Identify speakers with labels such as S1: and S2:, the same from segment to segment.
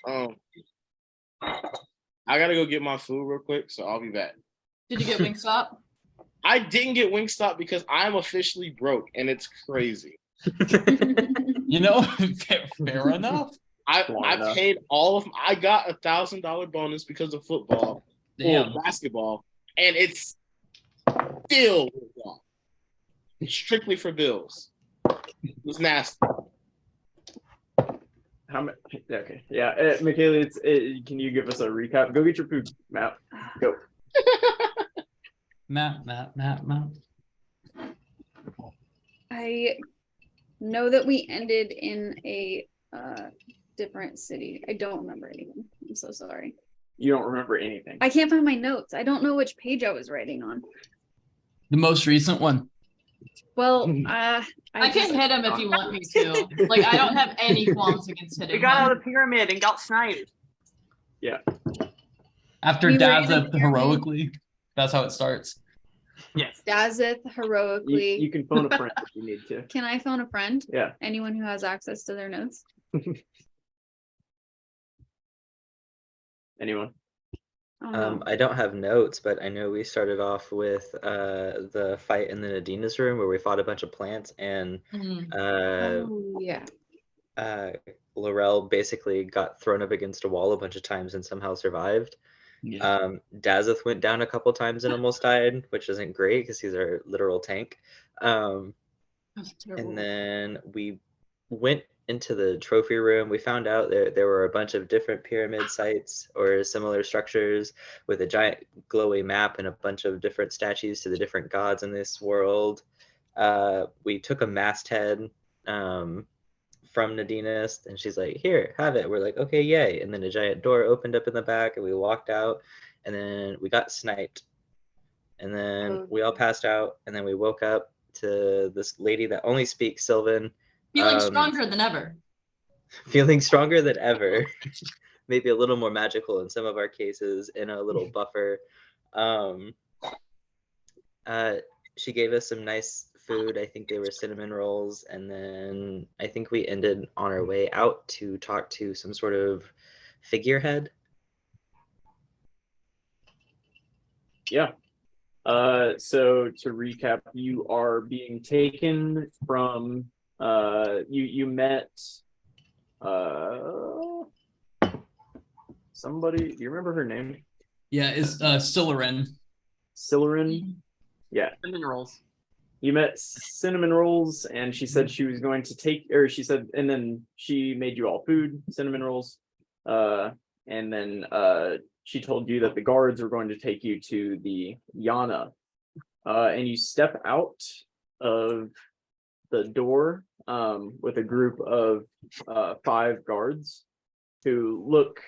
S1: Um, I gotta go get my food real quick, so I'll be back.
S2: Did you get Wingstop?
S1: I didn't get Wingstop because I'm officially broke, and it's crazy.
S3: You know, fair enough.
S1: I paid all of. I got $1,000 bonus because of football or basketball, and it's still strictly for bills. It was nasty.
S4: How much? Okay, yeah, Michaela, can you give us a recap? Go get your food, Matt. Go.
S3: Matt.
S5: I know that we ended in a different city. I don't remember anything. I'm so sorry.
S4: You don't remember anything.
S5: I can't find my notes. I don't know which page I was writing on.
S3: The most recent one.
S5: Well,
S2: I can hit him if you want me to. Like, I don't have any qualms against hitting
S6: We got
S2: him.
S6: out of the pyramid and got sniped.
S4: Yeah.
S3: After
S5: We were in a
S3: Dazeth
S5: pyramid.
S3: heroically. That's how it starts.
S6: Yes.
S5: Dazeth heroically.
S4: You can phone a friend if you need to.
S5: Can I phone a friend?
S4: Yeah.
S5: Anyone who has access to their notes?
S4: Anyone?
S7: I don't have notes, but I know we started off with the fight in the Nadina's room where we fought a bunch of plants, and
S5: Yeah.
S7: Laurel basically got thrown up against a wall a bunch of times and somehow survived.
S3: Yeah.
S7: Dazeth went down a couple times and almost died, which isn't great because he's our literal tank. And then we went into the trophy room. We found out there were a bunch of different pyramid sites or similar structures with a giant glowy map and a bunch of different statues to the different gods in this world. We took a masthead from Nadina's, and she's like, "Here, have it." We're like, "Okay, yay." And then a giant door opened up in the back and we walked out, and then we got sniped, and then we all passed out, and then we woke up to this lady that only speaks Sylvan.
S2: Feeling stronger than ever.
S7: Feeling stronger than ever. Maybe a little more magical in some of our cases, in a little buffer. She gave us some nice food. I think they were cinnamon rolls. And then I think we ended on our way out to talk to some sort of figurehead.
S4: Yeah. So to recap, you are being taken from you met somebody. Do you remember her name?
S3: Yeah, it's Silurin.
S4: Silurin. Yeah.
S6: Cinnamon rolls.
S4: You met Cinnamon Rolls, and she said she was going to take, or she said, and then she made you all food, cinnamon rolls, and then she told you that the guards were going to take you to the Yana, and you step out of the door with a group of 5 guards who look,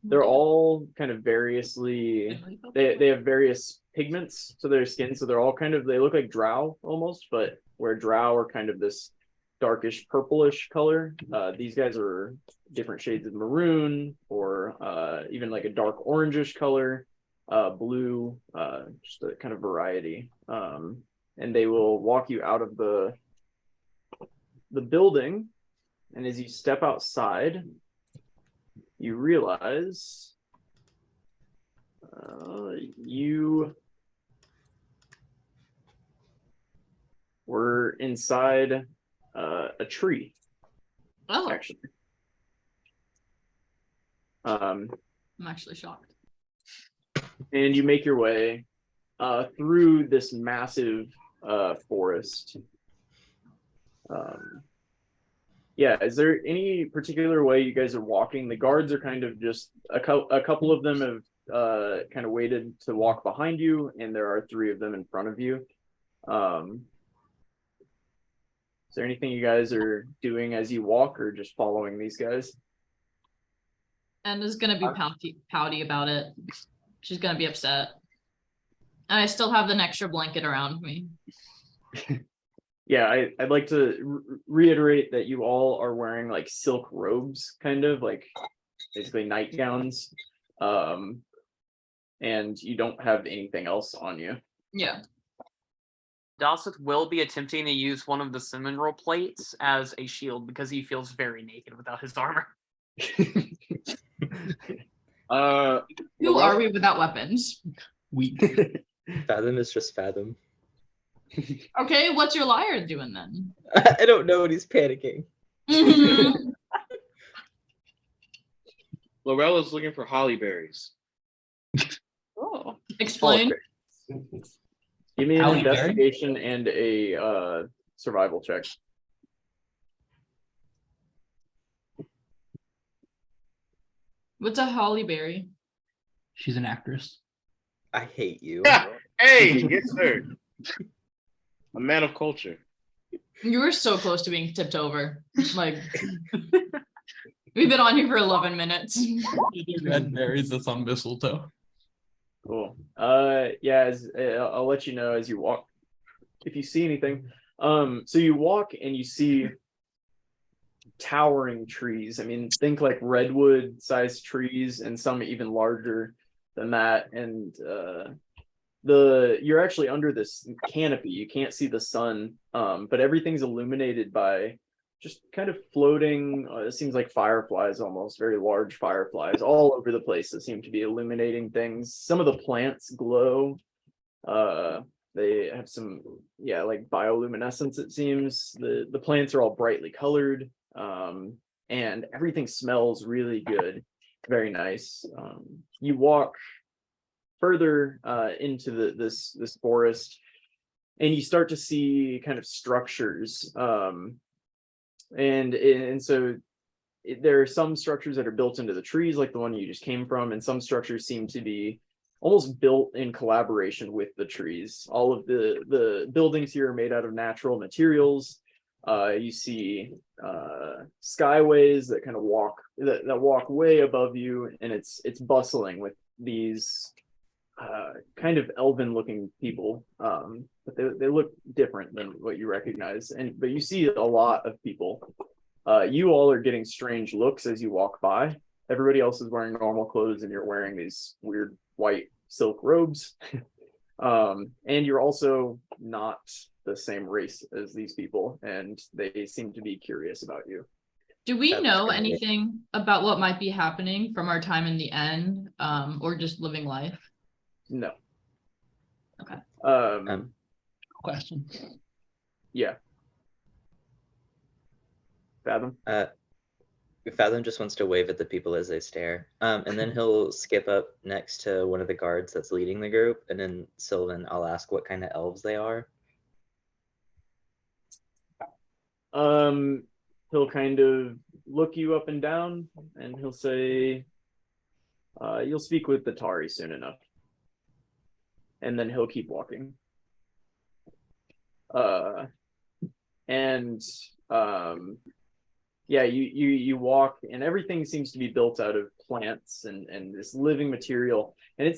S4: they're all kind of variously, they have various pigments to their skin, so they're all kind of, they look like drow almost, but where drow are kind of this darkish purplish color, these guys are different shades of maroon, or even like a dark orangish color, blue, just a kind of variety, and they will walk you out of the building, and as you step outside, you realize you were inside a tree.
S2: Oh,
S4: Actually,
S2: I'm actually shocked.
S4: and you make your way through this massive forest. Yeah, is there any particular way you guys are walking? The guards are kind of just a couple of them have kind of waited to walk behind you, and there are 3 of them in front of you. Is there anything you guys are doing as you walk, or just following these guys?
S2: And is gonna be pouty about it. She's gonna be upset. And I still have an extra blanket around me.
S4: Yeah, I'd like to reiterate that you all are wearing like silk robes, kind of like basically nightgowns, and you don't have anything else on you.
S2: Yeah.
S6: Doseth will be attempting to use one of the cinnamon roll plates as a shield because he feels very naked without his armor.
S2: Who are we without weapons?
S3: Weak.
S7: Fathom is just Fathom.
S2: Okay, what's your liar doing then?
S7: I don't know, and he's panicking.
S2: Mhm.
S1: Lorella's looking for holly berries.
S5: Oh.
S2: Explain.
S4: Give me an
S3: Halle Berry?
S4: investigation and a survival check.
S2: What's a holly berry?
S3: She's an actress.
S7: I hate you.
S1: Hey, yes, sir. A man of culture.
S2: You were so close to being tipped over. Like, we've been on here for 11 minutes.
S3: Red berries that's on mistletoe.
S4: Cool. Yeah, I'll let you know as you walk if you see anything. So you walk and you see towering trees. I mean, think like redwood sized trees and some even larger than that. And you're actually under this canopy. You can't see the sun, but everything's illuminated by just kind of floating. It seems like fireflies, almost very large fireflies all over the place that seem to be illuminating things. Some of the plants glow. They have some, like bioluminescence. It seems the plants are all brightly colored, and everything smells really good. Very nice. You walk further into this forest, and you start to see kind of structures, and so there are some structures that are built into the trees, like the one you just came from, and some structures seem to be almost built in collaboration with the trees. All of the buildings here are made out of natural materials. You see skyways that kind of walk way above you, and it's bustling with these kind of elven looking people, but they look different than what you recognize. But you see a lot of people. You all are getting strange looks as you walk by. Everybody else is wearing normal clothes, and you're wearing these weird white silk robes. And you're also not the same race as these people, and they seem to be curious about you.
S2: Do we know anything about what might be happening from our time in the end, or just living life?
S4: No.
S2: Okay.
S3: Question.
S4: Yeah. Fathom?
S7: Fathom just wants to wave at the people as they stare. And then he'll skip up next to one of the guards that's leading the group. And then Sylvan, I'll ask what kind of elves they are.
S4: He'll kind of look you up and down, and he'll say, you'll speak with the Tari soon enough. And then he'll keep walking. You walk, and everything seems to be built out of plants and this living material. And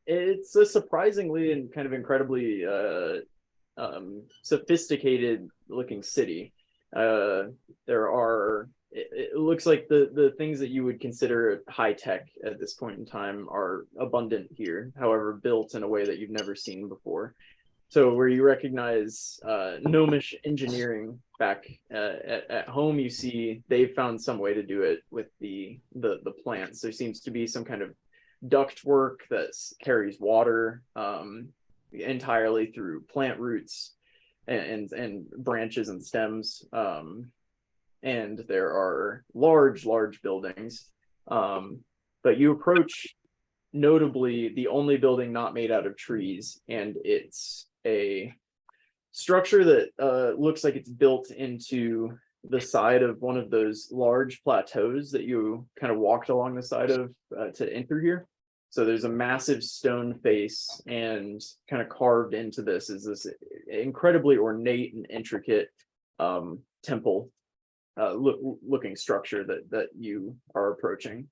S4: it's a surprisingly and kind of incredibly sophisticated looking city. It looks like the things that you would consider high tech at this point in time are abundant here, however, built in a way that you've never seen before. So where you recognize gnomish engineering back at home, you see they've found some way to do it with the plants. There seems to be some kind of duct work that carries water entirely through plant roots and branches and stems. And there are large buildings. But you approach notably the only building not made out of trees, and it's a structure that looks like it's built into the side of one of those large plateaus that you kind of walked along the side of to enter here. So there's a massive stone face, and kind of carved into this is this incredibly ornate and intricate temple looking structure that you are approaching.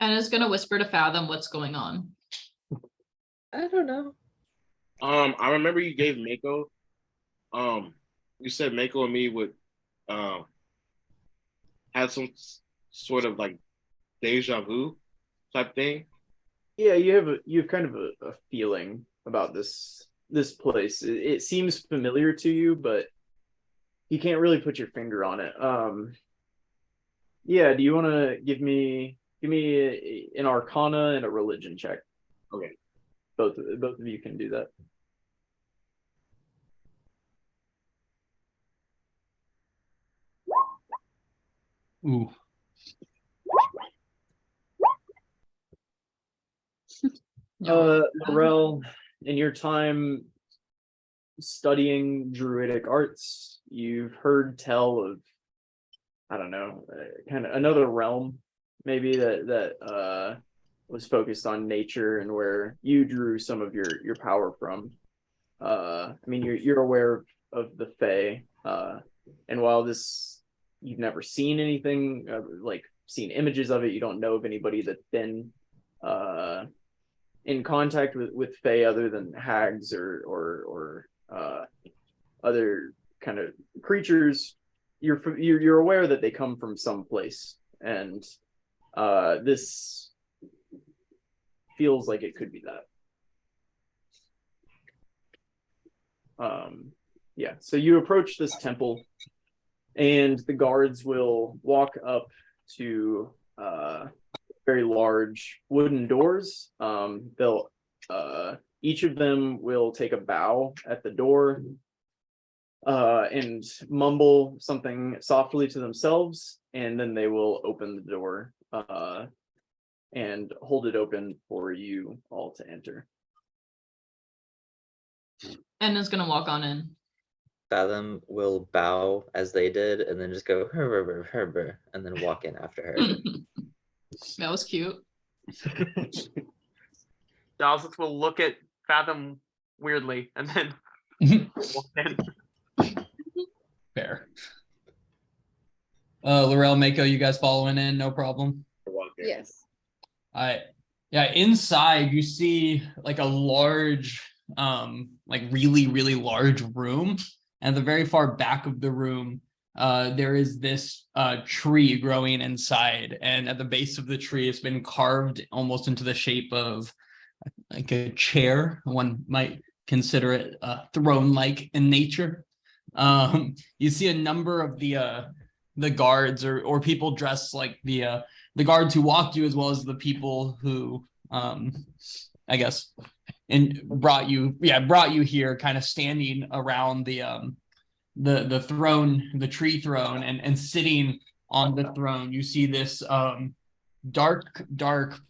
S2: And is gonna whisper to Fathom what's going on.
S7: I don't know.
S1: I remember you gave Mako. You said Mako and me would had some sort of like deja vu type thing.
S4: Yeah, you have kind of a feeling about this place. It seems familiar to you, but you can't really put your finger on it. Yeah, do you want to give me an Arcana and a Religion check?
S1: Okay.
S4: Both of you can do that.
S3: Ooh.
S4: Laurel, in your time studying druidic arts, you've heard tell of, I don't know, kind of another realm maybe that was focused on nature and where you drew some of your power from. I mean, you're aware of the Fae, and while this you've never seen anything like seen images of it, you don't know of anybody that's been in contact with Fae other than hags or other kind of creatures. You're aware that they come from some place, and this feels like it could be that. Yeah, so you approach this temple, and the guards will walk up to very large wooden doors. They'll each of them will take a bow at the door and mumble something softly to themselves, and then they will open the door and hold it open for you all to enter.
S2: And is gonna walk on in.
S7: Fathom will bow as they did and then just go herber, herber, and then walk in after her.
S2: That was cute.
S6: Dallas will look at Fathom weirdly and then walk in.
S3: Fair. Laurel, Mako, you guys following in? No problem.
S5: Yes.
S3: Yeah, inside you see like a large, like really large room. And at the very far back of the room, there is this tree growing inside. And at the base of the tree, it's been carved almost into the shape of like a chair. One might consider it throne-like in nature. You see a number of the guards or people dressed like the guards who walked you, as well as the people who I guess brought you here, kind of standing around the throne, the tree throne, and sitting on the throne. You see this dark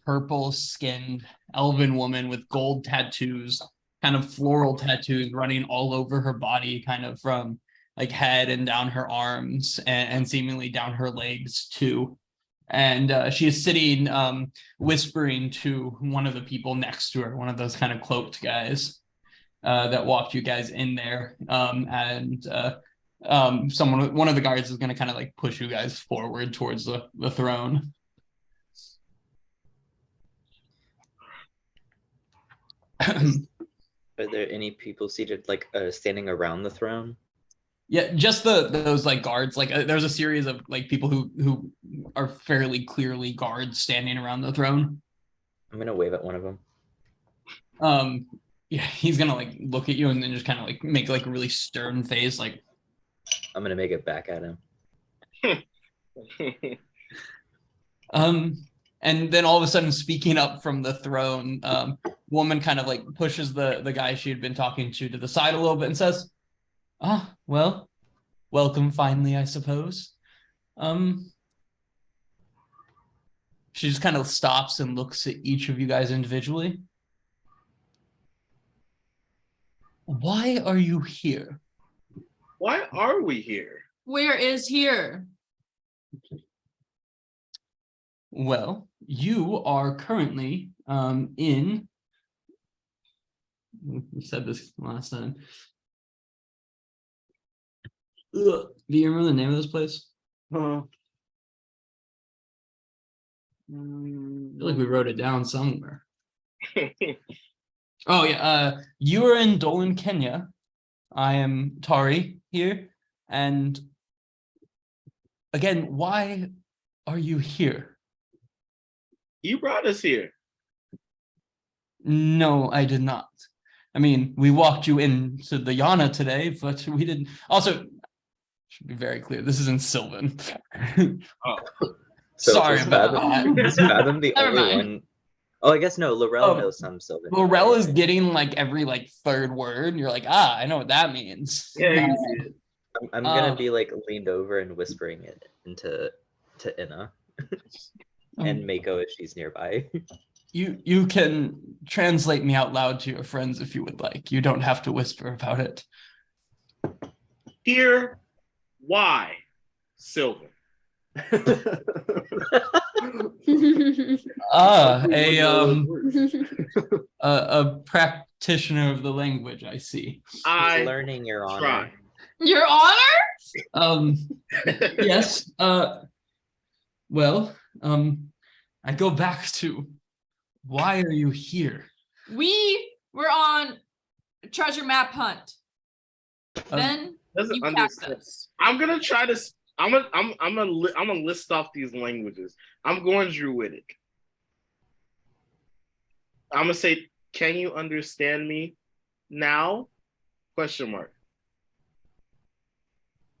S3: purple skinned elven woman with gold tattoos, kind of floral tattoos running all over her body, kind of from like head and down her arms and seemingly down her legs too. And she is sitting whispering to one of the people next to her, one of those kind of cloaked guys that walked you guys in there. One of the guards is going to kind of like push you guys forward towards the throne.
S7: Are there any people seated like standing around the throne?
S3: Yeah, just those like guards. Like there's a series of like people who are fairly clearly guards standing around the throne.
S7: I'm gonna wave at one of them.
S3: Yeah, he's gonna like look at you and then just kind of like make like a really stern face, like.
S7: I'm gonna make it back at him.
S3: And then all of a sudden, speaking up from the throne, woman kind of like pushes the guy she had been talking to the side a little bit and says, "Ah, well, welcome finally, I suppose." She just kind of stops and looks at each of you guys individually. Why are you here?
S1: Why are we here?
S2: Where is here?
S3: Well, you are currently in. We said this last time. Ugh. Do you remember the name of this place? I feel like we wrote it down somewhere. Oh yeah, you are in Dolan, Kenya. I am Tari here, and again, why are you here?
S1: You brought us here.
S3: No, I did not. I mean, we walked you into the Yana today, but we didn't. Also, should be very clear, this is in Sylvan.
S1: Oh.
S7: So
S3: Sorry
S7: is
S3: about
S7: Fathom,
S3: that.
S7: is Fathom the
S2: Never
S7: only
S2: mind.
S7: one? Oh, I guess no. Laurel knows some Sylvan.
S3: Laurel is getting like every like third word. You're like, I know what that means.
S1: Yeah, you did.
S7: I'm gonna be like leaned over and whispering it into Inna and Mako if she's nearby.
S3: You can translate me out loud to your friends if you would like. You don't have to whisper about it.
S1: Here, why, Sylvan?
S3: A practitioner of the language, I see.
S1: I
S7: Learning, Your Honor.
S1: try.
S2: Your Honor?
S3: Yes. Well, I go back to, why are you here?
S2: We were on a treasure map hunt. Then
S1: Doesn't
S2: you attacked
S1: understand.
S2: us.
S1: I'm gonna try to. I'm gonna list off these languages. I'm going Druidic. I'm gonna say, "Can you understand me now?" Question mark.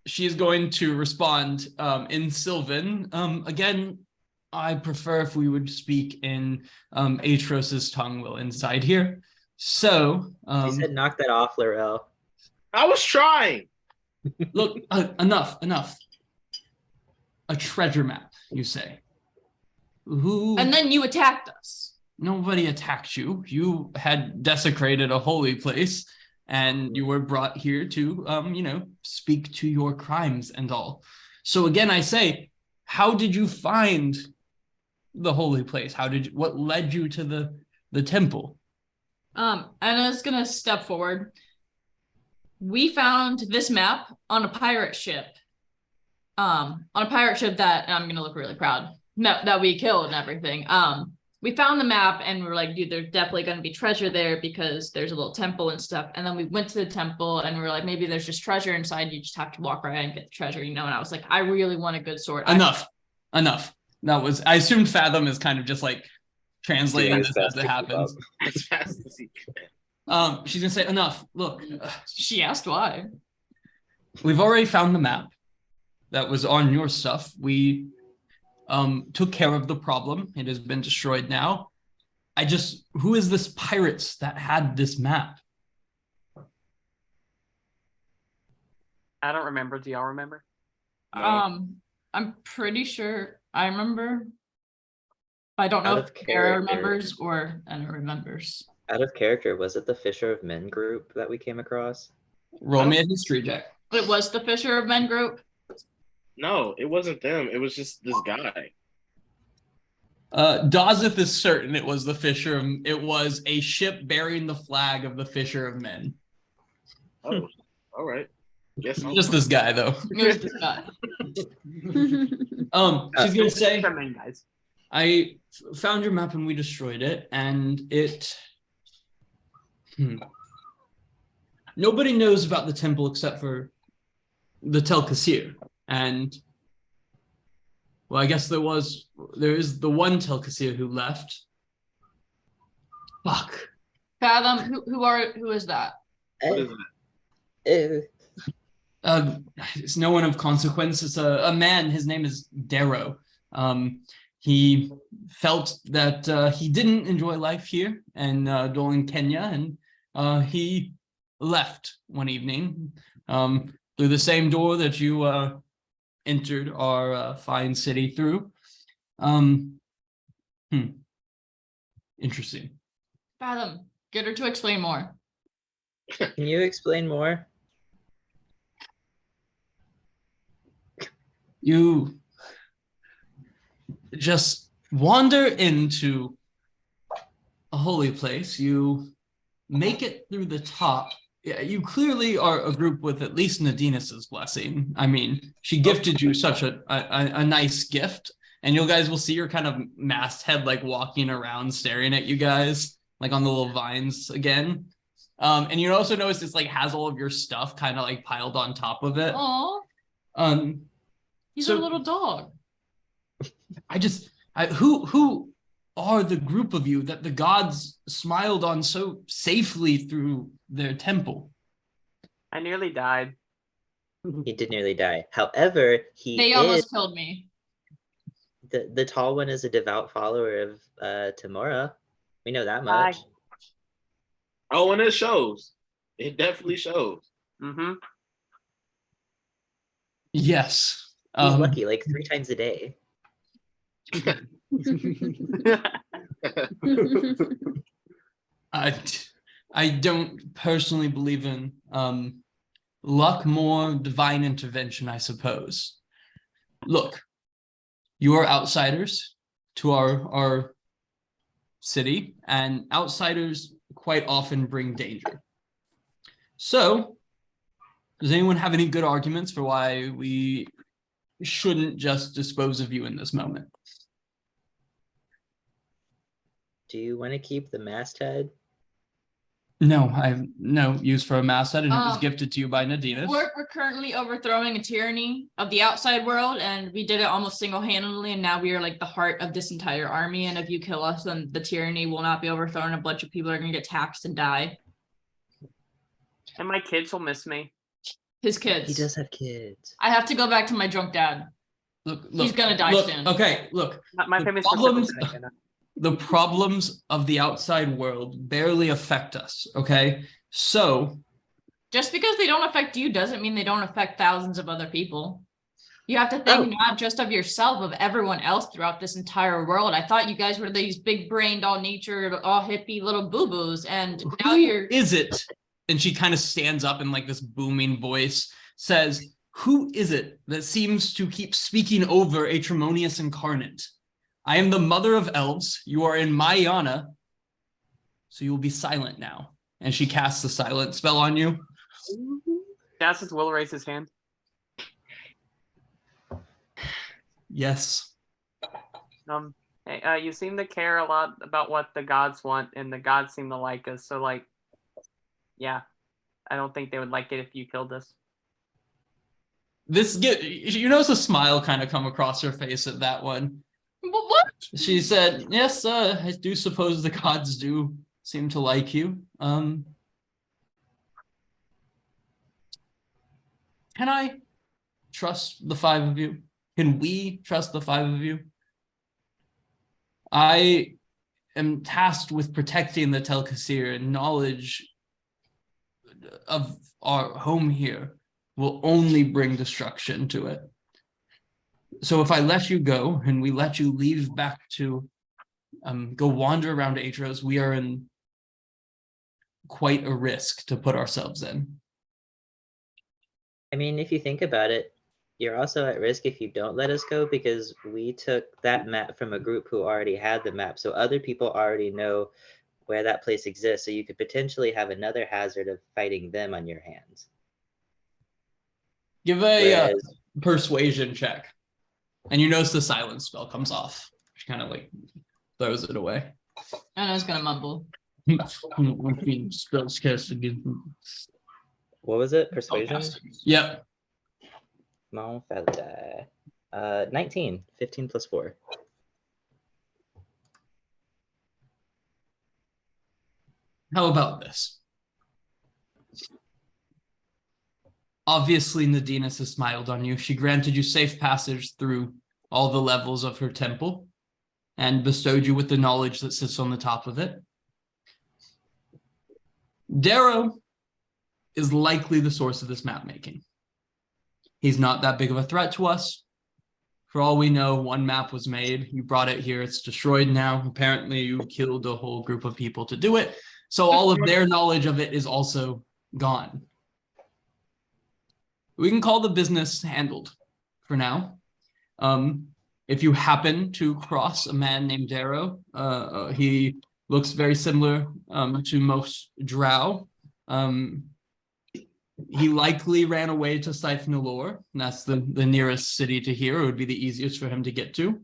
S3: She's going to respond in Sylvan. Again, I prefer if we would speak in Aetros's tongue while inside here. So,
S7: She said, "Knock that off, Laurel."
S1: I was trying.
S3: Look, enough. A treasure map, you say? Who?
S2: And then you attacked us.
S3: Nobody attacked you. You had desecrated a holy place, and you were brought here to, speak to your crimes and all. So again, I say, how did you find the holy place? What led you to the temple?
S2: Anna's gonna step forward. We found this map on a pirate ship. On a pirate ship that, and I'm gonna look really proud, that we killed and everything. We found the map and we were like, dude, there's definitely gonna be treasure there because there's a little temple and stuff. And then we went to the temple and we were like, maybe there's just treasure inside. You just have to walk right and get the treasure, And I was like, I really want a good sword.
S3: Enough. I assumed Fathom is kind of just like translating this as it happens.
S1: As fast as he can.
S3: She's gonna say, enough. Look,
S2: She asked why.
S3: we've already found the map that was on your stuff. We took care of the problem. It has been destroyed now. Who is this pirates that had this map?
S6: I don't remember. Do y'all remember?
S1: No.
S2: I'm pretty sure I remember. I don't know
S7: Out
S2: if
S7: of
S2: Kara
S7: character.
S2: remembers or Anna remembers.
S7: Out of character, was it the Fisher of Men group that we came across?
S3: Roll me a history check.
S2: It was the Fisher of Men group.
S1: No, it wasn't them. It was just this guy.
S3: Dazeth is certain it was the Fisher of. It was a ship bearing the flag of the Fisher of Men.
S1: Oh, all right. Yes,
S3: Just this guy, though.
S2: It was this guy.
S3: She's gonna say,
S6: Come in, guys.
S3: I found your map and we destroyed it, and it. Nobody knows about the temple except for the Tel Kasir, and well, I guess there is the one Tel Kasir who left. Fuck.
S2: Fathom, who is that?
S1: What is it?
S3: It's no one of consequence. It's a man. His name is Darrow. He felt that he didn't enjoy life here and in Kenya, and he left one evening through the same door that you entered our fine city through. Interesting.
S2: Fathom, get her to explain more.
S7: Can you explain more?
S3: You just wander into a holy place. You make it through the top. Yeah, you clearly are a group with at least Nadinus's blessing. I mean, she gifted you such a nice gift, and you guys will see her kind of masthead like walking around staring at you guys like on the little vines again. And you also notice it's like has all of your stuff kind of like piled on top of it.
S2: Aw, he's
S3: So-
S2: a little dog.
S3: who are the group of you that the gods smiled on so safely through their temple?
S6: I nearly died.
S7: He did nearly die. However,
S2: They almost killed me.
S7: the tall one is a devout follower of Tamora. We know that much.
S1: Oh, and it shows. It definitely shows.
S6: Mm-hmm.
S3: Yes.
S7: He's lucky, like 3 times a day.
S3: I don't personally believe in luck, more divine intervention, I suppose. Look, you are outsiders to our city, and outsiders quite often bring danger. So, does anyone have any good arguments for why we shouldn't just dispose of you in this moment?
S7: Do you want to keep the masthead?
S3: No, I have no use for a masthead, and it was gifted to you by Nadina.
S2: We're currently overthrowing a tyranny of the outside world, and we did it almost single-handedly, and now we are like the heart of this entire army, and if you kill us, then the tyranny will not be overthrown. A bunch of people are going to get taxed and die.
S6: And my kids will miss me.
S2: His kids.
S7: He does have kids.
S2: I have to go back to my drunk dad.
S3: Look,
S2: He's gonna die soon.
S3: Okay, look.
S6: My family's
S3: The problems of the outside world barely affect us, okay? So...
S2: Just because they don't affect you doesn't mean they don't affect thousands of other people. You have to think not just of yourself, of everyone else throughout this entire world. I thought you guys were these big-brained, all-natured, all hippie little boo-boos, and now you're...
S3: Is it? And she kind of stands up in like this booming voice, says, who is it that seems to keep speaking over Atrimonious Incarnate? I am the mother of elves. You are in Mayana, so you will be silent now. And she casts the silent spell on you.
S6: Jassus will raise his hand.
S3: Yes.
S6: Hey, you seem to care a lot about what the gods want, and the gods seem to like us. So, like, yeah, I don't think they would like it if you killed us.
S3: You notice a smile kind of come across her face at that one.
S2: What?
S3: She said, yes, I do suppose the gods do seem to like you. Can I trust the 5 of you? Can we trust the 5 of you? I am tasked with protecting the Tel'Kasir, and knowledge of our home here will only bring destruction to it. So if I let you go and we let you leave back to go wander around Aetros, we are in quite a risk to put ourselves in.
S7: I mean, if you think about it, you're also at risk if you don't let us go, because we took that map from a group who already had the map. So other people already know where that place exists. So you could potentially have another hazard of fighting them on your hands.
S3: Give a persuasion check. And you notice the silence spell comes off. She kind of like throws it away.
S2: And I was going to mumble.
S3: Spells cast again.
S7: What was it? Persuasion?
S3: Yep.
S7: Mon Felde. 19. 15 plus 4.
S3: How about this? Obviously, Nadina has smiled on you. She granted you safe passage through all the levels of her temple and bestowed you with the knowledge that sits on the top of it. Darrow is likely the source of this map making. He's not that big of a threat to us. For all we know, one map was made. You brought it here. It's destroyed now. Apparently, you killed a whole group of people to do it. So all of their knowledge of it is also gone. We can call the business handled for now. If you happen to cross a man named Darrow, he looks very similar to most drow. He likely ran away to Siphnalore, and that's the nearest city to here. It would be the easiest for him to get to.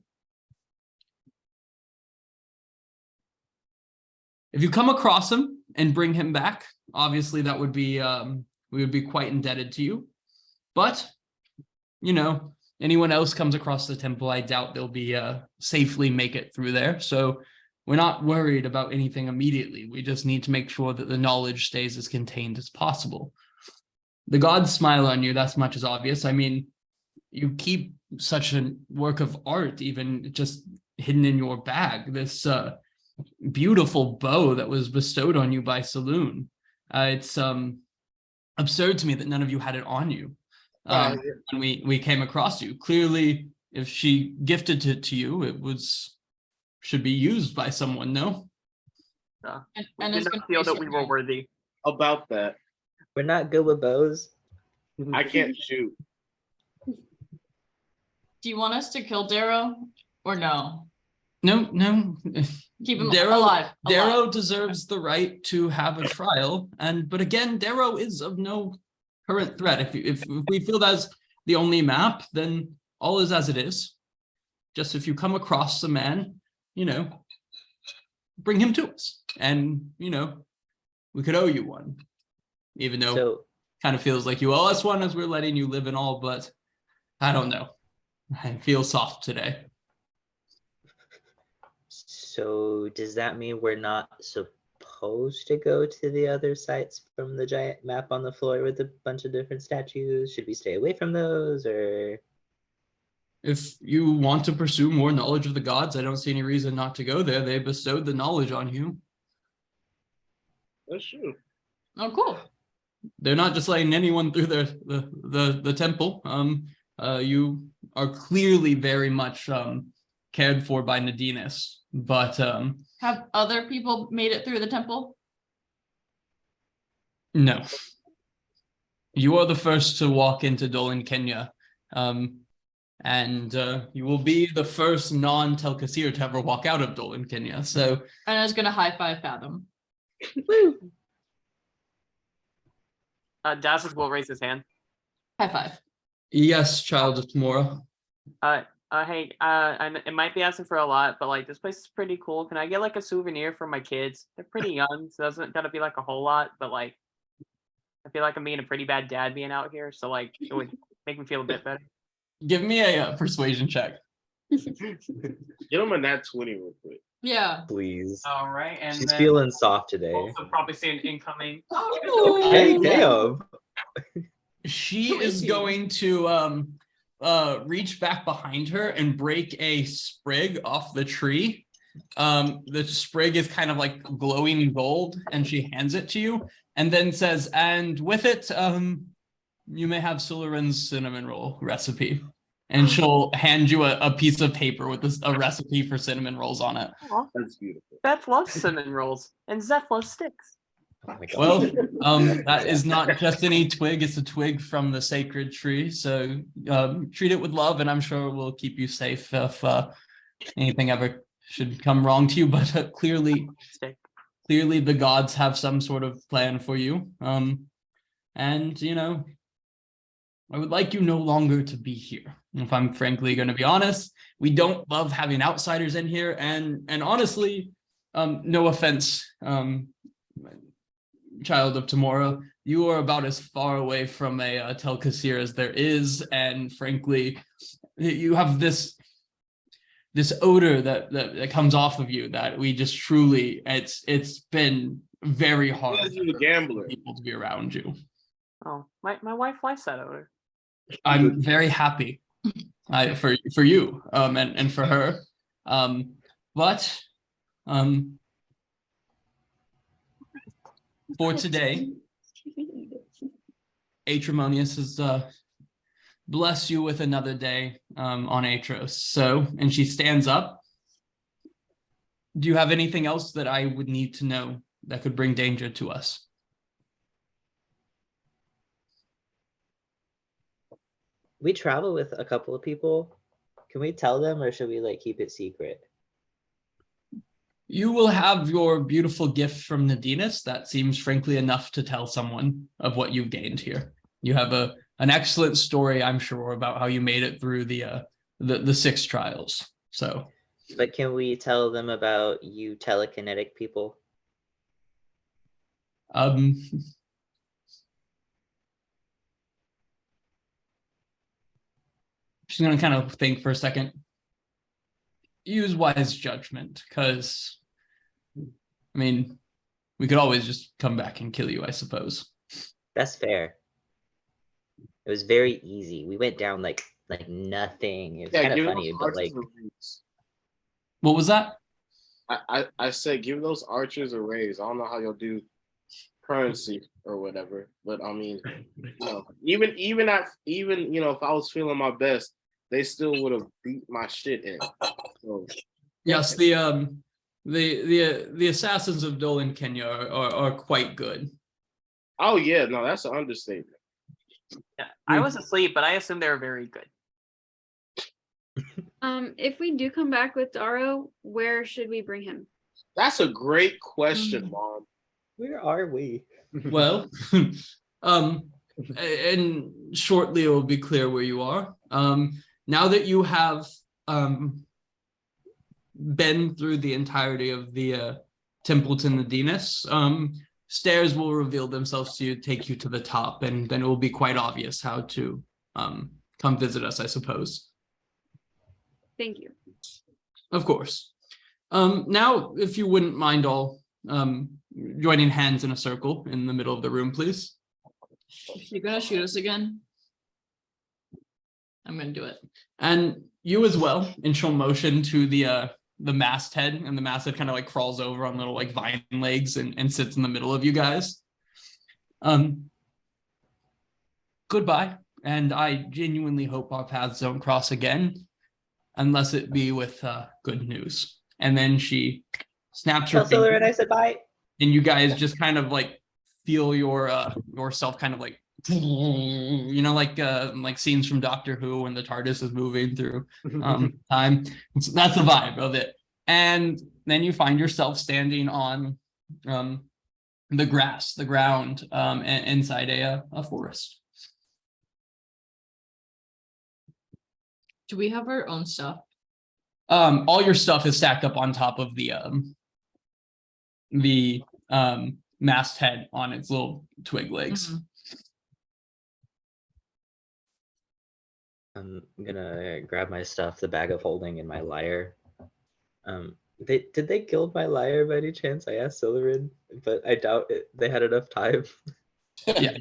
S3: If you come across him and bring him back, obviously that would be we would be quite indebted to you. But, you know, anyone else comes across the temple, I doubt they'll be safely make it through there. So we're not worried about anything immediately. We just need to make sure that the knowledge stays as contained as possible. The gods smile on you, that's much as obvious. I mean, you keep such a work of art even just hidden in your bag. This beautiful bow that was bestowed on you by Saloon. It's absurd to me that none of you had it on you when we came across you. Clearly, if she gifted it to you, it should be used by someone, no?
S6: And did not feel that we were worthy.
S1: About that.
S7: We're not good with bows.
S1: I can't shoot.
S2: Do you want us to kill Darrow or no?
S3: No.
S2: Keep him alive.
S3: Darrow deserves the right to have a trial, but again, Darrow is of no current threat. If we feel that's the only map, then all is as it is. Just if you come across a man, bring him to us, and we could owe you one, even though kind of feels like you owe us one as we're letting you live and all, but I don't know. I feel soft today.
S7: So does that mean we're not supposed to go to the other sites from the giant map on the floor with a bunch of different statues? Should we stay away from those, or?
S3: If you want to pursue more knowledge of the gods, I don't see any reason not to go there. They bestowed the knowledge on you.
S1: That's true.
S2: Oh, cool.
S3: They're not just letting anyone through the temple. You are clearly very much cared for by Nadinas, but
S2: have other people made it through the temple?
S3: No. You are the first to walk into Dolan, Kenya. And you will be the first non-Telkasir to ever walk out of Dolan, Kenya. So,
S2: and I was gonna high five Fathom.
S6: Dazzles will raise his hand.
S2: High five.
S3: Yes, child of tomorrow.
S6: Hey, it might be asking for a lot, but like this place is pretty cool. Can I get like a souvenir for my kids? They're pretty young, so it doesn't gotta be like a whole lot, but like I feel like I'm being a pretty bad dad being out here, so like it would make me feel a bit better.
S3: Give me a persuasion check.
S1: Get him a nat 20 real quick.
S2: Yeah.
S7: Please.
S6: All right, and
S7: she's
S6: then
S7: feeling soft today.
S6: Also probably see an incoming.
S7: Okay, damn.
S3: She is going to reach back behind her and break a sprig off the tree. The sprig is kind of like glowing gold, and she hands it to you, and then says, "And with it, you may have Sularin's cinnamon roll recipe." And she'll hand you a piece of paper with a recipe for cinnamon rolls on it.
S1: That's beautiful.
S6: Beth loves cinnamon rolls, and Zeph loves sticks.
S7: Oh my God.
S3: Well, that is not just any twig, it's a twig from the sacred tree. So treat it with love, and I'm sure we'll keep you safe if anything ever should come wrong to you. But clearly the gods have some sort of plan for you. And I would like you no longer to be here. If I'm frankly going to be honest, we don't love having outsiders in here. And honestly, no offense, child of tomorrow, you are about as far away from a Telkasir as there is. And frankly, you have this odor that comes off of you that we just truly, it's been very hard for people to be around you.
S6: Oh, my wife likes that odor.
S3: I'm very happy for you and for her, but for today, Atrimonius has blessed you with another day on Aetros. So, and she stands up. Do you have anything else that I would need to know that could bring danger to us?
S7: We travel with a couple of people. Can we tell them, or should we like keep it secret?
S3: You will have your beautiful gift from Nadinas. That seems frankly enough to tell someone of what you've gained here. You have an excellent story, I'm sure, about how you made it through the 6 trials. So,
S7: but can we tell them about you telekinetic people?
S3: She's going to kind of think for a second. Use wise judgment, because I mean, we could always just come back and kill you, I suppose.
S7: That's fair. It was very easy. We went down like nothing. It was kind of funny, but like.
S3: What was that?
S1: I said give those archers a raise. I don't know how you'll do currency or whatever, but I mean, even if I was feeling my best, they still would have beat my shit in. So.
S3: Yes, the assassins of Dolan, Kenya are quite good.
S1: Oh yeah, no, that's an understatement.
S6: Yeah, I was asleep, but I assume they were very good.
S5: If we do come back with Daro, where should we bring him?
S1: That's a great question, Mom.
S7: Where are we?
S3: Well, and shortly it will be clear where you are. Now that you have been through the entirety of the Temple to Nadinus, stairs will reveal themselves to you, take you to the top, and then it will be quite obvious how to come visit us, I suppose.
S5: Thank you.
S3: Of course. Now, if you wouldn't mind all joining hands in a circle in the middle of the room, please.
S2: You're gonna shoot us again? I'm gonna do it.
S3: And you as well, and she'll motion to the masthead, and the masthead kind of like crawls over on little like vine legs and sits in the middle of you guys. Goodbye, and I genuinely hope our paths don't cross again, unless it be with good news. And then she snaps her finger,
S7: and I said bye.
S3: and you guys just kind of like feel yourself kind of like, like scenes from Doctor Who when the TARDIS is moving through time. That's the vibe of it. And then you find yourself standing on the grass, the ground, inside a forest.
S2: Do we have our own stuff?
S3: All your stuff is stacked up on top of the masthead on its little twig legs.
S2: Mm-hmm.
S7: I'm gonna grab my stuff, the bag of holding, and my lyre. Did they kill my lyre by any chance? I asked Slytherin, but I doubt they had enough time.
S3: Yeah,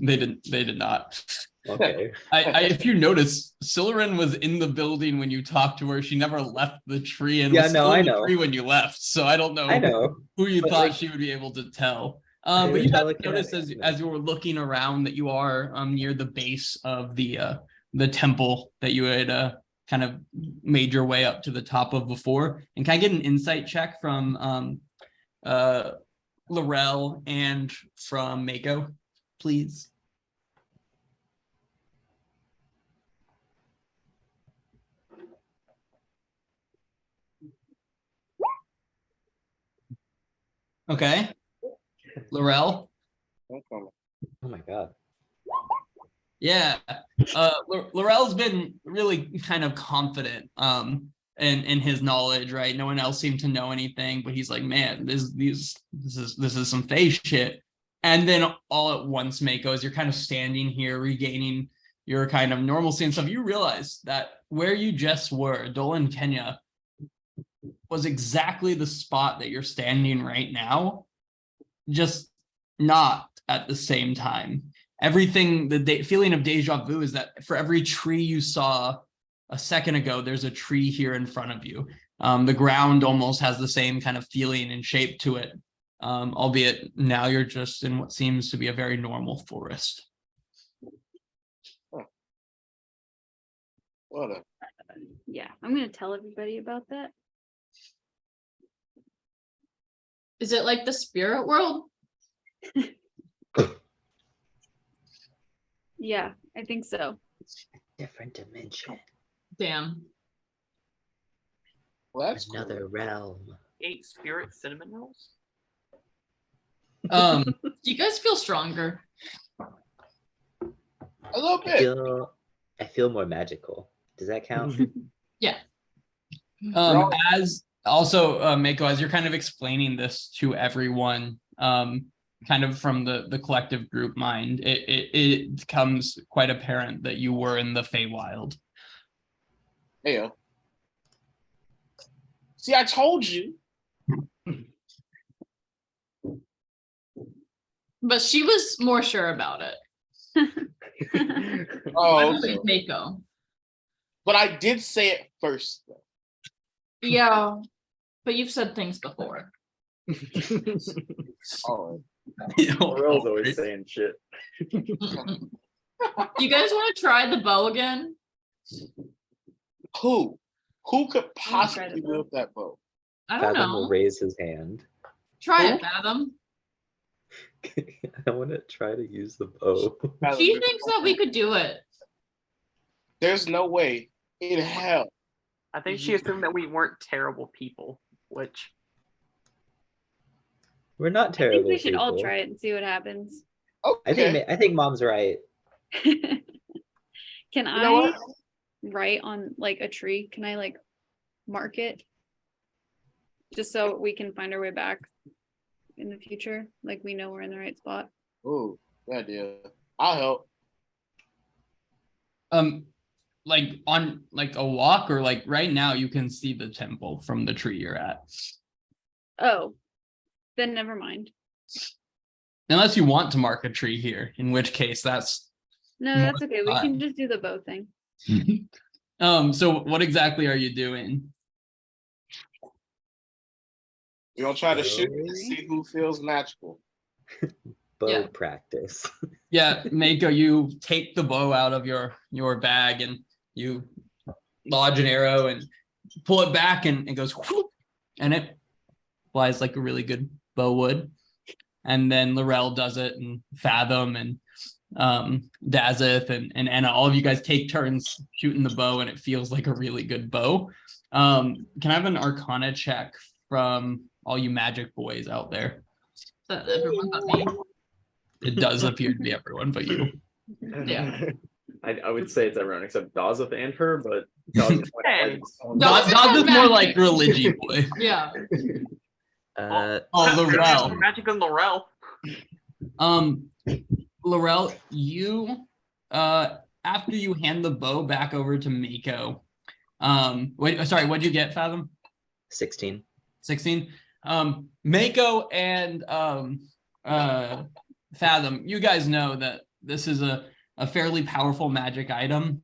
S3: they did not.
S7: Okay.
S3: If you notice, Slytherin was in the building when you talked to her. She never left the tree, and was still in the tree when you left. So I don't know, who you thought she would be able to tell. But you guys noticed as you were looking around that you are near the base of the temple that you had kind of made your way up to the top of before. And can I get an insight check from Laurel and from Mako, please? Okay. Laurel?
S7: Oh my god.
S3: Yeah. Laurel's been really kind of confident in his knowledge, right? No one else seemed to know anything, but he's like, man, this is some Fae shit. And then all at once, Mako, as you're kind of standing here, regaining your kind of normalcy and stuff, you realize that where you just were, Dolan, Kenya, was exactly the spot that you're standing right now, just not at the same time. Everything, the feeling of deja vu is that for every tree you saw a second ago, there's a tree here in front of you. The ground almost has the same kind of feeling and shape to it, albeit now you're just in what seems to be a very normal forest.
S5: Yeah, I'm gonna tell everybody about that.
S2: Is it like the spirit world?
S5: Yeah, I think so.
S7: Different dimension.
S2: Damn.
S1: Well, that's
S7: another
S1: cool.
S7: realm.
S6: 8 spirit cinnamon rolls?
S2: Do you guys feel stronger?
S1: A little bit.
S7: I feel more magical. Does that count?
S2: Yeah.
S3: As also, Mako, as you're kind of explaining this to everyone, kind of from the collective group mind, it becomes quite apparent that you were in the Feywild.
S1: Hey, see, I told you.
S2: But she was more sure about it.
S1: Oh,
S2: I
S1: okay.
S2: believe Mako.
S1: But I did say it first. Though.
S2: Yeah, but you've said things before.
S1: Oh,
S4: Morel's always saying shit.
S2: You guys want to try the bow again?
S1: who? Who could
S5: I'll try
S1: possibly
S5: the bow.
S1: wield that bow?
S2: I don't
S7: Fathom will
S2: know.
S7: raise his hand.
S2: Try
S1: Who?
S2: it, Fathom.
S7: I want to try to use the bow.
S2: She thinks that we could do it.
S1: There's no way in hell.
S6: I think she assumed that we weren't terrible people, which
S7: We're not
S5: I
S7: terrible.
S5: think we should all
S7: people.
S5: try it and see what happens.
S1: Okay.
S7: I think mom's right.
S5: Can
S1: You know
S5: I
S1: what?
S5: write on like a tree? Can I like mark it? Just so we can find our way back in the future. Like we know we're in the right spot.
S1: Ooh, good idea. I'll help.
S3: Like on like a walk or like right now you can see the temple from the tree you're at.
S5: Oh, then never mind.
S3: Unless you want to mark a tree here, in which case that's
S5: No,
S3: More
S5: that's okay. We
S3: time.
S5: can just do the bow thing.
S3: so what exactly are you doing?
S1: We're gonna try to shoot
S7: Bow?
S1: and see who feels magical.
S7: Bow
S2: Yeah.
S7: practice.
S3: Yeah, Mako, you take the bow out of your bag and you lodge an arrow and pull it back and it goes whoop, and it flies like a really good bow would. And then Laurel does it and Fathom and Dazeth and Anna, all of you guys take turns shooting the bow and it feels like a really good bow. Can I have an Arcana check from all you magic boys out there?
S2: That everyone but me.
S3: It does appear to be everyone but you.
S2: Yeah.
S4: I would say it's everyone except Dazeth and her, but Dazeth
S6: Hey.
S3: Daz is more like religion boy.
S2: Yeah.
S7: Uh,
S3: Oh, Laurel.
S6: Magic and Laurel.
S3: Laurel, you after you hand the bow back over to Mako, what'd you get, Fathom?
S7: 16.
S3: 16. Mako and Fathom, you guys know that this is a fairly powerful magic item.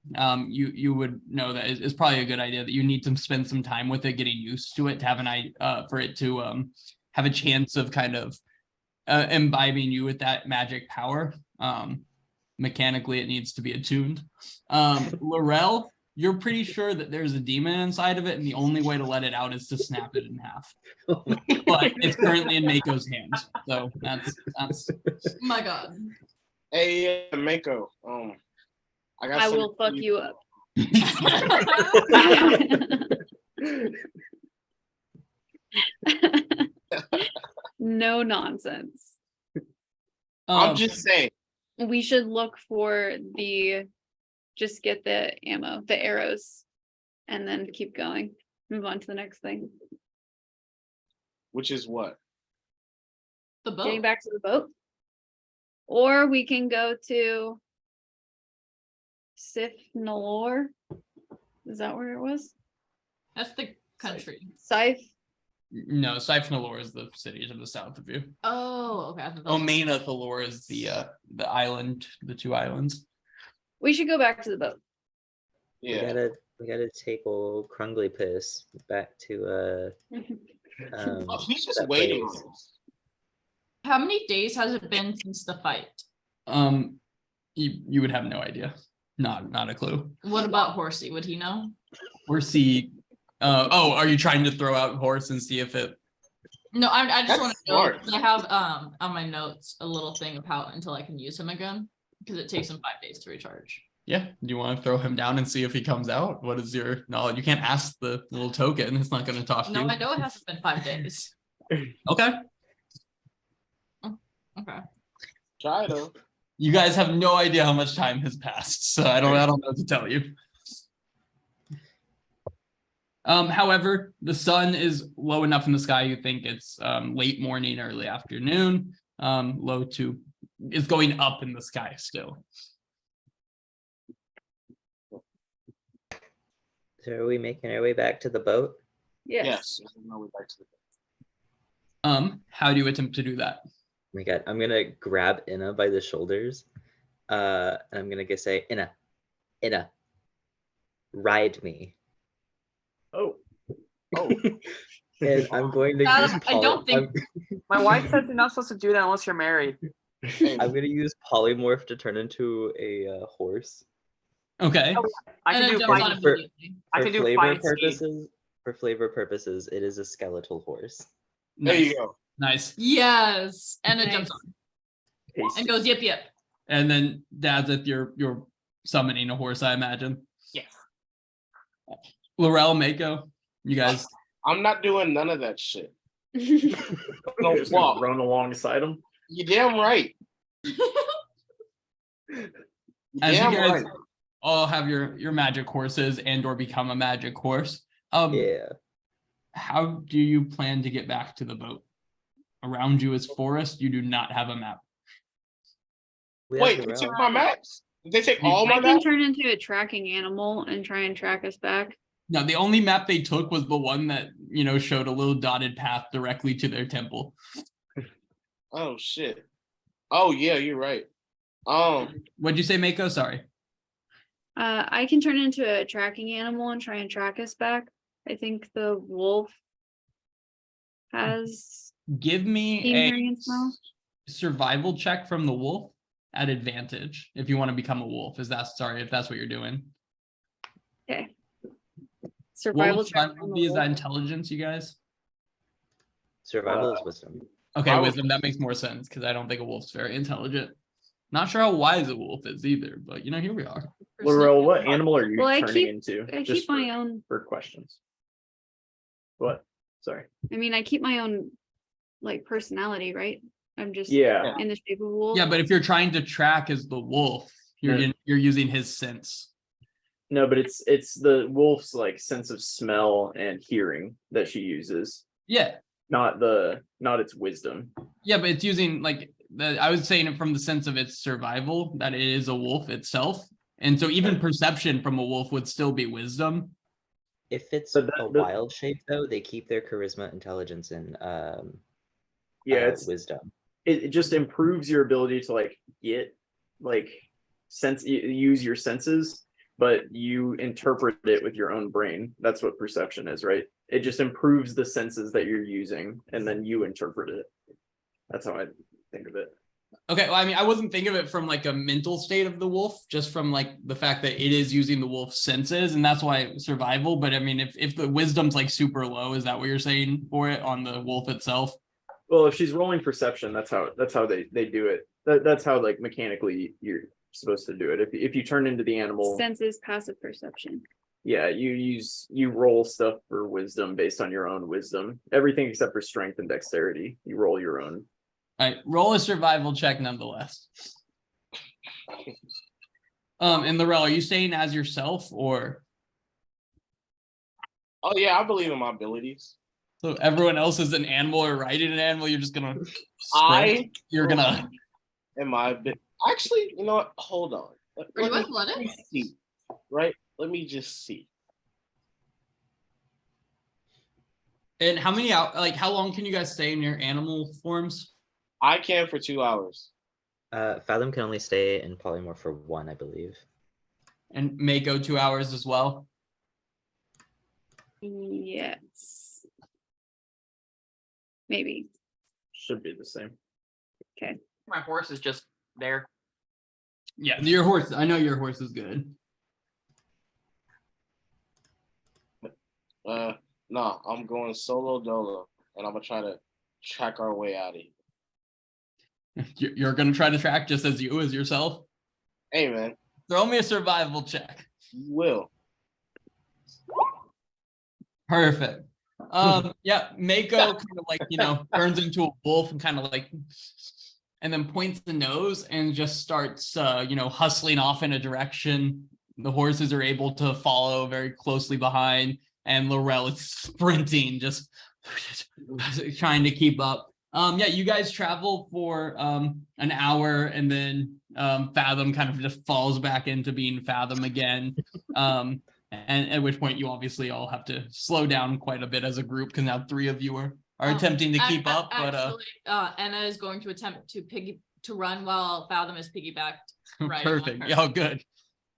S3: You would know that it's probably a good idea that you need to spend some time with it, getting used to it, to have for it to have a chance of kind of imbibing you with that magic power. Mechanically, it needs to be attuned. Laurel, you're pretty sure that there's a demon inside of it, and the only way to let it out is to snap it in half. But it's currently in Mako's hands, so that's.
S2: My God.
S1: Hey, Mako. I got.
S5: I
S1: something
S5: will
S1: for
S5: fuck you up. No nonsense.
S1: I'm just saying.
S5: We should look for just get the ammo, the arrows, and then keep going. Move on to the next thing.
S1: Which is what?
S2: The boat.
S5: Getting back to the boat. Or we can go to Sifnalor. Is that where it was?
S2: That's the country.
S5: Scythe.
S3: No, Siphonalore is the city to the south of you.
S2: Oh, okay.
S3: Omena Thalor is the island, the two islands.
S5: We should go back to the boat.
S1: Yeah.
S7: We gotta take old Crungly Piss back to
S1: Oh, he's just
S7: that
S1: waiting.
S7: place.
S2: How many days has it been since the fight?
S3: You would have no idea. Not a clue.
S2: What about Horsey? Would he know?
S3: Horsey. Are you trying to throw out horse and see if it?
S2: No, I just
S1: That's
S2: want to know.
S1: smart.
S2: 'Cause I have on my notes a little thing of how until I can use him again, because it takes him 5 days to recharge.
S3: Yeah. Do you want to throw him down and see if he comes out? What is your knowledge? You can't ask the little token. It's not going to talk to
S2: No,
S3: you.
S2: I know it hasn't been 5 days.
S3: Okay.
S2: Okay.
S1: Try though.
S3: You guys have no idea how much time has passed, so I don't know what to tell you. However, the sun is low enough in the sky, you think it's late morning, early afternoon. It's going up in the sky still.
S7: So are we making our way back to the boat?
S5: Yes.
S1: Yes. No, we're back to the
S3: How do you attempt to do that?
S7: my God, I'm gonna grab Inna by the shoulders, and I'm gonna say, Inna, ride me.
S4: Oh,
S1: Oh,
S7: And I'm going to
S2: I
S7: use
S2: don't think-
S6: My wife said you're not supposed to do that unless you're married.
S7: I'm gonna use polymorph to turn into a horse.
S3: Okay.
S6: I can
S2: Anna
S6: do
S2: jumps on
S6: fight.
S7: for-
S2: immediately.
S6: I
S7: For
S6: can do
S7: flavor
S6: fight speed.
S7: purposes, for flavor purposes, it is a skeletal horse.
S1: there
S3: Nice.
S1: you go.
S3: Nice.
S2: Yes. Anna
S5: Nice.
S2: jumps on
S4: tasty.
S2: and goes, yip, yip.
S3: And then Dazeth, you're summoning a horse, I imagine.
S6: Yes.
S3: Laurel, Mako, you guys.
S1: I'm not doing none of that shit.
S4: You're
S1: No
S4: just gonna
S1: walk.
S4: run alongside him.
S1: You damn right.
S3: As you
S1: Damn
S3: guys
S1: right.
S3: all have your magic horses and or become a magic horse,
S7: Yeah.
S3: how do you plan to get back to the boat? Around you is forest. You do not have a map.
S7: We have
S1: Wait,
S7: the
S1: they took
S7: realm.
S1: my maps? Did they take
S3: You-
S1: all
S5: I
S1: my
S5: can
S1: maps?
S5: turn into a tracking animal and try and track us back.
S3: Now, the only map they took was the one that, showed a little dotted path directly to their temple.
S1: Oh shit. Oh yeah, you're right.
S3: What'd you say, Mako? Sorry.
S5: I can turn into a tracking animal and try and track us back. I think the wolf has
S3: Give me
S5: keen
S3: a
S5: hearing and smell.
S3: survival check from the wolf at advantage if you want to become a wolf. If that's what you're doing.
S5: Okay.
S3: What
S5: Survival
S3: would
S5: check.
S3: survival
S5: from the
S3: be? Is that
S5: wolf.
S3: intelligence, you guys?
S7: Survival is wisdom.
S3: Okay,
S1: I would-
S3: wisdom. That makes more sense because I don't think a wolf's very intelligent. Not sure how wise a wolf is either, but here we are.
S4: Laurel, what animal are you
S5: Well, I
S4: turning
S5: keep-
S4: into?
S5: I
S4: Just
S5: keep my own.
S4: for questions. What? Sorry.
S5: I mean, I keep my own like personality, right? I'm just
S4: Yeah.
S5: in the shape of a wolf.
S3: Yeah, but if you're trying to track as the wolf, you're
S4: Yeah.
S3: you're using his sense.
S4: No, but it's the wolf's like sense of smell and hearing that she uses,
S3: Yeah,
S4: not its wisdom.
S3: yeah, but it's using I was saying it from the sense of its survival, that it is a wolf itself. And so even perception from a wolf would still be wisdom.
S7: If it's
S4: But
S7: a wild shape, though, they keep their charisma, intelligence, and
S4: Yeah, it's
S7: wisdom.
S4: it just improves your ability to get use your senses, but you interpret it with your own brain. That's what perception is, right? It just improves the senses that you're using and then you interpret it. That's how I think of it.
S3: Okay, well, I wasn't thinking of it from a mental state of the wolf, just from the fact that it is using the wolf's senses, and that's why survival. But if the wisdom's super low, is that what you're saying for it on the wolf itself?
S4: Well, if she's rolling perception, that's how they do it. That's how mechanically you're supposed to do it. If you turn into the animal,
S5: Senses passive perception.
S4: yeah, you roll stuff for wisdom based on your own wisdom. Everything except for strength and dexterity, you roll your own.
S3: All right, roll a survival check nonetheless. And Laurel, are you staying as yourself or?
S1: Oh yeah, I believe in my abilities.
S3: So everyone else is an animal or riding an animal, you're just gonna you're gonna
S1: Am I actually, you know what? Hold on.
S2: Are you
S1: me
S2: athletic?
S1: see. Right? Let me just see.
S3: And how many how long can you guys stay in your animal forms?
S1: I can for 2 hours.
S7: Fathom can only stay in polymorph for 1, I believe.
S3: And may go 2 hours as well.
S5: Yes. Maybe.
S4: Should be the same.
S6: My horse is just there.
S3: Yeah, your horse. I know your horse is good.
S1: No, I'm going solo dolo, and I'm gonna try to track our way out of here.
S3: You're gonna try to track just as you as yourself.
S1: Hey man,
S3: Throw me a survival check.
S1: you will.
S3: Perfect. Yeah, Mako kind of turns into a wolf and kind of and then points the nose and just starts hustling off in a direction. The horses are able to follow very closely behind, and Laurel is sprinting, just trying to keep up. Yeah, you guys travel for an hour, and then Fathom kind of just falls back into being Fathom again. And at which point you obviously all have to slow down quite a bit as a group because now 3 of you are are attempting to keep
S2: ac-
S3: up, but
S2: actually, Anna is going to attempt to run while Fathom is piggybacked. Riding on
S3: perfect.
S2: her.
S3: Yeah, good.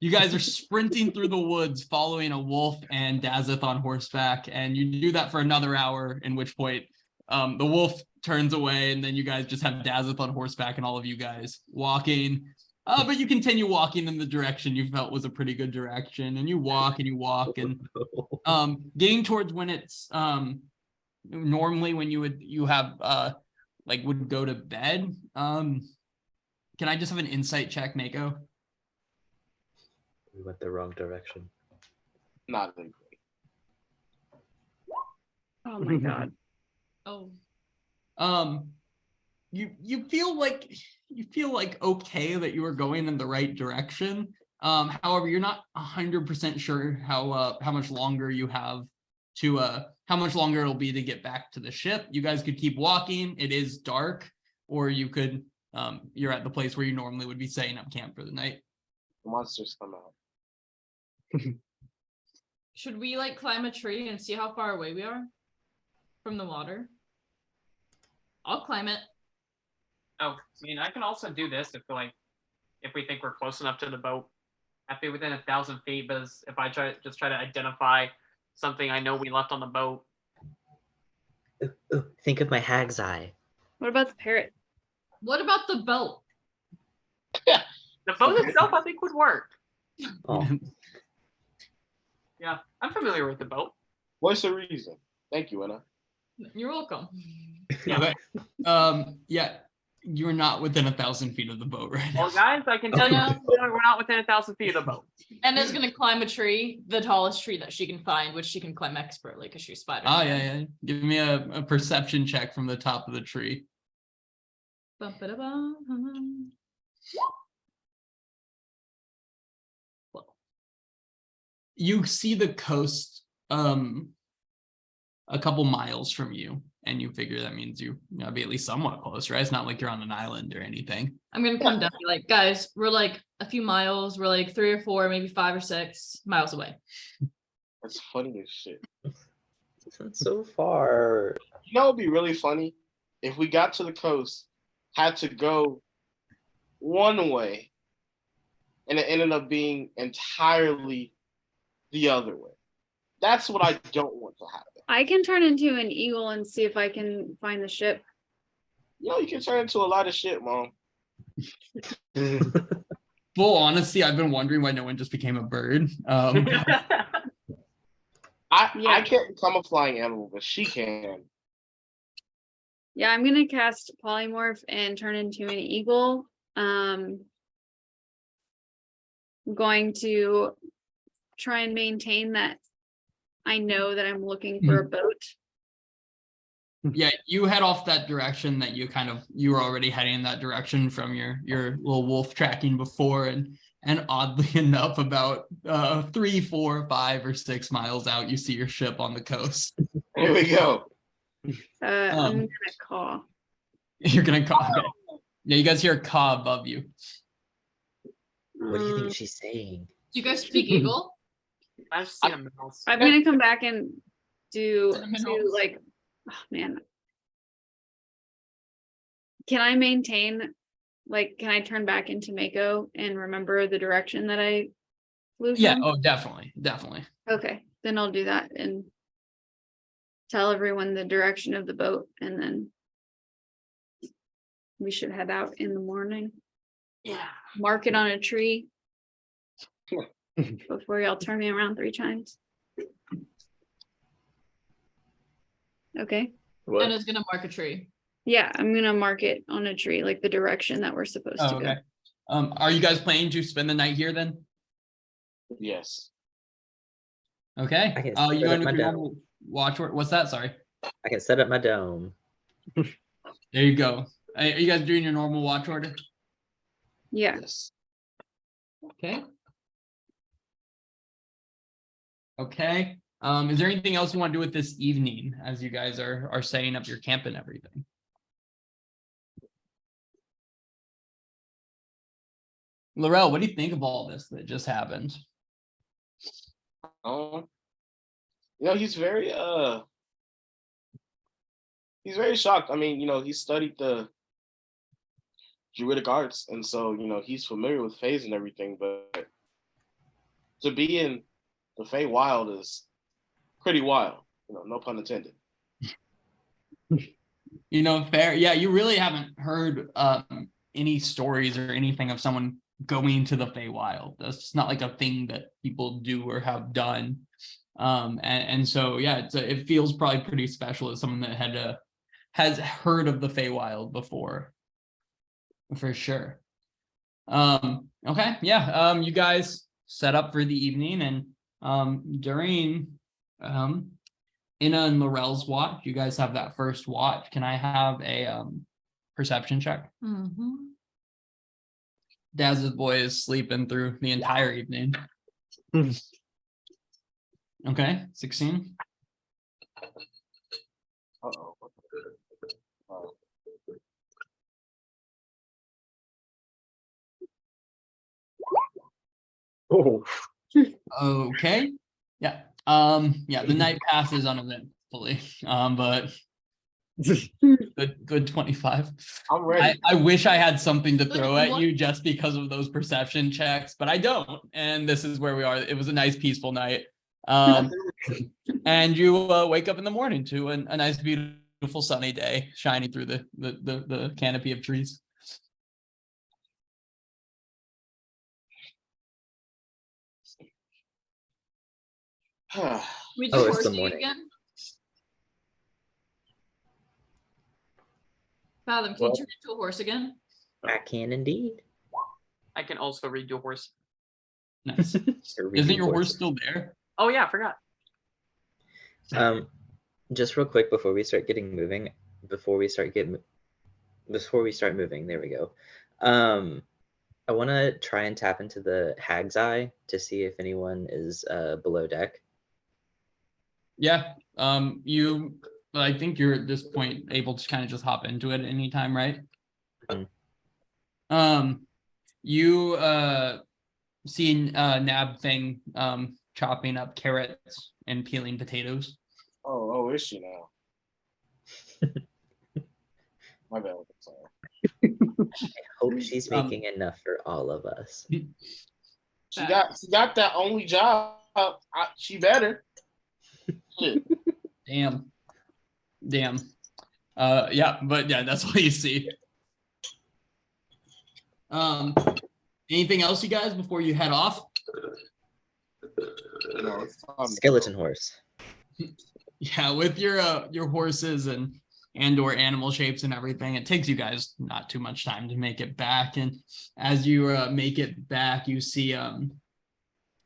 S3: You guys are sprinting through the woods, following a wolf and Dazeth on horseback, and you do that for another hour. In which point, the wolf turns away, and then you guys just have Dazeth on horseback, and all of you guys walking. But you continue walking in the direction you felt was a pretty good direction, and you walk and getting towards when it's normally when you have like would go to bed. Can I just have an insight check, Mako?
S7: We went the wrong direction.
S1: Not really.
S5: Oh my god.
S2: Oh,
S3: You feel like okay that you are going in the right direction. However, you're not 100% sure how much longer you have to how much longer it'll be to get back to the ship. You guys could keep walking. It is dark, or you could you're at the place where you normally would be setting up camp for the night.
S1: The monsters come out.
S2: should we like climb a tree and see how far away we are from the water? I'll climb it.
S6: Oh, I mean, I can also do this if we think we're close enough to the boat. I'd be within 1,000 feet, but if I try to identify something I know we left on the boat.
S7: Ooh, think of my hag's eye.
S5: What about the parrot?
S2: What about the boat?
S6: The boat itself, I think, would work.
S7: Oh,
S6: Yeah, I'm familiar with the boat.
S1: Voice of reason. Thank you, Anna.
S2: You're welcome.
S6: Yeah.
S3: Okay. Yeah, you're not within 1,000 feet of the boat right now.
S6: Well, guys, I can tell you
S2: No.
S6: we're not within 1,000 feet of the boat.
S2: Anna's gonna climb a tree, the tallest tree that she can find, which she can climb expertly because she's Spider.
S3: Oh yeah. Give me a perception check from the top of the tree.
S2: Bum-ba-da-bum.
S3: You see the coast a couple miles from you, and you figure that means you gotta be at least somewhat close, right? It's not like you're on an island or anything.
S2: I'm gonna come down and be like, guys, we're like a few miles, we're like 3 or 4, maybe 5 or 6 miles away.
S1: That's funny as shit.
S7: it's not so far.
S1: You know, it'd be really funny if we got to the coast, had to go one way, and it ended up being entirely the other way. That's what I don't want to happen.
S5: I can turn into an eagle and see if I can find the ship.
S1: You know, you can turn into a lot of shit, Mom.
S3: Full honesty, I've been wondering why no one just became a bird.
S1: I can't become a flying animal, but she can.
S5: Yeah, I'm gonna cast polymorph and turn into an eagle. I'm going to try and maintain that I know that I'm looking for a boat.
S3: Yeah, you head off that direction that you were already heading in that direction from your little wolf tracking before, and oddly enough, about 3, 4, 5, or 6 miles out, you see your ship on the coast.
S1: Here we go.
S5: I'm gonna caw.
S3: You're gonna caw. Yeah, you guys hear a caw above you.
S7: What do you think she's saying?
S2: Do you guys speak eagle?
S6: I've seen a mouse.
S5: I'm gonna come back and do
S2: Cinnamon
S5: like, oh man. Can I maintain, like, can I turn back into Mako and remember the direction that I flew
S3: Yeah.
S5: from?
S3: Oh, definitely.
S5: Okay, then I'll do that and tell everyone the direction of the boat, and then we should head out in the morning.
S6: Yeah.
S5: Mark it on a tree before y'all turn me around 3 times. Okay.
S4: What?
S2: Anna's gonna mark a tree.
S5: Yeah, I'm gonna mark it on a tree, like the direction that we're supposed
S3: Oh,
S5: to
S3: okay.
S5: go.
S3: Are you guys planning to spend the night here then?
S1: Yes.
S3: Okay.
S7: I can
S3: You
S7: set
S3: going
S7: up
S3: with
S7: my
S3: your
S7: dome.
S3: normal watch? What's that? Sorry.
S7: I can set up my dome.
S3: There you go. Are you guys doing your normal watch order?
S5: Yeah.
S1: Yes.
S3: Okay. Okay. Is there anything else you want to do with this evening as you guys are setting up your camp and everything? Laurel, what do you think of all this that just happened?
S1: You know, he's very he's very shocked. I mean, he studied the druidic arts, and so he's familiar with Fays and everything. But to be in the Fey Wild is pretty wild. No pun intended.
S3: Fair. Yeah, you really haven't heard any stories or anything of someone going to the Feywild. That's just not like a thing that people do or have done. And so yeah, it feels probably pretty special as someone that has heard of the Feywild before, for sure. Okay, yeah. You guys set up for the evening, and during Inna and Laurel's watch, you guys have that first watch. Can I have a perception check?
S2: Mm-hmm.
S3: Daz's boy is sleeping through the entire evening. Okay, 16.
S1: Uh-oh.
S4: Oh,
S3: Okay. Yeah. Yeah, the night passes uneventfully. But good 25.
S1: I'm ready.
S3: I wish I had something to throw at you just because of those perception checks, but I don't. And this is where we are. It was a nice, peaceful night. And you wake up in the morning to a nice, beautiful sunny day shining through the canopy of trees.
S2: We
S7: Oh,
S2: do
S7: it's the
S2: horsey
S7: morning.
S2: again. Fathom, can
S4: Well-
S2: you turn into a horse again?
S7: I can indeed.
S6: I can also read your horse.
S3: Nice.
S7: Or
S3: Isn't
S7: reading
S3: your horse
S7: horses.
S3: still there?
S6: Oh yeah, I forgot.
S7: Just real quick before we start moving, there we go. I want to try and tap into the Hag's Eye to see if anyone is below deck.
S3: Yeah. I think you're at this point able to kind of just hop into it at any time, right? You seen Nab thing chopping up carrots and peeling potatoes.
S1: Oh, is she now? My bad. Sorry.
S7: I hope she's making enough for all of us.
S1: She got that only job. She better. Shit.
S3: Damn. Yeah, but yeah, that's what you see. Anything else, you guys, before you head off?
S1: No, it's time to
S7: Skeleton
S1: go.
S7: horse.
S3: Yeah, with your horses and or animal shapes and everything, it takes you guys not too much time to make it back. And as you make it back, you see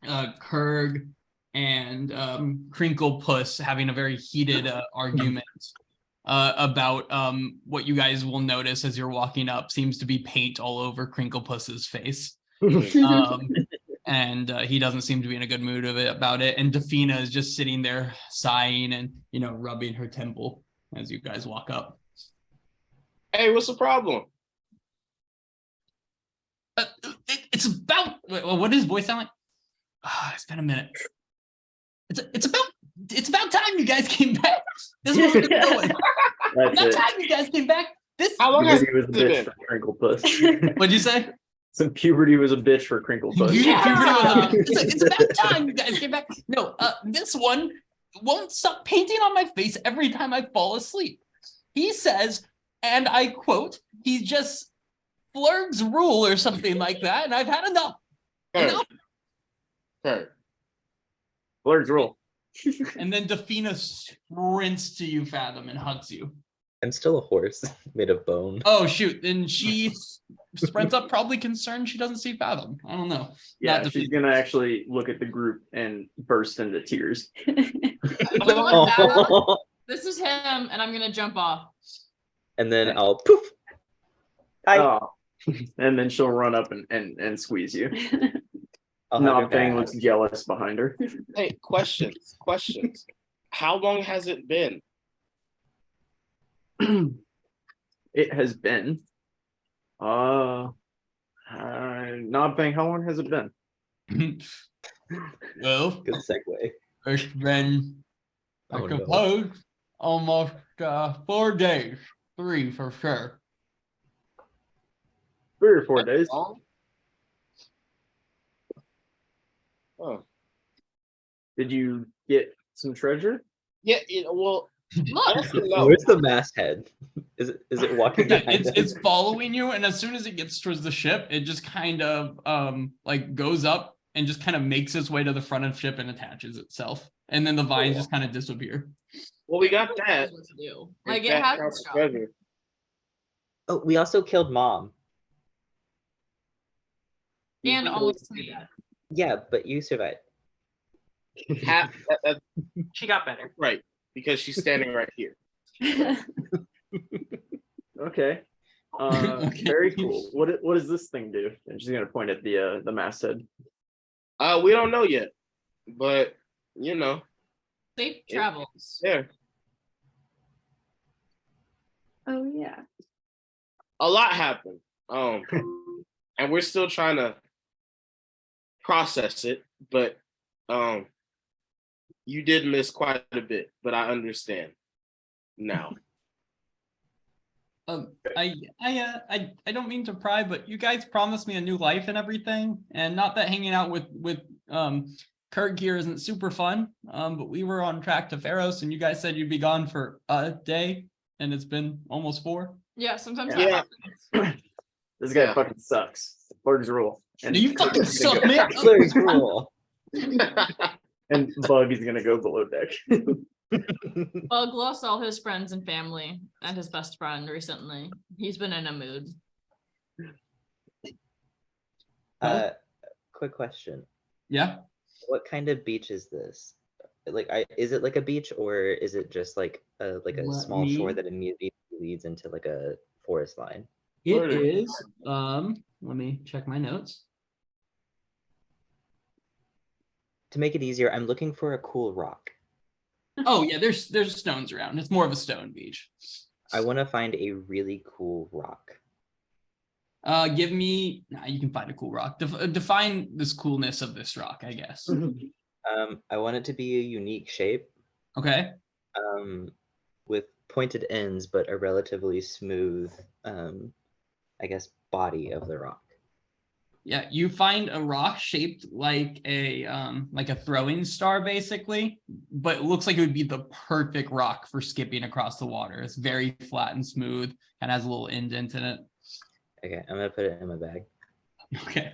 S3: Kurg and Crinklepuss having a very heated argument about what you guys will notice as you're walking up seems to be paint all over Crinklepuss's face. And he doesn't seem to be in a good mood about it. And Defina is just sitting there sighing and rubbing her temple as you guys walk up.
S1: Hey, what's the problem?
S3: It's about what does his voice sound like? It's been a minute. It's about time you guys came back. This is what we're doing.
S4: that's
S3: About
S4: it.
S3: time you guys came back.
S1: How long has
S4: Puberty was a
S1: it
S4: bitch
S1: been?
S4: for Crinklepuss.
S3: What'd you say?
S4: Some puberty was a bitch for Crinklepuss.
S1: Yeah!
S3: It's about time you guys came back. No, this one won't stop painting on my face every time I fall asleep. He says, and I quote, he just Flurg's rule or something like that, and I've had enough. Enough.
S1: Kurt.
S4: Blurred's rule.
S3: And then Defina sprints to you, Fathom, and hugs you.
S7: I'm still a horse made of bone.
S3: Oh shoot! Then she sprints up, probably concerned she doesn't see Fathom. I don't know.
S4: Yeah,
S3: Not
S4: she's gonna actually look at the group and burst into tears.
S2: Fathom, this is him, and I'm gonna jump off.
S7: And then I'll poof. Hi.
S4: Oh. And then she'll run up and squeeze you.
S7: I'll have your
S4: Knob Thing
S7: back.
S4: looks jealous behind her.
S1: Hey, questions. How long has it been?
S4: It has been. Knob Thing, how long has it been?
S3: Well,
S7: Good segue.
S3: it's been, I
S7: Oh, no.
S3: suppose, almost 4 days, 3 for sure.
S4: 3 or 4 days.
S1: Oh. Oh.
S4: Did you get some treasure?
S1: Yeah, well,
S2: Look,
S1: yes and no.
S7: Where's the masthead? Is it walking
S3: Yeah,
S7: behind
S3: it's
S7: us?
S3: following you, and as soon as it gets towards the ship, it just kind of like goes up and just kind of makes its way to the front of the ship and attaches itself, and then the vines just kind of disappear.
S1: Well, we got that.
S2: What to do.
S1: If
S2: Like it
S1: that
S2: has
S1: counts as
S2: stuff.
S1: treasure.
S7: Oh, we also killed Mom.
S2: And almost me.
S7: Yeah, but you survived.
S1: That's
S6: She got better.
S1: right, because she's standing right here.
S4: Okay.
S3: Okay.
S4: Very cool. What does this thing do? And she's gonna point at the masthead.
S1: We don't know yet, but you know,
S2: Safe travels.
S1: there.
S5: Oh yeah.
S1: A lot happened. And we're still trying to process it, but you did miss quite a bit, but I understand now.
S3: I don't mean to pry, but you guys promised me a new life and everything, and not that hanging out with Kurt here isn't super fun. But we were on track to Pharos, and you guys said you'd be gone for a day, and it's been almost 4.
S2: Yeah, sometimes
S1: Yeah.
S2: that happens.
S4: This guy
S1: Yeah.
S4: fucking sucks. Burg's rule.
S3: You fucking suck, man.
S7: Clary's rule.
S4: And Bug is gonna go below deck.
S2: Bug lost all his friends and family and his best friend recently. He's been in a mood.
S7: Quick question.
S3: Yeah.
S7: What kind of beach is this? Like, is it like a beach, or is it just like a
S3: Let
S7: small shore
S3: me-
S7: that immediately leads into like a forest line?
S3: It is. Let me check my notes.
S7: To make it easier, I'm looking for a cool rock.
S3: Oh yeah, there's stones around. It's more of a stone beach.
S7: I want to find a really cool rock.
S3: Give me. Nah, you can find a cool rock. Define this coolness of this rock, I guess.
S7: I want it to be a unique shape,
S3: Okay.
S7: with pointed ends, but a relatively smooth, I guess, body of the rock.
S3: Yeah, you find a rock shaped like a throwing star, basically, but it looks like it would be the perfect rock for skipping across the water. It's very flat and smooth, and has a little indent in it.
S7: Okay, I'm gonna put it in my bag.
S3: Okay.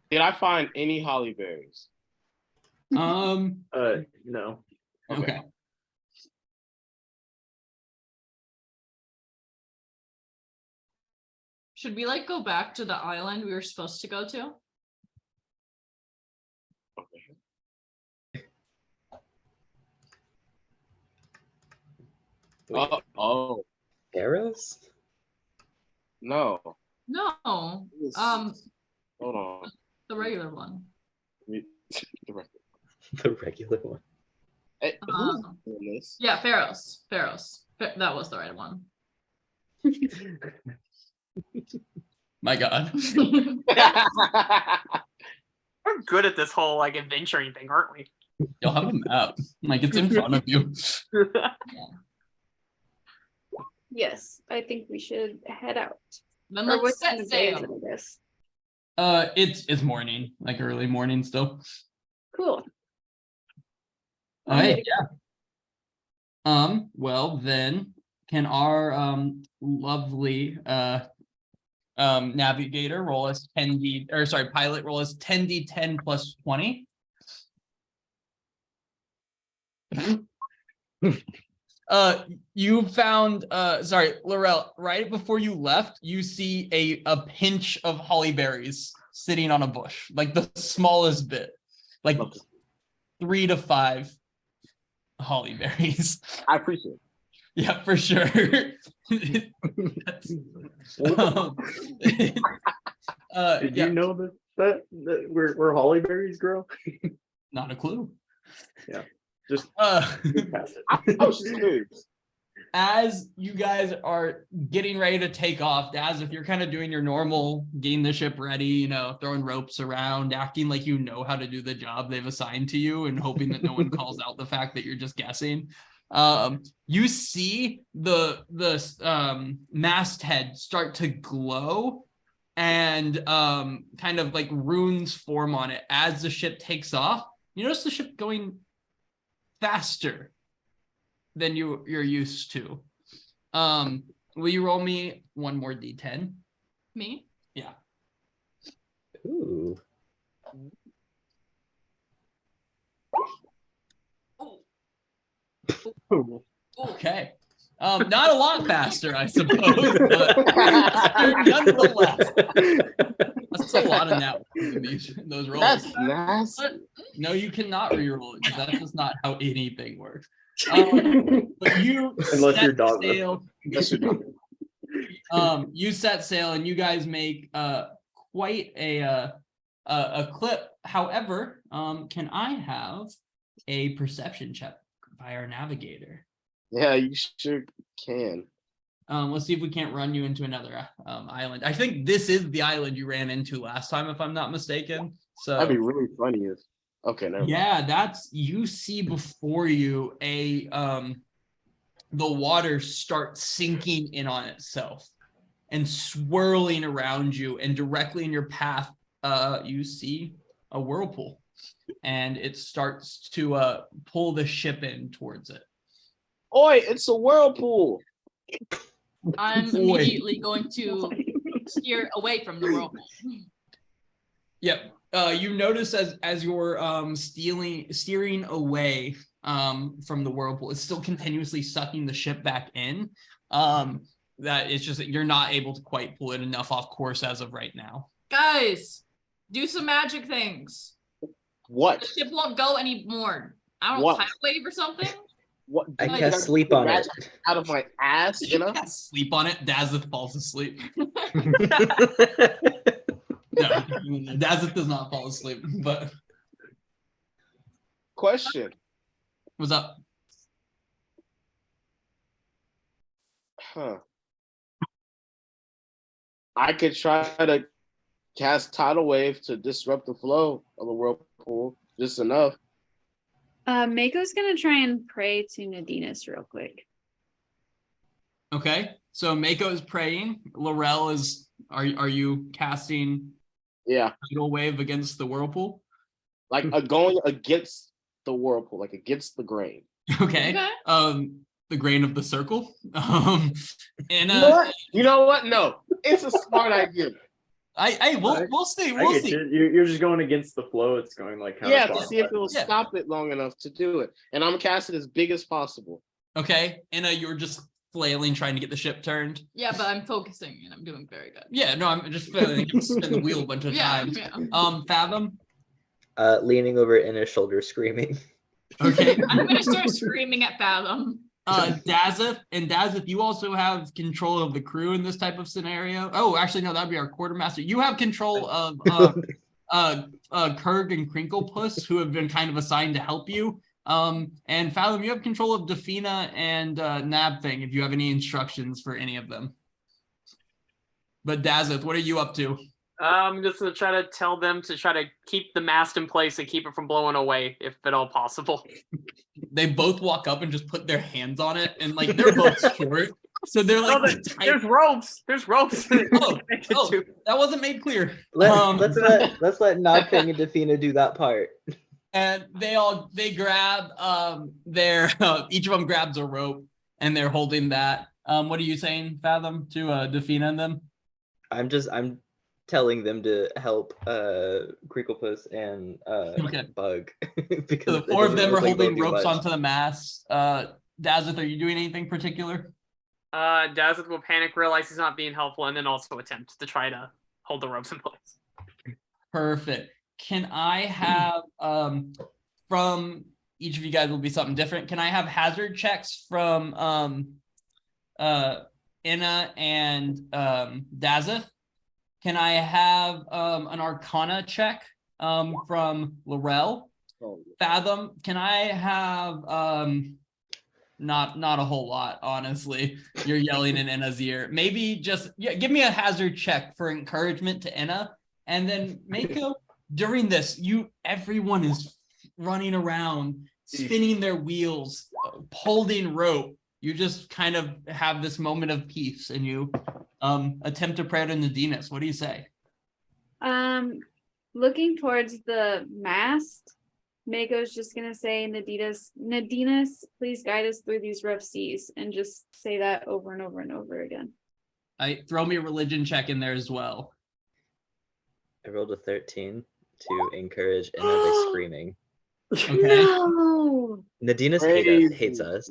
S1: Did I find any holly berries?
S3: No. Okay.
S2: Should we like go back to the island we were supposed to go to?
S1: Oh
S7: Arrows?
S1: no.
S2: No.
S1: It was- hold on.
S2: The regular one.
S1: The rest-
S7: The regular one.
S1: Hey, who's
S2: Um,
S1: doing this?
S2: Yeah, Pharos. That was the right one.
S3: My God.
S6: We're good at this whole like adventuring thing, aren't we?
S3: You'll have a map. Like it's in front of you.
S5: Yes, I think we should head out.
S2: Then
S5: Or
S2: let's
S5: what
S2: set
S5: time of day is
S2: sail.
S5: it, I guess.
S3: It's morning, like early morning still.
S5: Cool.
S3: All right, yeah. Well then, can our lovely navigator roll us 10d, or sorry, pilot roll us 10d10 plus 20? You found sorry, Laurel, right before you left, you see a pinch of holly berries sitting on a bush, like the smallest bit, like 3 to 5 holly berries.
S1: I appreciate it.
S3: Yeah, for sure. Um,
S4: Did
S3: yeah,
S4: you know that where holly berries grow?
S3: not a clue.
S4: Just
S3: Uh,
S4: pass it.
S1: I was just curious.
S3: as you guys are getting ready to take off, Daz, if you're kind of doing your normal getting the ship ready, you know, throwing ropes around, acting like you know how to do the job they've assigned to you and hoping that no one calls out the fact that you're just guessing. You see the masthead start to glow and kind of like runes form on it as the ship takes off. You notice the ship going faster than you're used to. Will you roll me one more d10?
S2: Me?
S3: Yeah.
S7: Ooh.
S3: Okay. Not a lot faster, I suppose, but nonetheless. That's a lot of net in those rolls.
S1: That's nasty.
S3: No, you cannot reroll it because that's just not how anything works. But you
S4: Unless
S3: set
S4: you're dog.
S3: sail.
S1: Yes, you do.
S3: You set sail and you guys make quite a clip. However, can I have a perception check by our navigator?
S1: Yeah, you sure can.
S3: Let's see if we can't run you into another island. I think this is the island you ran into last time, if I'm not mistaken. So
S1: That'd be really funny if. Okay, never mind.
S3: yeah, that's you see before you the water starts sinking in on itself and swirling around you, and directly in your path, you see a whirlpool, and it starts to pull the ship in towards it.
S1: Oi, it's a whirlpool.
S2: I'm
S3: Boy.
S2: immediately going to steer away from the whirlpool.
S3: Yep. You notice as you're steering away from the whirlpool, it's still continuously sucking the ship back in. That it's just that you're not able to quite pull it enough off course as of right now.
S2: Guys, do some magic things.
S1: What?
S2: The ship won't go anymore. I don't know,
S1: What?
S2: tidal wave or something?
S1: What?
S7: I
S2: Like,
S7: cast sleep on it.
S1: Out of my ass, you know?
S3: Sleep on it. Dazeth falls asleep. No, Dazeth does not fall asleep. But
S1: Question.
S3: what's up?
S1: Huh. I could try to cast tidal wave to disrupt the flow of the whirlpool just enough.
S5: Mako's gonna try and pray to Nadinus real quick.
S3: Okay, so Mako is praying. Laurel is. Are you casting
S1: Yeah,
S3: tidal wave against the whirlpool?
S1: like going against the whirlpool, like against the grain.
S3: Okay.
S2: Okay.
S3: The grain of the circle. And
S1: You know what? You know what? No, it's a smart idea.
S3: we'll see.
S4: I
S3: We'll
S4: get
S3: see.
S4: you. You're just going against the flow. It's going like
S1: Yeah, to
S4: counterclockwise.
S1: see if it will
S3: Yeah.
S1: stop it long enough to do it. And I'm gonna cast it as big as possible.
S3: Okay, and you're just flailing, trying to get the ship turned.
S2: Yeah, but I'm focusing and I'm doing very good.
S3: Yeah, no, I'm just flailing. You spin the wheel a bunch of
S2: Yeah,
S3: times.
S2: yeah.
S3: Fathom.
S7: Leaning over in his shoulder, screaming.
S3: Okay.
S2: I'm gonna start screaming at Fathom.
S3: Dazeth, you also have control of the crew in this type of scenario. Oh, actually, no, that'd be our quartermaster. You have control of Kurg and Crinklepuss, who have been kind of assigned to help you. And Fathom, you have control of Defina and Nabthing, if you have any instructions for any of them. But Dazeth, what are you up to?
S6: I'm just gonna try to tell them to try to keep the mast in place and keep it from blowing away, if at all possible.
S3: They both walk up and just put their hands on it, and like they're both short, so they're like
S6: There's ropes. There's ropes.
S3: Oh, that wasn't made clear.
S7: Let's let Nodking and Defina do that part.
S3: And they grab their each of them grabs a rope and they're holding that. What are you saying, Fathom, to Defina and them?
S7: I'm telling them to help Crinklepuss and
S3: Okay.
S7: Bug.
S3: So
S7: because
S3: the
S7: it
S3: four of
S7: doesn't
S3: them are
S7: look like they'll
S3: holding
S7: do
S3: ropes
S7: much.
S3: onto the mast. Dazeth, are you doing anything particular?
S6: Dazeth will panic, realize he's not being helpful, and then also attempt to try to hold the ropes in place.
S3: Perfect. Can I have from each of you guys will be something different. Can I have hazard checks from Inna and Dazeth? Can I have an Arcana check from Laurel?
S1: Oh,
S3: Fathom, can I have not a whole lot, honestly. You're yelling in Enna's ear. Maybe just give me a hazard check for encouragement to Enna, and then Mako. During this, everyone is running around, spinning their wheels, holding rope. You just kind of have this moment of peace, and you attempt to pray to Nadinas. What do you say?
S5: Looking towards the mast, Mako's just gonna say, Nadinas, please guide us through these rough seas, and just say that over and over and over again.
S3: Throw me a religion check in there as well.
S7: I rolled a 13 to encourage Enna by screaming.
S3: Okay.
S5: No.
S7: Nadina's hates us.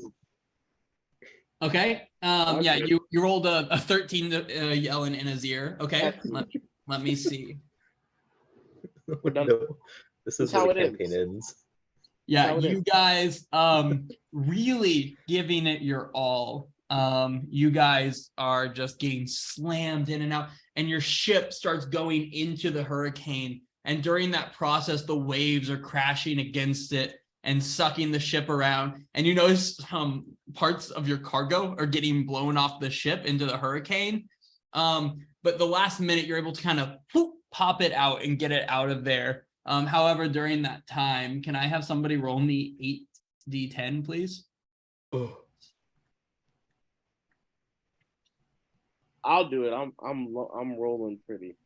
S3: Okay. Yeah, you rolled a 13 to yell in Enna's ear. Okay. Let me see.
S1: We're done.
S7: No, this is
S1: That's
S7: how
S1: how
S7: the
S1: it
S7: campaign
S1: is.
S7: ends.
S3: Yeah,
S1: That's how it
S3: you guys really giving it your all. You guys are just getting slammed in and out, and your ship starts going into the hurricane. And during that process, the waves are crashing against it and sucking the ship around. And you notice parts of your cargo are getting blown off the ship into the hurricane. But the last minute, you're able to kind of pop it out and get it out of there. However, during that time, can I have somebody roll me 8d10, please?
S7: Oh.
S1: I'll do it. I'm rolling pretty.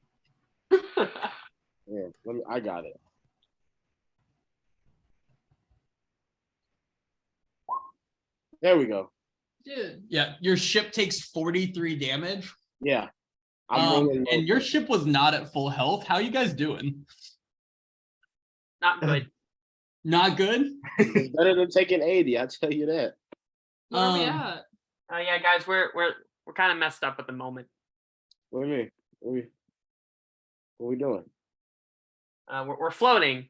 S1: Yeah, I got it. There we go.
S2: Dude.
S3: Yeah, your ship takes 43 damage.
S1: Yeah. I'm rolling.
S3: And your ship was not at full health. How you guys doing?
S6: Not good.
S3: Not good?
S1: It's better than taking 80, I'll tell you that.
S2: Where are we at?
S6: Yeah, guys, we're kind of messed up at the moment.
S1: What do you mean? What are we doing?
S6: We're floating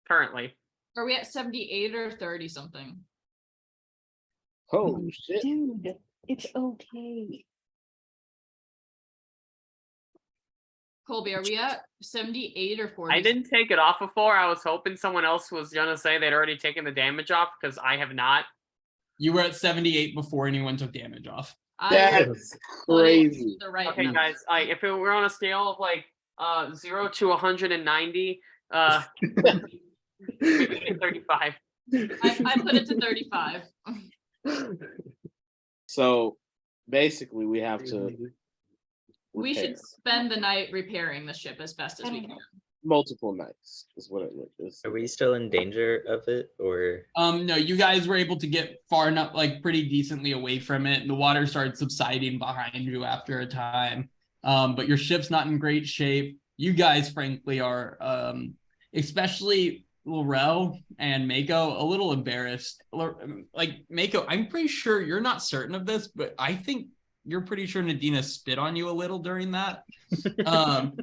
S6: currently.
S2: Are we at 78 or 30 something?
S1: Holy shit.
S5: Dude, it's okay.
S2: Colby, are we at 78 or 40?
S6: I didn't take it off before. I was hoping someone else was gonna say they'd already taken the damage off because I have not.
S3: You were at 78 before anyone took damage off.
S1: That's crazy.
S2: The right
S6: Okay,
S2: number.
S6: guys. If we're on a scale of like 0 to 190, 35.
S2: I put it to 35.
S1: So basically, we have to.
S2: We
S1: repair.
S2: should spend the night repairing the ship as best as we can.
S1: Multiple nights is what it is.
S7: Are we still in danger of it, or?
S3: No, you guys were able to get far enough, like pretty decently away from it. And the water started subsiding behind you after a time. But your ship's not in great shape. You guys, frankly, are, especially Laurel and Mako, a little embarrassed. Like Mako, I'm pretty sure you're not certain of this, but I think you're pretty sure Nadina spit on you a little during that.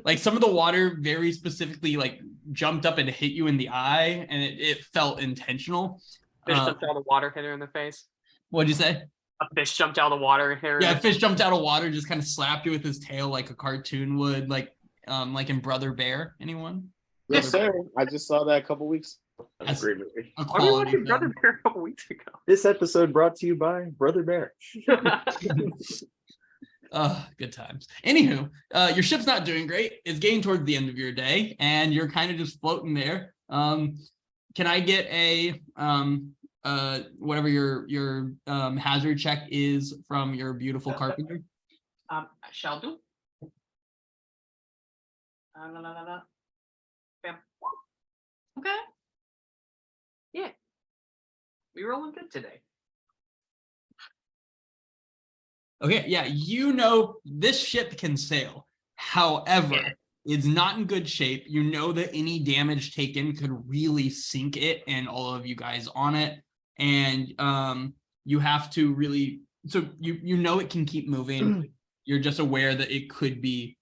S3: Like some of the water very specifically like jumped up and hit you in the eye, and it felt intentional.
S6: Fish jumped out of the water, hit her in the face.
S3: What'd you say?
S6: A fish jumped out of the water, hit her.
S3: Yeah, a fish jumped out of water, just kind of slapped you with his tail like a cartoon would, like in Brother Bear. Anyone?
S1: Yes, sir. I just saw that a couple weeks.
S4: That's a great movie.
S3: A
S6: Why were we
S3: quality
S6: watching Brother
S3: film.
S6: Bear a couple weeks ago?
S4: This episode brought to you by Brother Bear.
S3: Good times. Anywho, your ship's not doing great. It's getting towards the end of your day, and you're kind of just floating there. Can I get a whatever your hazard check is from your beautiful carpenter?
S6: I shall do. La, la, la, la. Bam.
S2: Okay.
S6: Yeah. We rolling good today.
S3: Okay, yeah, you know this ship can sail. However, it's not in good shape. You know that any damage taken could really sink it and all of you guys on it. And you have to really, so you know it can keep moving. You're just aware that it could be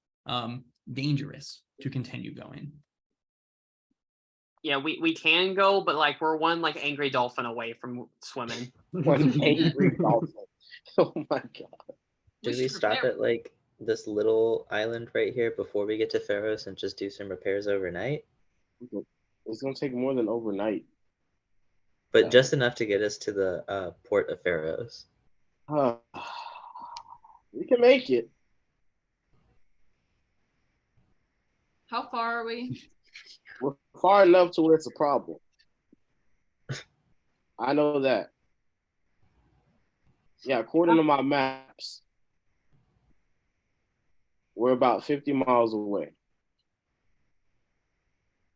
S3: dangerous to continue going.
S6: Yeah, we can go, but like we're one like angry dolphin away from swimming.
S1: One angry dolphin. Oh my god.
S7: Did we stop at like this little island right here before we get to Pharos and just do some repairs overnight?
S1: It's gonna take more than overnight.
S7: but just enough to get us to the port of Pharaohs.
S1: We can make it.
S2: How far are we?
S1: We're far enough to where it's a problem. I know that. Yeah, according to my maps, we're about 50 miles away.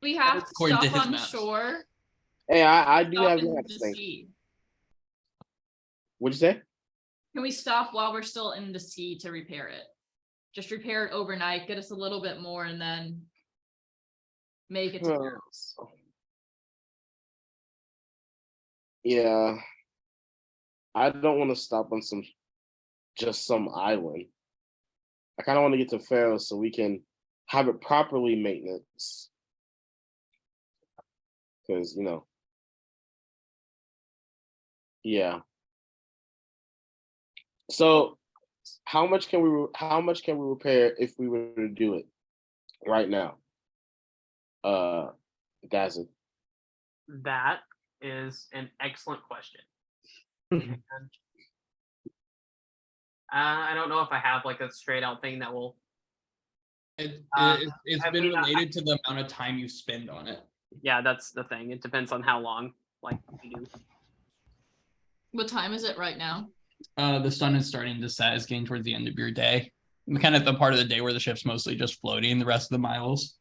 S2: We have to
S3: According to
S2: stop
S3: his
S2: on
S3: maps.
S2: shore.
S1: Hey, I do
S2: Stop
S1: have
S2: in
S1: maps.
S2: the
S1: Thank you.
S2: sea.
S1: What'd you say?
S2: Can we stop while we're still in the sea to repair it? Just repair it overnight, get us a little bit more, and then make it to Pharaohs.
S1: Yeah. I don't want to stop on some island. I kind of want to get to Pharaohs so we can have it properly maintenance. Because, yeah. So how much can we repair if we were to do it right now? Dazzle.
S6: That is an excellent question. I don't know if I have like a straight out thing that will.
S3: It's
S6: I
S3: been
S6: mean,
S3: related to the amount of time you spend on it.
S6: Yeah, that's the thing. It depends on how long like you do.
S2: What time is it right now?
S3: The sun is starting to set. It's getting towards the end of your day. Kind of the part of the day where the ship's mostly just floating. The rest of the miles.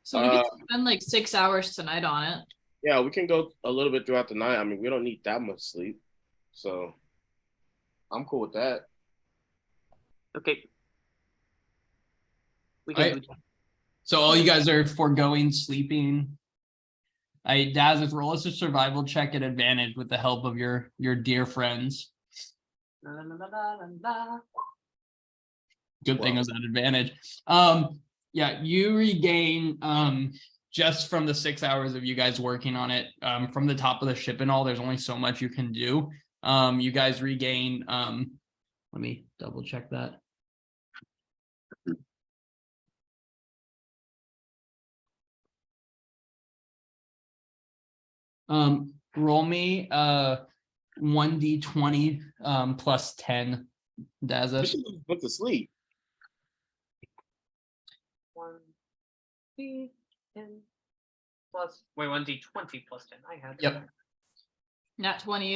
S2: So we could spend like 6 hours tonight on it.
S1: Yeah, we can go a little bit throughout the night. I mean, we don't need that much sleep. So I'm cool with that.
S6: Okay. We can do that.
S3: So all you guys are foregoing sleeping. Daz, roll us a survival check at advantage with the help of your dear friends.
S6: La, la, la, la, la, la.
S3: Good thing it was at advantage. Yeah, you regain just from the 6 hours of you guys working on it, from the top of the ship and all, there's only so much you can do. You guys regain let me double check that. Roll me 1d20 plus 10,
S1: We
S3: Dazza.
S1: should just went to sleep.
S6: 1d10 plus 1d20 plus 10. I had.
S3: Yep.
S2: Nat 20.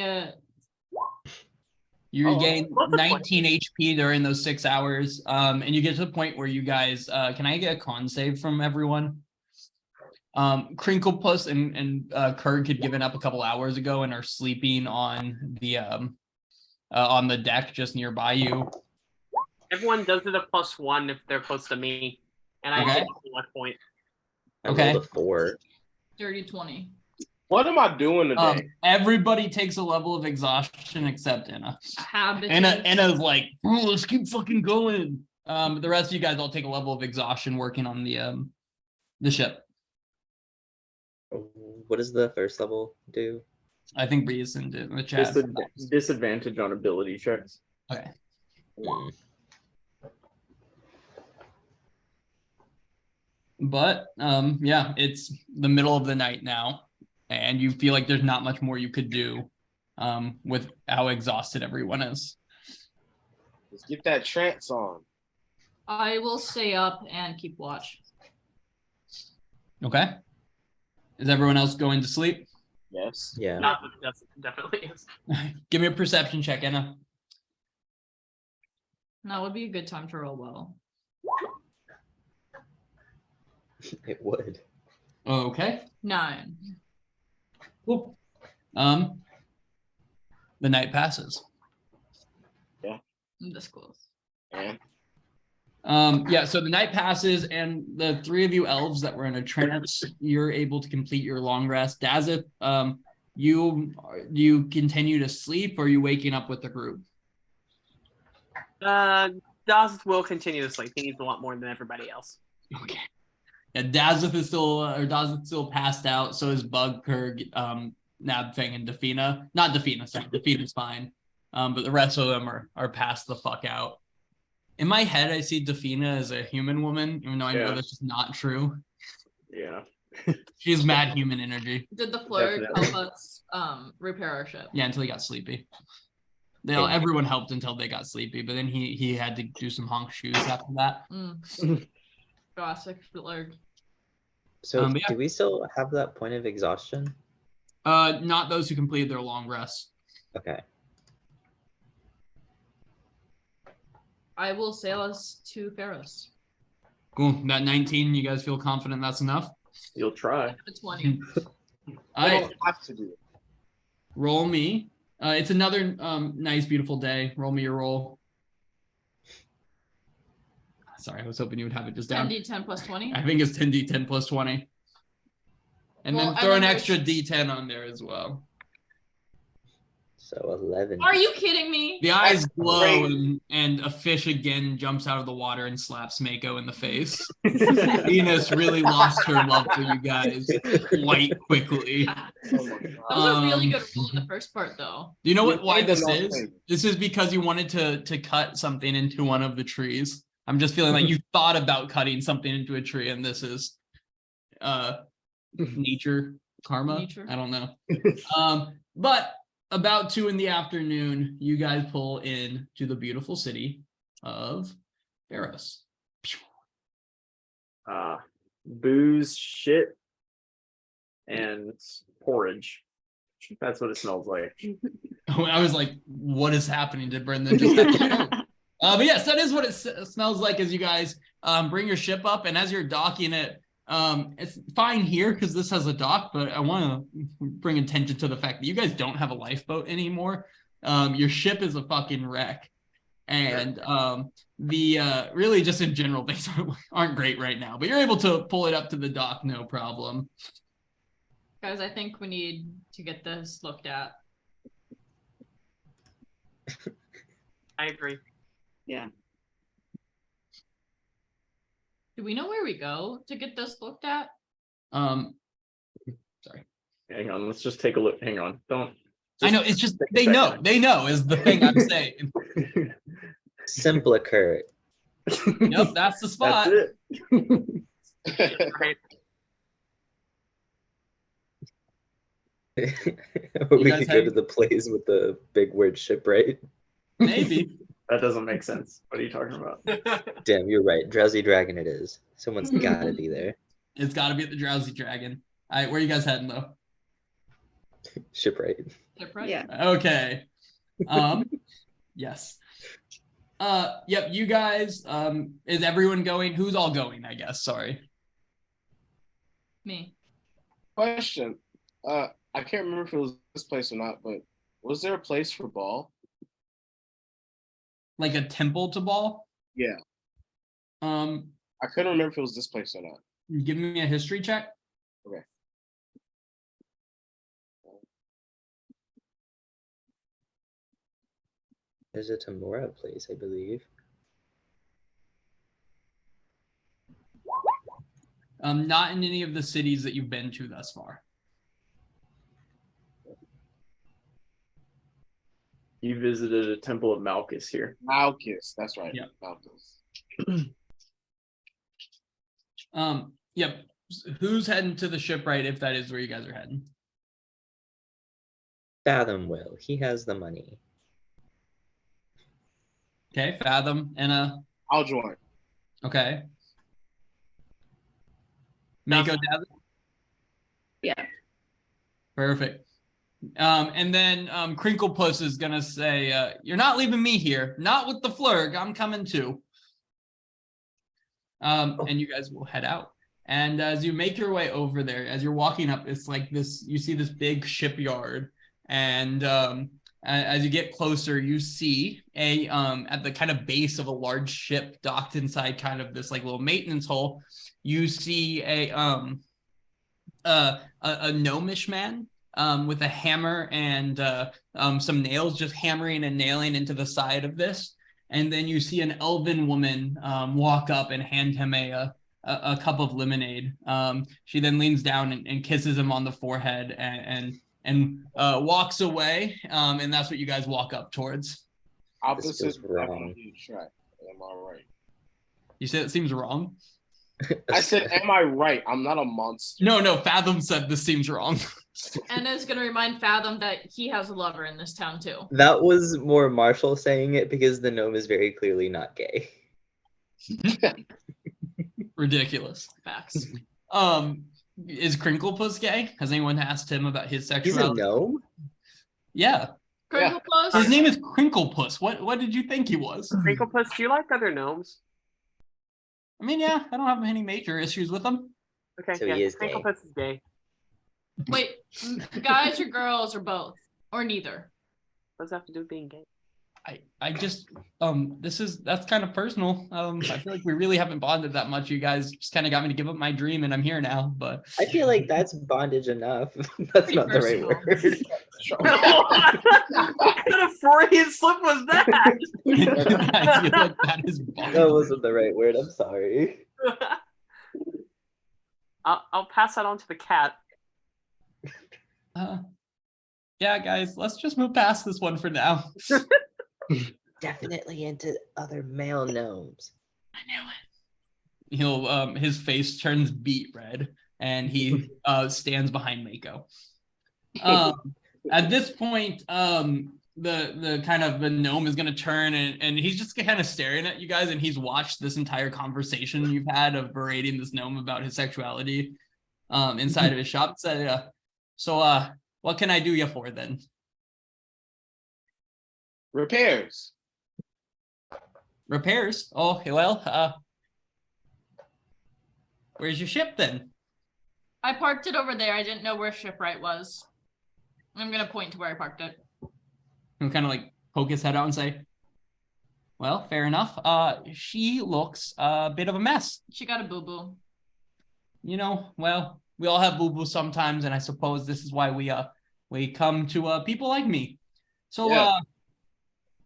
S3: You
S6: Oh,
S3: regain
S6: what's the
S3: 19 HP during those 6 hours. And you get to the point where you guys can I get a con save from everyone? Crinklepuss and Kurg had given up a couple hours ago and are sleeping on the deck just nearby you.
S6: Everyone does it a +1 if they're close to me, and I
S3: Okay.
S6: get a luck point.
S7: I
S3: Okay.
S7: rolled a 4.
S2: Dirty 20.
S1: What am I doing today?
S3: Everybody takes a level of exhaustion except Anna.
S2: Habit.
S3: Anna's like, oh, let's keep fucking going. The rest of you guys all take a level of exhaustion working on the ship.
S7: What does the first level do?
S3: I think Breeze in the chat.
S4: Disadvantage on ability checks.
S3: Okay.
S7: Mm.
S3: But yeah, it's the middle of the night now, and you feel like there's not much more you could do with how exhausted everyone is.
S1: Let's get that trance on.
S2: I will stay up and keep watch.
S3: Okay. Is everyone else going to sleep?
S1: Yes.
S7: Yeah.
S6: Not that's definitely is.
S3: Give me a perception check, Anna.
S2: That would be a good time to roll well.
S7: It would.
S3: Okay.
S2: 9.
S3: Cool. The night passes.
S2: I'm this close.
S1: And
S3: Yeah, so the night passes, and the three of you elves that were in a trance, you're able to complete your long rest. Dazith, you continue to sleep, or are you waking up with the group?
S6: Dawes will continue to sleep. He needs a lot more than everybody else.
S3: Okay. Yeah, Dazith is still passed out. So is Bug, Kurg, Nabfang, and Defina. Not Defina, sorry. Defina's fine. But the rest of them are passed the fuck out. In my head, I see Defina as a human woman, even though I know
S4: Yeah.
S3: that's just not true.
S4: Yeah.
S3: She's mad human energy.
S2: Did the flirt
S4: Definitely.
S2: help us repair our ship?
S3: Yeah, until he got sleepy.
S7: Okay.
S3: Everyone helped until they got sleepy, but then he had to do some honk shoes after that.
S2: Classic flirt.
S7: So
S3: but yeah.
S7: do we still have that point of exhaustion?
S3: Not those who completed their long rest.
S7: Okay.
S2: I will sail us to Pharos.
S3: Cool. That 19, you guys feel confident that's enough?
S4: You'll try.
S2: The 20.
S3: All
S1: I
S3: right,
S1: don't have to do it.
S3: roll me. It's another nice, beautiful day. Roll me your roll. Sorry, I was hoping you would have it just down.
S2: 10d10 plus 20.
S3: I think it's 10d10 plus 20. And
S2: Well,
S3: then
S2: I
S3: throw an
S2: remember
S3: extra d10 on there as well.
S7: So 11.
S2: Are you kidding me?
S3: The eyes
S1: That's
S3: glow
S1: great.
S3: and a fish again jumps out of the water and slaps Mako in the face. Venus really lost her love for you guys quite quickly.
S1: Oh my
S2: That
S1: God.
S2: was a really good roll in the first part, though.
S3: Do you know
S1: You
S3: why
S1: played
S3: this
S1: the wrong
S3: is?
S1: thing.
S3: This is because you wanted to cut something into one of the trees. I'm just feeling like you thought about cutting something into a tree, and this is nature karma.
S2: Nature.
S3: I don't know. But about 2 p.m, you guys pull in to the beautiful city of Pharos.
S4: Booze, shit, and porridge. That's what it smells like.
S3: I was like, what is happening? Did Brendan just have to go? But yes, that is what it smells like as you guys bring your ship up, and as you're docking it, it's fine here because this has a dock, but I want to bring attention to the fact that you guys don't have a lifeboat anymore. Your ship is a fucking wreck, and the really just in general things aren't great right now. But you're able to pull it up to the dock, no problem.
S2: Guys, I think we need to get this looked at.
S6: I agree.
S5: Yeah.
S2: Do we know where we go to get this looked at?
S3: Sorry.
S4: Hang on, let's just take a look. Hang on. Don't.
S3: I know, it's just
S4: take a
S3: they
S4: second.
S3: know is the thing I'm saying.
S7: Simplicurt.
S3: Yep, that's the spot.
S4: That's it.
S6: Right.
S7: We
S3: guys
S7: could go
S3: have-
S7: to the place with the big word shipwright.
S3: Maybe.
S4: That doesn't make sense. What are you talking about?
S7: Damn, you're right. Drowsy Dragon it is. Someone's gotta be there.
S3: It's got to be at the Drowsy Dragon. All right, where are you guys heading though?
S7: Shipwright.
S2: Shipwright?
S5: Yeah.
S3: Okay. Yes. Yep, you guys, is everyone going? Who's all going, I guess? Sorry.
S2: Me.
S1: Question. I can't remember if it was this place or not, but was there a place for ball?
S3: Like a temple to ball?
S1: Yeah. I couldn't remember if it was this place or not.
S3: Give me a history check.
S1: Okay.
S7: There's a Tamura place, I believe.
S3: Not in any of the cities that you've been to thus far.
S4: You visited a temple of Malchus here.
S1: Malchus, that's right.
S3: Yeah.
S1: Malchus.
S3: Yep. Who's heading to the shipwright if that is where you guys are heading?
S7: Fathom will. He has the money.
S3: Okay, Fathom and
S1: I'll join.
S3: okay. Mako Dav.
S5: Yeah.
S3: Perfect. And then Crinklepuss is gonna say, "You're not leaving me here. Not with the flurg. I'm coming too." And you guys will head out. And as you make your way over there, as you're walking up, it's like this. You see this big shipyard, and as you get closer, you see a at the kind of base of a large ship docked inside kind of this like little maintenance hole. You see a gnomish man with a hammer and some nails just hammering and nailing into the side of this. And then you see an elven woman walk up and hand him a cup of lemonade. She then leans down and kisses him on the forehead and walks away. And that's what you guys walk up towards.
S1: Opposite
S7: feels wrong.
S1: definitely track. Am I right?
S3: You said it seems wrong?
S1: I said, am I right? I'm not a monster.
S3: No, Fathom said this seems wrong.
S2: Anna's gonna remind Fathom that he has a lover in this town too.
S7: That was more Marshall saying it because the gnome is very clearly not gay.
S3: Ridiculous.
S2: Facts.
S3: Is Crinklepuss gay? Has anyone asked him about his
S7: He's a
S3: sexuality?
S7: gnome?
S3: Yeah.
S2: Crinkle Puss?
S3: His name is Crinklepuss. What did you think he was?
S6: Crinklepuss, do you like other gnomes?
S3: I mean, yeah, I don't have any major issues with him.
S6: Okay,
S7: So
S6: yeah,
S7: he is gay.
S6: Crinklepuss is gay.
S2: Wait, guys or girls or both? Or neither?
S6: What does that have to do with being gay?
S3: I just that's kind of personal. I feel like we really haven't bonded that much. You guys just kind of got me to give up my dream, and I'm here now. But
S7: I feel like that's bondage enough. That's not the right
S2: personal.
S7: word.
S6: What kind of Freudian slip was that?
S3: I feel like that is bondage.
S7: That wasn't the right word. I'm sorry.
S6: I'll pass that on to the cat.
S3: Yeah, guys, let's just move past this one for now.
S7: Definitely into other male gnomes.
S2: I knew it.
S3: He'll his face turns beet red, and he stands behind Mako. At this point, the kind of the gnome is gonna turn and he's just kind of staring at you guys, and he's watched this entire conversation you've had of berating this gnome about his sexuality inside of his shop. Said, so what can I do you for then?
S1: Repairs.
S3: Repairs? Oh, well, where's your ship then?
S2: I parked it over there. I didn't know where Shipwright was. I'm gonna point to where I parked it.
S3: He'll kind of like poke his head out and say, well, fair enough. She looks a bit of a mess.
S2: She got a boo-boo.
S3: You know, well, we all have boo-boos sometimes, and I suppose this is why we come to people like me. So
S1: Yeah.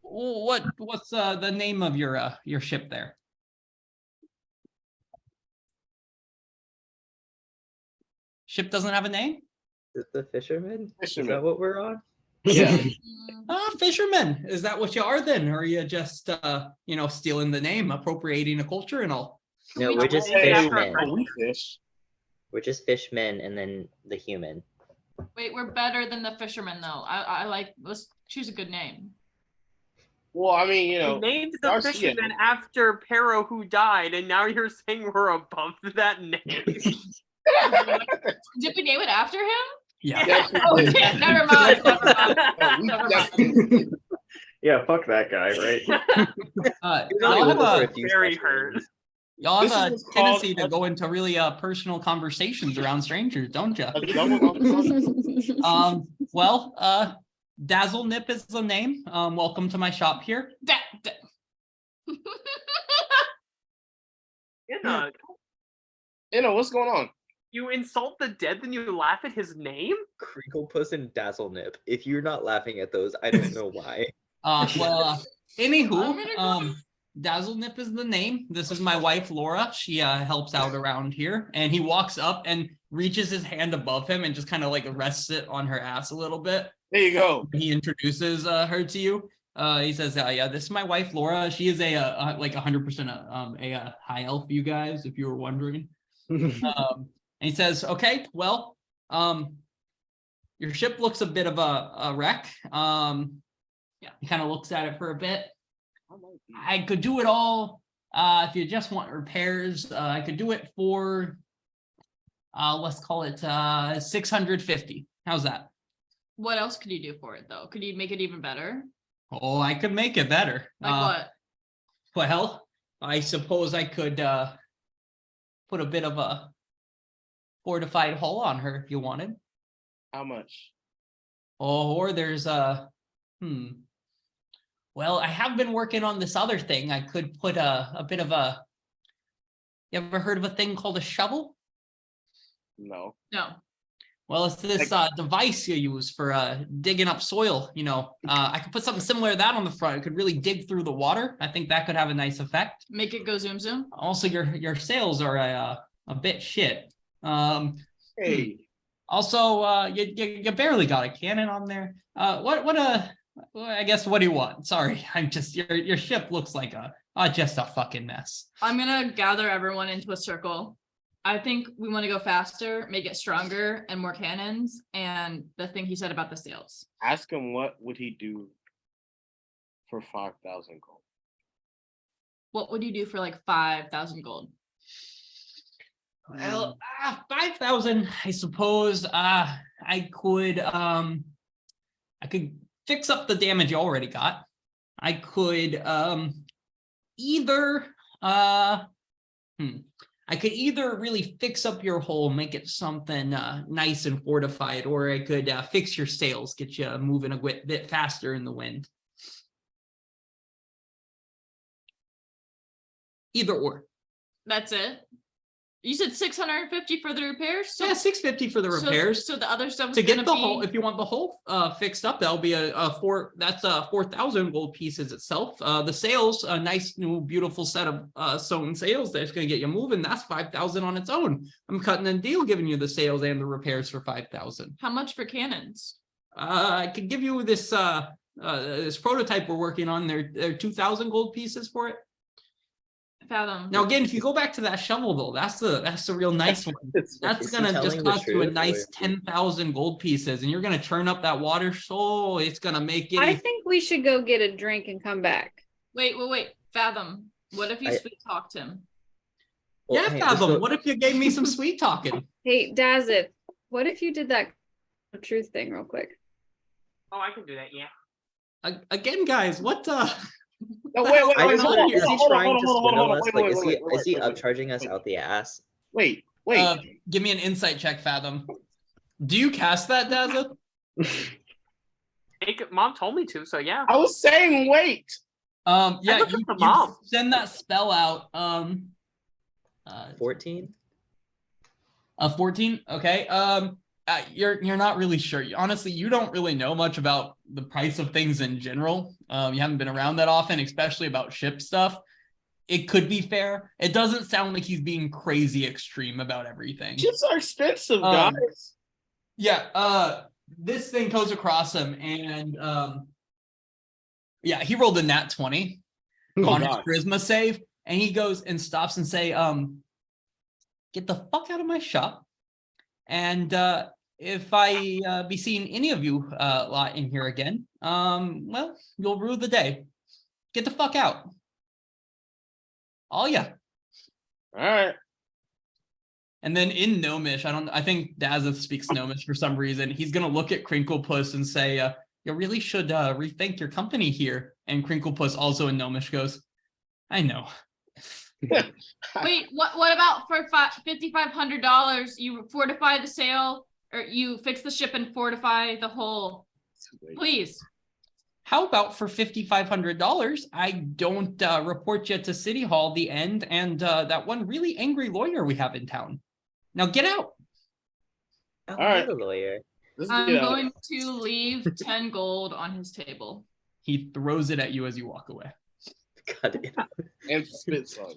S3: what's the name of your ship there? Ship doesn't have a name?
S7: Is it the fisherman? Is
S1: Fisherman.
S7: that what we're on?
S1: Yeah.
S3: Fisherman. Is that what you are then? Or are you just stealing the name, appropriating a culture and all?
S7: No,
S2: We
S7: we're just
S6: Hey,
S7: fishmen.
S1: We fish.
S7: We're just fishmen and then the human.
S2: Wait, we're better than the fisherman though. I like, let's choose a good name.
S1: Well, I mean, you
S6: You
S1: know,
S6: named the
S1: Darcy, yeah.
S6: fisherman after Pero who died, and now you're saying we're above that name.
S2: Did we name it after him?
S3: Yeah.
S1: Yes, we
S2: Oh,
S1: did.
S2: yeah, never mind. Never mind.
S1: Oh, we
S2: Never mind.
S1: definitely did.
S4: Yeah, fuck that guy, right?
S7: He was only
S3: Y'all
S7: with us for
S3: have
S7: a few
S6: Very
S7: sessions.
S6: hurt.
S3: y'all
S1: This
S3: have a
S1: is what's called
S3: tendency to go into really personal conversations around strangers, don't you?
S1: A double entendre.
S3: Well, Dazzle Nip is the name. Welcome to my shop here.
S6: Inna,
S1: You know, what's going on?
S6: you insult the dead, then you laugh at his name?
S7: Crinklepuss and Dazzlenip. If you're not laughing at those, I don't know why.
S3: Anywho, Dazzle Nip is the name. This is my wife, Laura. She helps out around here. And he walks up and reaches his hand above him and just kind of like rests it on her ass a little bit.
S1: There you go.
S3: He introduces her to you. He says, yeah, this is my wife, Laura. She is like 100% a high elf, you guys, if you were wondering. And he says, okay, well, your ship looks a bit of a wreck. Yeah, he kind of looks at it for a bit. I could do it all if you just want repairs. I could do it for let's call it 650. How's that?
S2: What else could you do for it though? Could you make it even better?
S3: Oh, I could make it better.
S2: Like what?
S3: Well, I suppose I could put a bit of a fortified hull on her if you wanted.
S1: How much?
S3: Oh, or there's well, I have been working on this other thing. I could put a bit of a. You ever heard of a thing called a shovel?
S1: No.
S2: No.
S3: Well, it's this device you use for digging up soil. You know, I could put something similar to that on the front. It could really dig through the water. I think that could have a nice effect.
S2: Make it go zoom zoom.
S3: Also, your sails are a bit shit.
S1: Hey.
S3: Also, you barely got a cannon on there. I guess what do you want? Sorry, I'm just your ship looks like a Just a fucking mess.
S2: I'm gonna gather everyone into a circle. I think we want to go faster, make it stronger, and more cannons. And the thing he said about the sails.
S1: Ask him what would he do for 5,000 gold.
S2: What would you do for like 5,000 gold?
S3: Well, 5,000, I suppose. I could fix up the damage you already got. I could either really fix up your hull, make it something nice and fortified, or I could fix your sails, get you moving a bit faster in the wind. Either or.
S2: That's it. You said 650 for the repairs. So,
S3: Yeah, 650 for the repairs.
S2: So the other stuff is
S3: To get
S2: gonna
S3: the
S2: be...
S3: whole, if you want the whole fixed up, that'll be a 4,000 gold pieces itself. The sails, a nice new beautiful set of sewn sails that's going to get you moving. That's 5,000 on its own. I'm cutting a deal, giving you the sails and the repairs for 5,000.
S2: How much for cannons?
S3: I could give you this this prototype we're working on. They're 2,000 gold pieces for it.
S2: Fathom.
S3: Now again, if you go back to that shovel though, that's the real nice one. That's
S7: Is he
S3: gonna
S7: telling
S3: just
S7: the
S3: cost you a
S7: truth,
S3: nice
S7: or-
S3: 10,000 gold pieces, and you're gonna churn up that water, so it's gonna make it.
S5: I think we should go get a drink and come back.
S2: Wait. Fathom. What if you
S7: I-
S2: sweet talked him?
S7: Well,
S3: Yeah,
S7: hey, let's
S3: Fathom.
S7: go-
S3: What if you gave me some sweet talking?
S5: Hey, Dazit, what if you did that truth thing real quick?
S6: Oh, I can do that. Yeah.
S3: Again, guys, what?
S1: No, wait.
S3: I
S7: I
S3: just
S7: just
S3: Hold
S7: want,
S3: on,
S7: is he
S1: hold on,
S7: trying to
S1: hold on,
S7: swindle
S1: hold on,
S7: us?
S1: wait,
S7: Like,
S1: wait,
S7: is he
S1: wait,
S7: upcharging us
S1: wait.
S7: out the ass?
S1: Wait.
S3: Give me an insight check, Fathom. Do you cast that, Dazza?
S6: Mom told me to, so yeah.
S1: I was saying wait.
S3: Yeah,
S6: listened to
S3: you
S6: Mom.
S3: send that spell out.
S7: 14?
S3: 14. Okay. You're not really sure. Honestly, you don't really know much about the price of things in general. You haven't been around that often, especially about ship stuff. It could be fair. It doesn't sound like he's being crazy extreme about everything.
S1: Ships are expensive,
S3: Um,
S1: guys.
S3: Yeah, this thing goes across him, and yeah, he rolled a nat 20 on his
S1: God.
S3: charisma save, and he goes and stops and say, get the fuck out of my shop. And if I be seeing any of you lot in here again, well, you'll rue the day. Get the fuck out. All ya.
S1: All right.
S3: And then in Gnomish, I think Dazeth speaks Gnomish for some reason. He's gonna look at Crinklepuss and say, you really should rethink your company here. And Crinklepuss also in Gnomish goes, I know.
S2: Wait, what about for $5,500? You fortify the sail, or you fix the ship and fortify the hull. Please.
S3: How about for $5,500, I don't report you to City Hall, the end, and that one really angry lawyer we have in town. Now get out.
S7: Oh,
S1: All right.
S7: not a lawyer.
S1: Let's
S2: I'm
S1: get out.
S2: going to leave 10 gold on his table.
S3: He throws it at you as you walk away.
S7: God damn.
S1: And spits on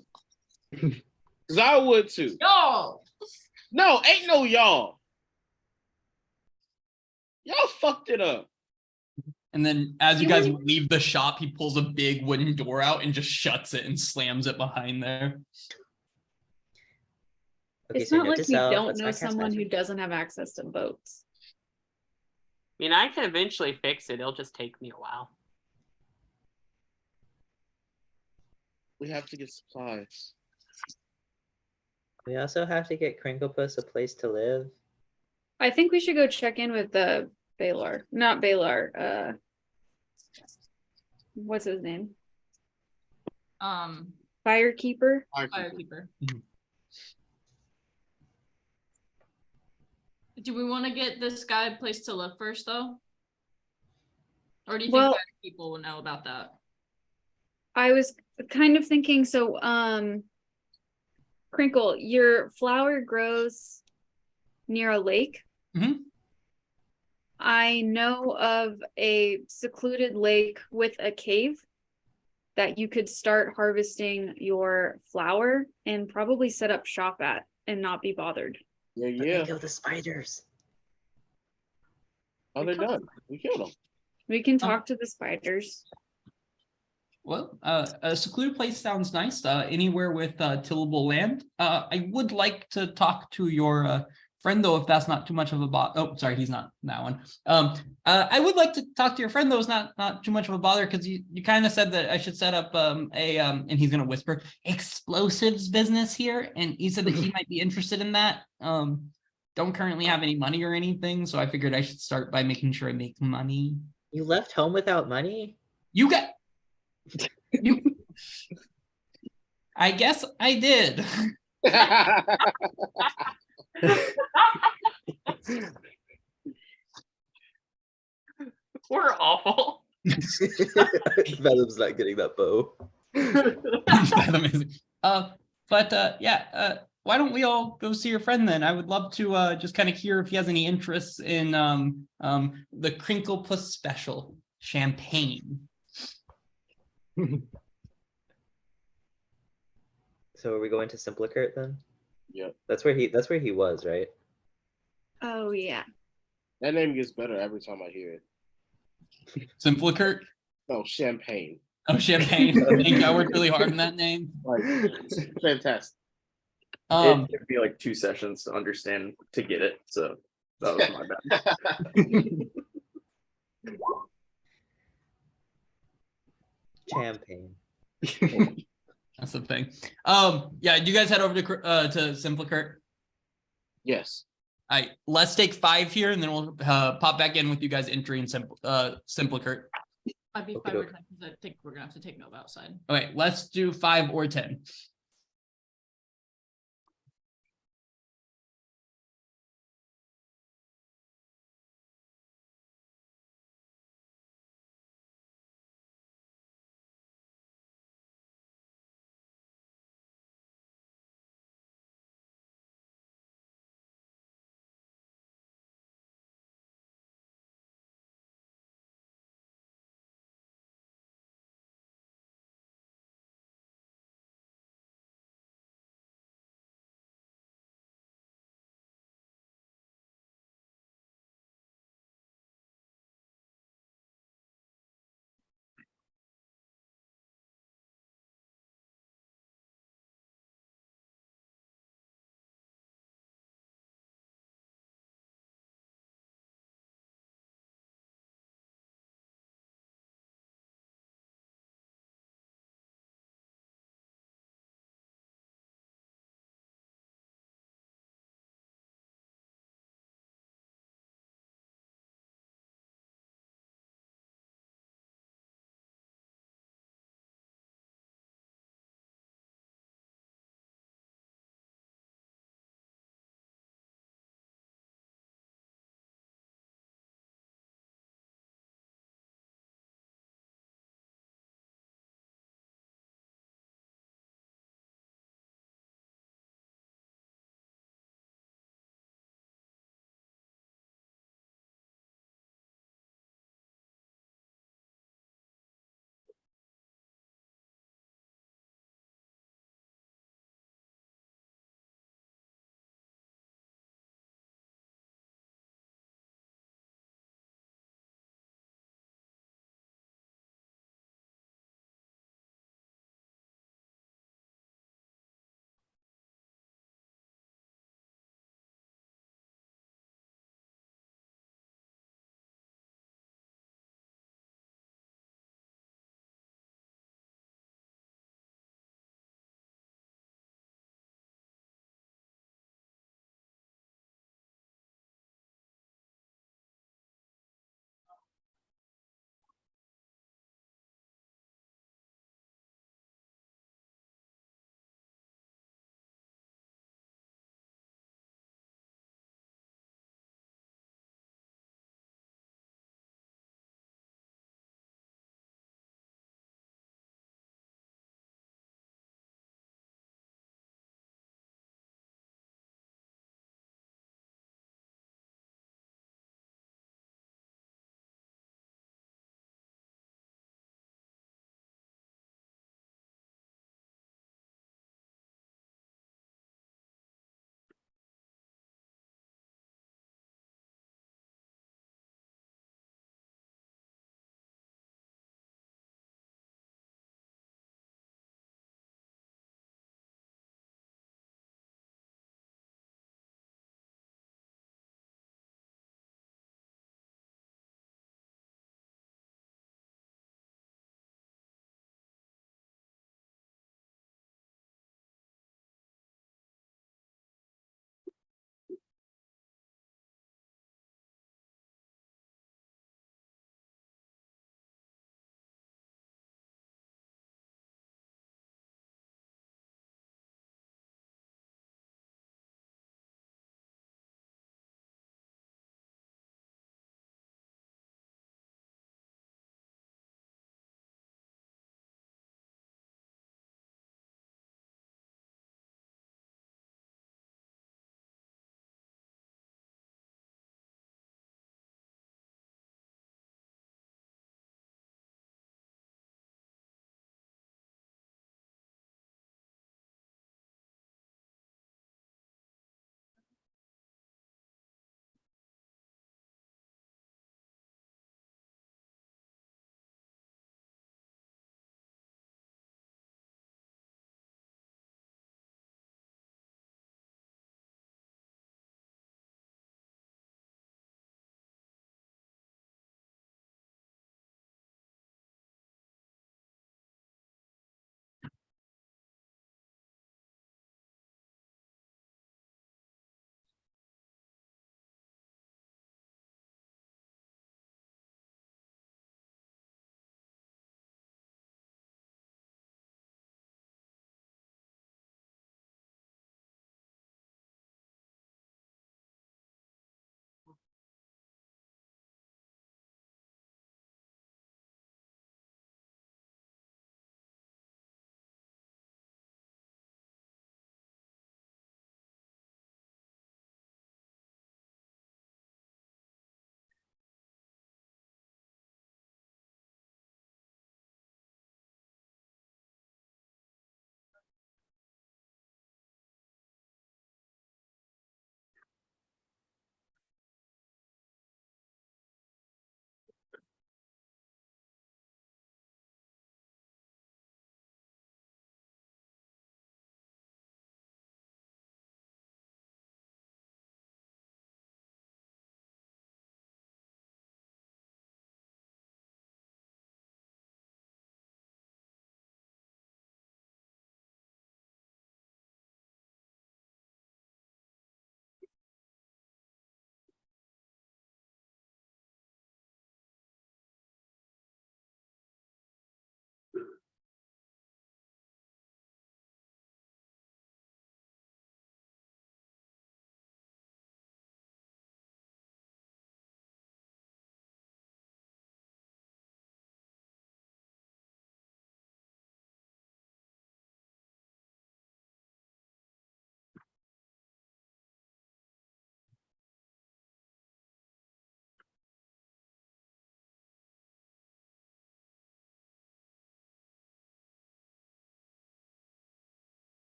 S1: it. Cause I would too.
S2: Yo!
S1: No, ain't no y'all. Y'all fucked it up.
S3: And then as you guys leave the shop, he pulls a big wooden door out and just shuts it and slams it behind there.
S7: Okay,
S5: It's
S7: so
S5: not
S7: note
S5: like
S7: to
S5: we
S7: self,
S5: don't
S7: let's
S5: know
S7: not cast
S5: someone who
S7: magic.
S5: doesn't have access to boats.
S6: I mean, I can eventually fix it. It'll just take me a while.
S1: We have to get supplies.
S7: We also have to get Crinklepuss a place to live.
S5: I think we should go check in with the Baylor. Not Baylor. What's his name? Firekeeper.
S2: Firekeeper. Do we want to get this guy a place to live first, though? Or do you think people will know about that?
S5: I was kind of thinking, so Crinkle, your flower grows near a lake.
S3: Mhm.
S5: I know of a secluded lake with a cave that you could start harvesting your flower and probably set up shop at and not be bothered.
S1: Yeah,
S7: But
S1: yeah.
S7: they kill the spiders.
S1: Oh, they're done. We killed them.
S5: We can talk to the spiders.
S3: Well, a secluded place sounds nice. Anywhere with tillable land. I would like to talk to your friend though, if that's not too much of a bother. Oh, sorry, he's not that one. I would like to talk to your friend though. It's not too much of a bother because you kind of said that I should set up and he's gonna whisper explosives business here, and he said that he might be interested in that. Don't currently have any money or anything, so I figured I should start by making sure I make money.
S7: You left home without money?
S3: You got you. I guess I did.
S6: We're awful.
S7: Venom's not getting that bow.
S3: That's amazing. Why don't we all go see your friend then? I would love to just kind of hear if he has any interests in the Crinkle Plus special champagne.
S7: So are we going to Simplicurt then?
S1: Yep.
S7: That's where he was, right?
S5: Oh yeah.
S1: That name gets better every time I hear it.
S3: Simplicurt?
S1: No, champagne.
S3: Oh, champagne. I think I worked really hard on that name.
S1: Like, fantastic.
S4: It took me like 2 sessions to understand to get it, so that was my bad.
S7: Champagne.
S3: That's the thing. Yeah, do you guys head over to Simplicurt?
S1: Yes.
S3: All right, let's take 5 here, and then we'll pop back in with you guys entering Simplicurt.
S2: I'd be
S7: Okay,
S2: 5 or
S7: doke.
S2: 10 because I think we're gonna have to take Nova outside.
S3: Okay, let's do 5 or 10.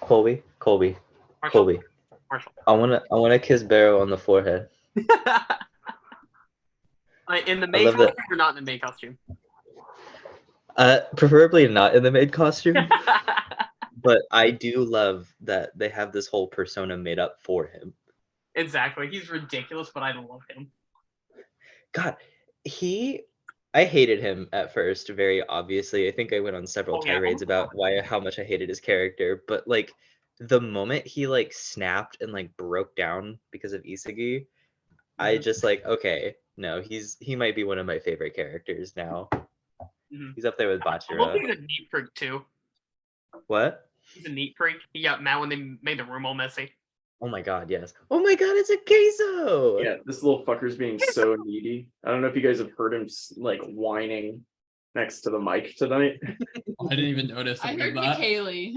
S7: Colby.
S6: Marshall. Marshall.
S7: I wanna kiss Barrow on the forehead.
S6: In the
S7: I
S6: main
S7: love that.
S6: costume or not in the main costume?
S7: Preferably not in the maid costume, but I do love that they have this whole persona made up for him.
S6: Exactly. He's ridiculous, but I love him.
S7: God, I hated him at first, very obviously. I think I went on several
S6: Oh, yeah.
S7: tirades about how much I hated his character, but like the moment he like snapped and like broke down because of Isagi, I just like, okay, no, he might be one of my favorite characters now. He's up there with
S6: I
S7: Bachira.
S6: love he's a neat freak too.
S7: What?
S6: He's a neat freak. He got mad when they made the room all messy.
S7: Oh my god, yes. Oh my god, it's a queso.
S4: Yeah, this little fucker's being so needy. I don't know if you guys have heard him like whining next to the mic tonight.
S3: I didn't even notice.
S2: I
S3: any
S2: heard
S3: of that.
S2: Kaylee.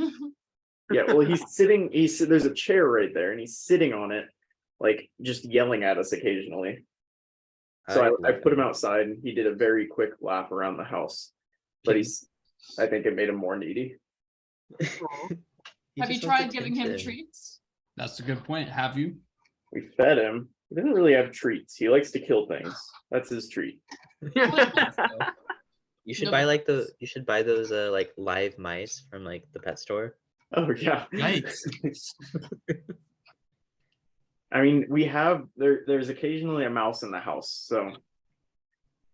S4: Yeah, well, he's sitting. There's a chair right there, and he's sitting on it, like just yelling at us occasionally. So I
S7: love
S4: put him outside, and he did a very quick lap around the house. But I think it made him more needy.
S2: Have you tried giving him treats?
S3: That's a good point. Have you?
S4: We fed him. He doesn't really have treats. He likes to kill things. That's his treat.
S7: You should
S2: No,
S7: buy
S2: but-
S7: those like live mice from like the pet store.
S4: Oh yeah.
S3: Yikes.
S4: I mean, we have there's occasionally a mouse in the house, so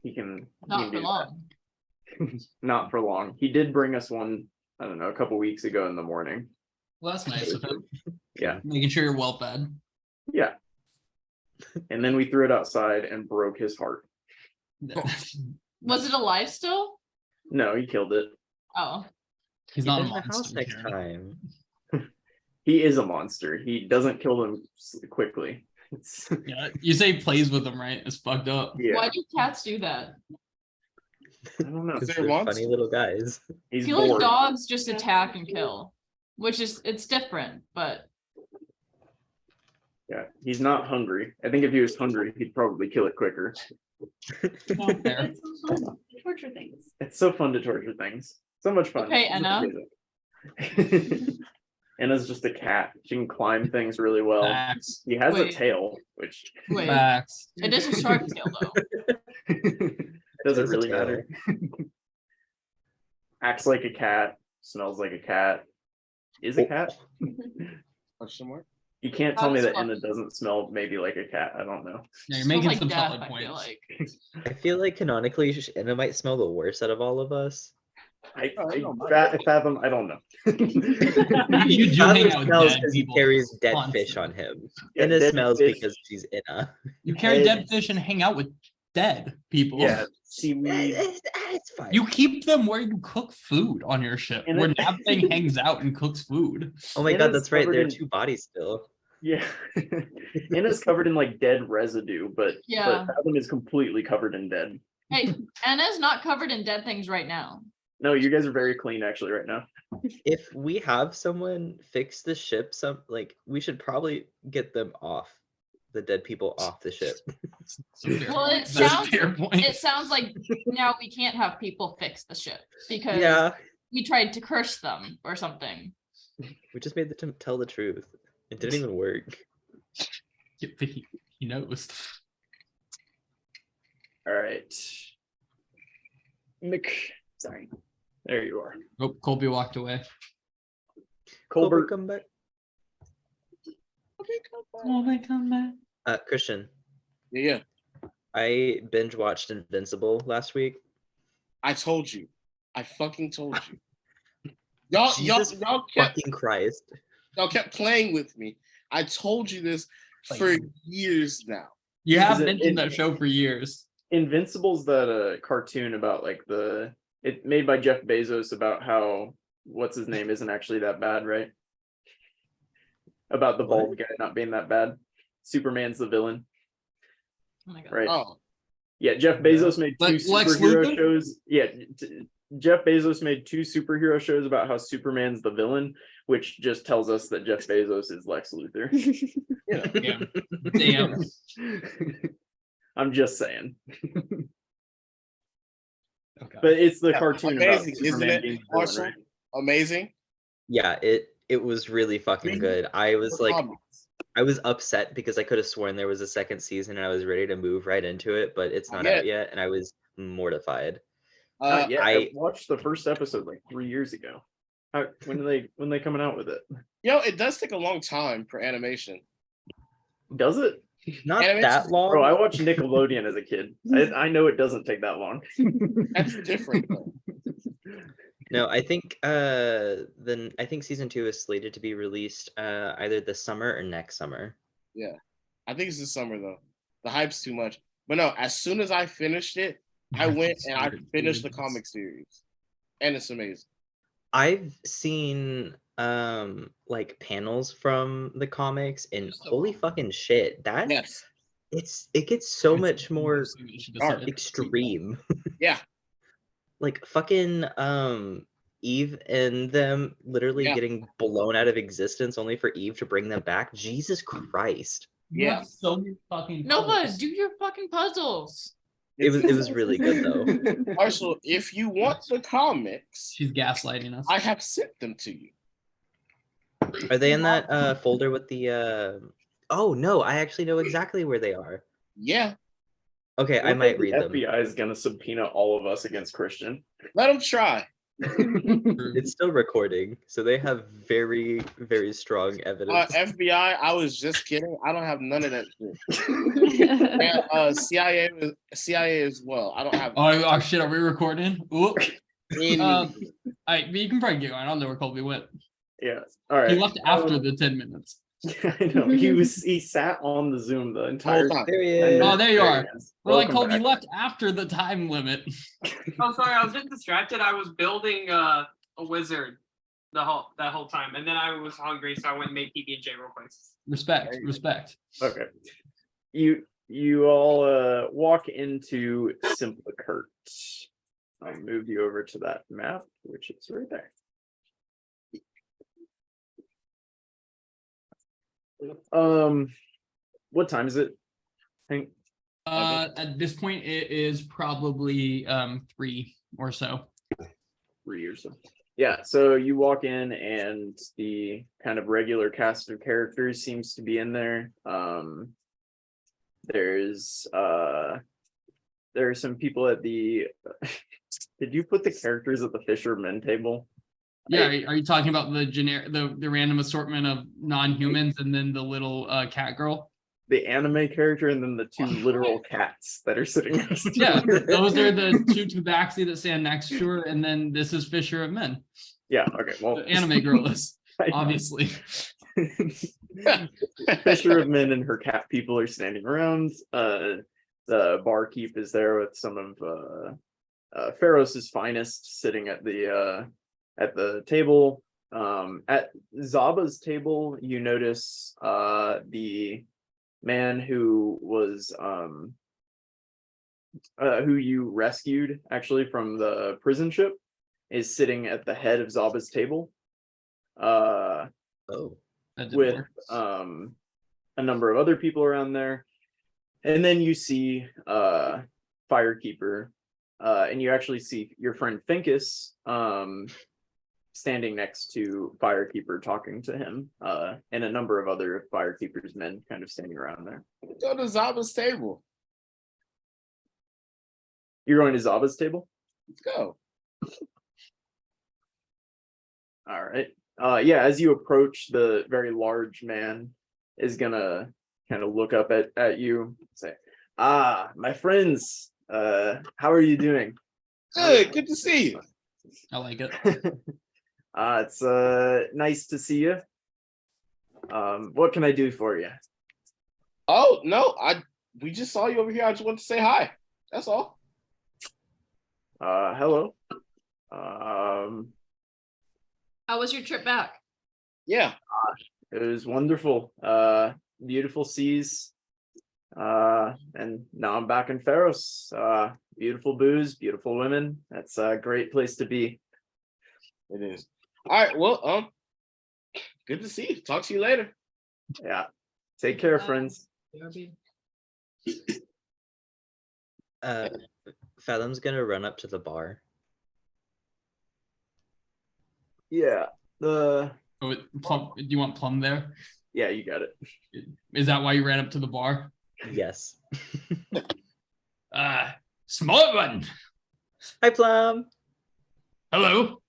S4: he can
S2: Not for
S4: do
S2: long.
S4: that. Not for long. He did bring us one, I don't know, a couple weeks ago in the morning.
S3: Well, that's nice of him.
S4: Yeah.
S3: Making sure you're well fed.
S4: Yeah. And then we threw it outside and broke his heart.
S2: Was it alive still?
S4: No, he killed it.
S2: Oh.
S3: He's
S7: Get
S3: not a
S7: in the house
S3: monster.
S7: next
S3: Karen.
S7: time.
S4: He is a monster. He doesn't kill them quickly. It's,
S3: Yeah, you say he plays with them, right? It's fucked up.
S4: yeah.
S2: Why do cats do that?
S4: I don't know.
S7: 'Cause
S1: They're
S7: they're funny
S1: monsters.
S7: little guys.
S2: I
S4: He's
S2: feel like
S4: bored.
S2: dogs just attack and kill, which is it's different, but
S4: Yeah, he's not hungry. I think if he was hungry, he'd probably kill it quicker.
S3: Fair.
S5: It's so fun to torture things.
S4: It's so fun to torture things. So much fun.
S2: Okay, Anna.
S4: Anna's just a cat. She can climb things really well.
S3: Facts.
S4: He has a
S2: Wait.
S4: tail, which
S2: wait,
S3: Facts.
S2: it is a shark tail though.
S4: doesn't
S7: Has a
S4: really
S7: tail.
S4: matter. Acts like a cat, smells like a cat, is a cat.
S1: Question mark?
S4: You can't
S2: How
S4: tell me
S2: does
S4: that
S2: smell?
S4: Anna doesn't smell maybe like a cat. I don't know.
S3: Yeah, you're
S2: Smells
S3: making
S2: like
S3: some
S2: death,
S3: solid
S2: I feel
S3: points.
S2: like.
S7: I feel like canonically, Enna might smell the worst out of all of us.
S4: I
S1: don't know.
S4: fathom. I don't know.
S3: You do
S7: Tyler
S3: hang out with
S7: smells
S3: dead
S7: because he
S3: people
S7: carries dead
S3: constantly.
S7: fish on him.
S4: Yeah,
S7: Enna
S4: dead
S7: smells
S4: fish.
S7: because she's Enna.
S3: You carry
S4: Hey.
S3: dead fish and hang out with dead people.
S4: Yeah, seaweed.
S7: It's fine.
S3: You keep them where you cook food on your ship,
S4: And
S3: where
S4: it-
S3: that thing hangs out and cooks food.
S7: Oh my
S4: Enna's
S7: god, that's right.
S4: covered
S7: There are
S4: in-
S7: 2 bodies still.
S4: Yeah, Anna's covered in like dead residue, but
S2: Yeah.
S4: Fathom is completely covered in dead.
S2: Hey, Anna's not covered in dead things right now.
S4: No, you guys are very clean actually right now.
S7: If we have someone fix the ship, we should probably get them off, the dead people off the ship.
S3: That's a fair
S2: Well,
S3: point.
S2: it
S3: That's a
S2: sounds-
S3: fair point.
S2: It sounds like now we can't have people fix the ship because
S7: Yeah,
S2: we tried to curse them or something.
S7: we just made them tell the truth. It didn't even work.
S3: Yeah, but he knows.
S4: All right, sorry, there you are.
S3: Oh, Colby walked away.
S4: Colbert,
S7: come back.
S3: Come back.
S7: Christian,
S1: Yeah.
S7: I binge watched Invincible last week.
S1: I told you. I fucking told you. Y'all
S7: Jesus
S1: kept
S7: Fucking Christ.
S1: playing with me. I told you this for years now.
S3: You have
S4: Is it-
S3: mentioned that show for years.
S4: Invincible's that cartoon about like it made by Jeff Bezos about how what's his name isn't actually that bad, right? About the
S7: What?
S4: bald guy not being that bad. Superman's the villain,
S2: Oh my god.
S4: right?
S1: Oh,
S4: Yeah, Jeff Bezos made 2
S3: Lex
S4: superhero
S3: Luthor?
S4: shows. Yeah, Jeff Bezos made 2 superhero shows about how Superman's the villain, which just tells us that Jeff Bezos is Lex Luthor.
S3: Damn. Damn.
S4: I'm just saying,
S3: Okay.
S4: but it's the
S1: Yeah,
S4: cartoon about
S1: amazing, isn't
S4: Superman
S1: it?
S4: being the villain,
S1: Marshall?
S4: right?
S1: Amazing.
S7: Yeah, it It was really fucking good. I was like, I was upset because I could have sworn there was a second season and I was ready to move right into it, but it's not out yet, and I was mortified.
S4: Not yet. I
S7: I
S4: watched the first episode like 3 years ago. When are they coming out with it?
S1: it does take a long time for animation.
S4: Does it?
S7: not
S1: Animation-
S7: that long.
S4: Bro, I watched Nickelodeon as a kid. I know it doesn't take that long.
S1: That's different, though.
S7: No, I think I think season 2 is slated to be released either this summer or next summer.
S1: Yeah. I think it's this summer, though. The hype's too much. But no, as soon as I finished it, I went and I finished the comic series. And it's amazing.
S7: I've seen like panels from the comics, and holy fucking shit, that
S1: Yes.
S7: it gets so much more
S1: Dark.
S7: extreme.
S1: Yeah.
S7: Like fucking Eve and them literally
S1: Yeah.
S7: getting blown out of existence only for Eve to bring them back. Jesus Christ.
S3: You
S1: Yeah.
S3: have so many fucking
S2: Nova,
S3: puzzles.
S2: do your fucking puzzles.
S7: It was really good though.
S1: Also, if you want the comics,
S3: She's gaslighting us.
S1: I have sent them to you.
S7: Are they in that folder with the Oh no, I actually know exactly where they are.
S1: Yeah.
S7: Okay, I
S4: What
S7: might
S4: if
S7: read
S4: the
S7: them.
S4: FBI is gonna subpoena all of us against Christian.
S1: Let them try.
S7: It's still recording, so they have very, very strong evidence.
S1: FBI, I was just kidding. I don't have none of that shit. And CIA as well. I don't have
S3: Oh shit, are we recording? Oop.
S1: any.
S3: Alright, but you can probably get going. I don't know where Colby went.
S4: Yeah. All right.
S3: He left after the 10 minutes.
S4: I know. He sat on the Zoom the entire
S1: time.
S7: There he
S4: 10
S7: is.
S3: Oh, there you are.
S4: he is.
S3: We're like,
S4: Welcome
S3: Colby
S4: back.
S3: left after the time limit.
S6: Oh, sorry, I was just distracted. I was building a wizard that whole time, and then I was hungry, so I went and made PB&J real quick.
S3: Respect, respect.
S4: Okay. You all walk into Simplicurt. I'll move you over to that map, which is right there. What time is it? Hank?
S3: At this point, it is probably 3 or so.
S4: 3 or so. Yeah, so you walk in and the kind of regular cast of characters seems to be in there. There are some people at the did you put the characters at the fisherman table?
S3: Yeah, are you talking about the random assortment of non-humans and then the little cat girl?
S4: The anime character and then the two literal cats that are sitting next to
S3: Yeah,
S4: her.
S3: those are the two tabaxi that stand next to her, and then this is Fisher of Men.
S4: Yeah, okay. Well,
S3: The anime girl is
S4: I know.
S3: obviously.
S4: Fisher of Men and her cat people are standing around. The barkeep is there with some of Pharos's finest sitting at the table. At Zaba's table, you notice the man who was who you rescued actually from the prison ship is sitting at the head of Zaba's table.
S7: Oh.
S3: That didn't
S4: With
S3: work.
S4: a number of other people around there. And then you see Firekeeper, and you actually see your friend Finkus standing next to Firekeeper talking to him, and a number of other Firekeeper's men kind of standing around there.
S1: Go to Zaba's table.
S4: You're going to Zaba's table?
S1: Let's go.
S4: All right. Yeah, as you approach, the very large man is gonna kind of look up at you and say, my friends, how are you doing?
S1: Good to see you.
S3: I like it.
S4: It's nice to see you. What can I do for you?
S1: Oh no, we just saw you over here. I just wanted to say hi. That's all.
S4: Hello.
S2: How was your trip back?
S1: Yeah.
S4: It was wonderful. Beautiful seas. And now I'm back in Pharos. Beautiful booze, beautiful women. That's a great place to be.
S1: It is. All right. Well, good to see you. Talk to you later.
S4: Yeah. Take care, friends.
S7: Fathom's gonna run up to the bar.
S4: Yeah. The
S3: Oh, Plum, do you want Plum there?
S4: Yeah, you got it.
S3: Is that why you ran up to the bar?
S7: Yes.
S3: Small one.
S7: Hi, Plum.
S3: Hello.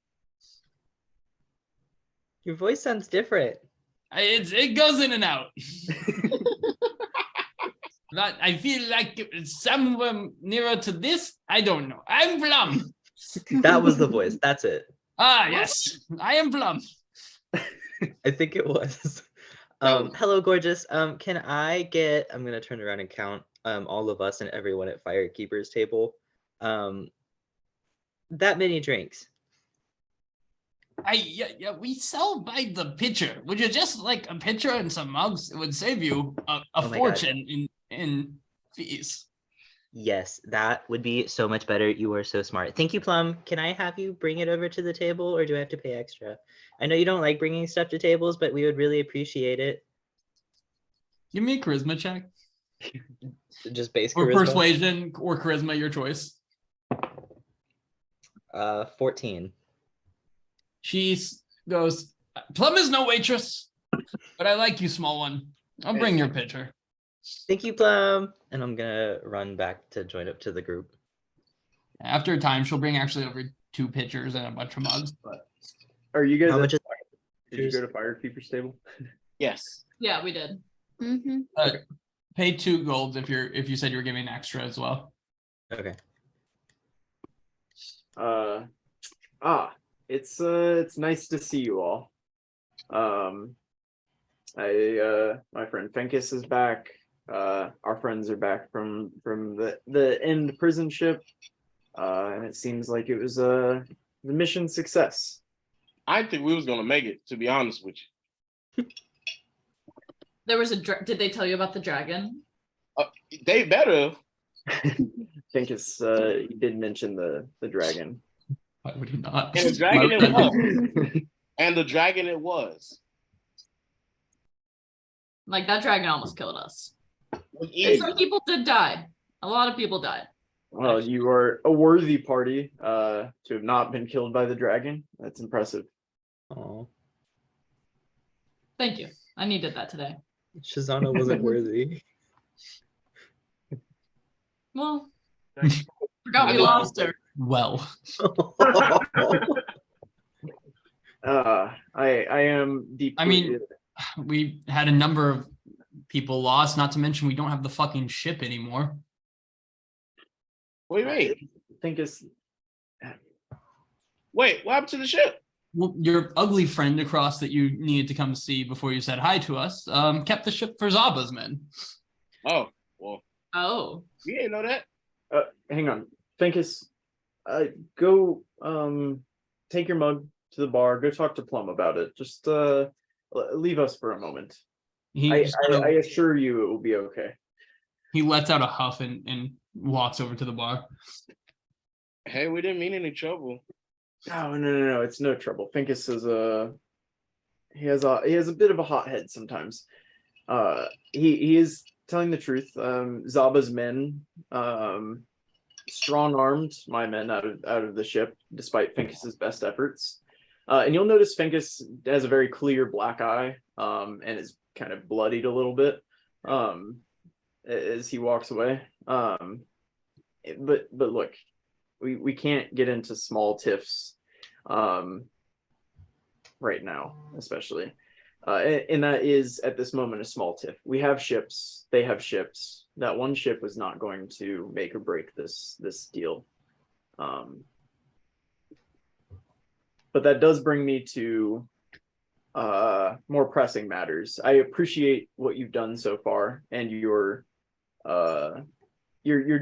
S7: Your voice sounds different.
S3: It goes in and out. But I feel like it's somewhere nearer to this. I don't know. I'm Plum.
S7: That was the voice. That's it.
S3: Ah, yes. I am Plum.
S7: I think it was. Hello, gorgeous. Can I get? I'm gonna turn around and count all of us and everyone at Firekeeper's table. That many drinks.
S3: Yeah, we sell by the pitcher. Would you just like a pitcher and some mugs? It would save you a
S7: Oh my God.
S3: fortune in fees.
S7: Yes, that would be so much better. You are so smart. Thank you, Plum. Can I have you bring it over to the table, or do I have to pay extra? I know you don't like bringing stuff to tables, but we would really appreciate it.
S3: Give me a charisma check.
S7: Just base
S3: Or
S7: charisma.
S3: persuasion or charisma, your choice.
S7: 14.
S3: She goes, Plum is no waitress, but I like you, small one. I'll bring your pitcher.
S7: Thank you, Plum. And I'm gonna run back to join up to the group.
S3: After a time, she'll bring actually over 2 pitchers and a bunch of mugs. But
S4: Are you guys?
S7: How much is
S4: Did you go to Firekeeper's table?
S1: Yes.
S2: Yeah, we did.
S5: Mm-hmm.
S3: pay 2 golds if you said you were giving extra as well.
S7: Okay.
S4: It's nice to see you all. My friend Fenkus is back. Our friends are back from the end prison ship. And it seems like it was the mission success.
S1: I think we was gonna make it, to be honest with you.
S2: There was did they tell you about the dragon?
S1: They better.
S4: Fenkus, you did mention the dragon.
S3: Why would he not?
S1: And the dragon it was. And the dragon it was.
S2: Like that dragon almost killed us.
S1: Was
S2: And
S1: easy.
S2: some people did die. A lot of people died.
S4: Well, you are a worthy party to have not been killed by the dragon. That's impressive.
S7: Oh,
S2: Thank you. I needed that today.
S7: Shazana wasn't worthy.
S2: Well, forgot we lost her.
S3: Well,
S4: I am deeply.
S3: I mean, we had a number of people lost, not to mention we don't have the fucking ship anymore.
S1: Wait.
S4: think it's
S1: Wait, what happened to the ship?
S3: Well, your ugly friend across that you needed to come see before you said hi to us kept the ship for Zaba's men.
S1: Oh, well,
S2: Oh.
S1: we didn't know that.
S4: hang on, Fenkus, go take your mug to the bar. Go talk to Plum about it. Just leave us for a moment.
S3: He
S4: I assure you it will be okay.
S3: he lets out a huff and walks over to the bar.
S1: Hey, we didn't mean any trouble.
S4: No, it's no trouble. Finkus is he has a bit of a hot head sometimes. He is telling the truth. Zaba's men strong armed my men out of the ship despite Finkus's best efforts. And you'll notice Finkus has a very clear black eye and is kind of bloodied a little bit as he walks away. But look, we can't get into small tiffs right now, especially. And that is at this moment a small tiff. We have ships, they have ships. That one ship was not going to make or break this deal. But that does bring me to more pressing matters. I appreciate what you've done so far and your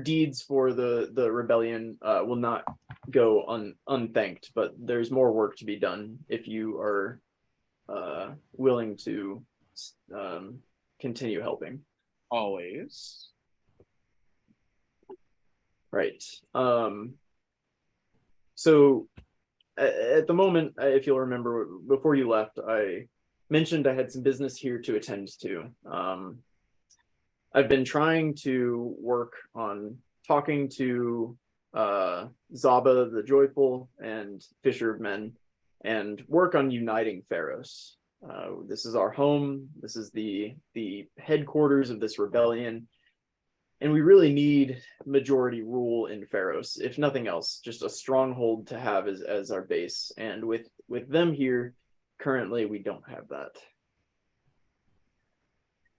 S4: deeds for the rebellion will not go unthanked, but there's more work to be done if you are willing to continue helping.
S1: Always.
S4: Right. So at the moment, if you'll remember, before you left, I mentioned I had some business here to attend to. I've been trying to work on talking to Zaba the Joyful and Fisher of Men and work on uniting Theros. This is our home. This is the headquarters of this rebellion, and we really need majority rule in Pharos, if nothing else, just a stronghold to have as our base. And with them here, currently we don't have that.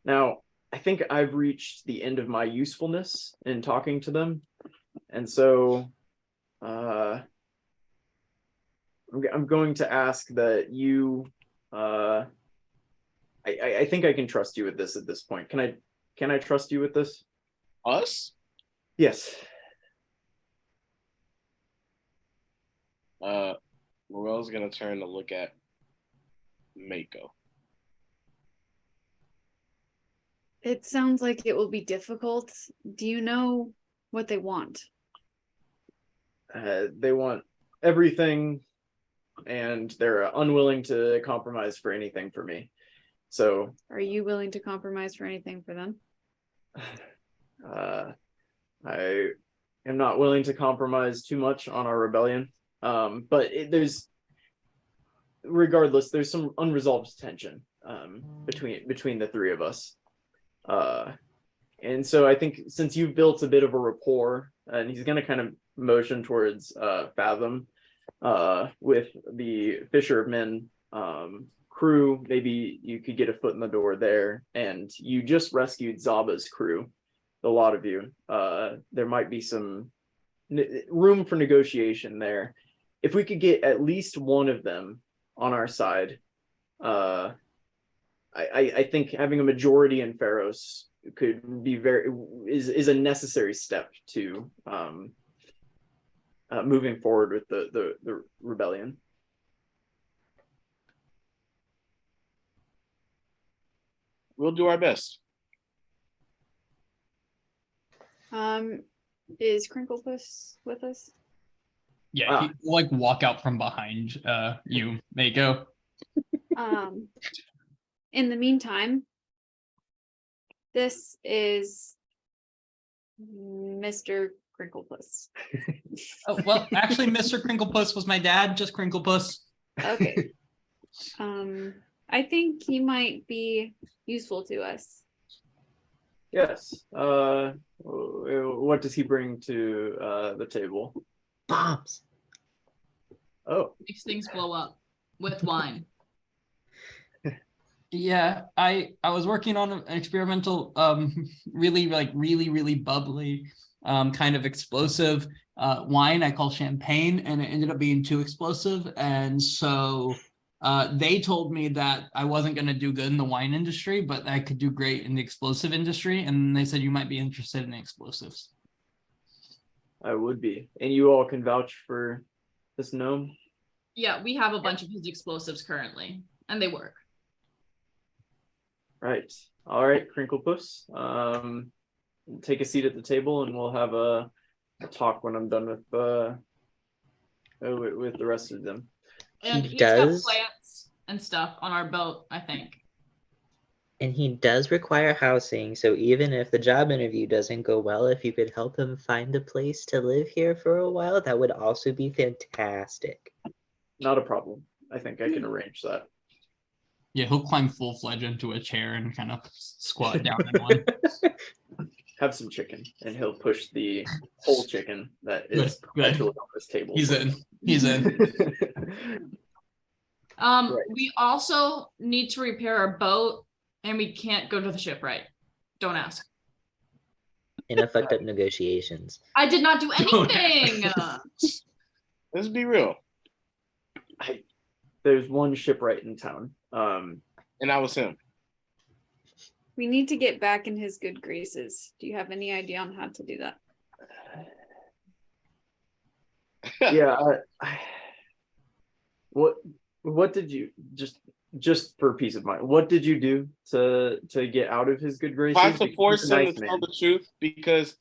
S4: Now, I think I've reached the end of my usefulness in talking to them, and so I'm going to ask that you. I think I can trust you with this at this point. Can I trust you with this?
S1: Us?
S4: Yes.
S1: Morel's gonna turn to look at Mako.
S5: It sounds like it will be difficult. Do you know what they want?
S4: They want everything, and they're unwilling to compromise for anything for me. So,
S5: Are you willing to compromise for anything for them?
S4: I am not willing to compromise too much on our rebellion. But regardless, there's some unresolved tension between the three of us. And so I think since you've built a bit of a rapport, and he's going to kind of motion towards Fathom with the Fisher of Men crew, maybe you could get a foot in the door there. And you just rescued Zaba's crew, a lot of you. There might be some room for negotiation there. If we could get at least one of them on our side, I think having a majority in Pharos could be is a necessary step to moving forward with the rebellion.
S1: We'll do our best.
S5: Is Crinklepuss with us?
S3: Yeah, he will like walk out from behind you, Mako.
S5: In the meantime, this is Mr. Crinklepuss.
S3: Oh, well, actually, Mr. Crinklepuss was my dad, just Crinklepuss.
S5: Okay. I think he might be useful to us.
S4: Yes. What does he bring to the table?
S7: Bombs.
S4: Oh.
S2: Makes things blow up with wine.
S3: Yeah, I was working on an experimental, really bubbly, kind of explosive wine I call champagne, and it ended up being too explosive, and so they told me that I wasn't going to do good in the wine industry, but I could do great in the explosive industry, and they said you might be interested in explosives.
S4: I would be, and you all can vouch for this gnome.
S2: Yeah, we have a bunch of his explosives currently, and they work.
S4: Right. All right, Crinklepuss. Take a seat at the table, and we'll have a talk when I'm done with the rest of them.
S2: And
S7: He
S2: he's got
S7: does.
S2: plants and stuff on our boat, I think.
S7: And he does require housing, so even if the job interview doesn't go well, if you could help him find a place to live here for a while, that would also be fantastic.
S4: Not a problem. I think I can arrange that.
S3: Yeah, he'll climb full-fledged into a chair and kind of squat down in one.
S4: Have some chicken, and he'll push the whole chicken that is
S3: Good.
S4: actually on this table.
S3: He's in. He's in.
S4: Right.
S2: We also need to repair our boat, and we can't go to the shipwright. Don't ask.
S7: In fucked up negotiations.
S2: I did not do anything.
S1: Let's be real.
S4: There's one shipwright in town.
S1: And that was him.
S5: We need to get back in his good graces. Do you have any idea on how to do that?
S4: Yeah. What did you just for peace of mind? What did you do to get out of his good graces?
S1: Tried to force
S4: He's a
S1: him
S4: nice
S1: to
S4: man.
S1: tell the truth because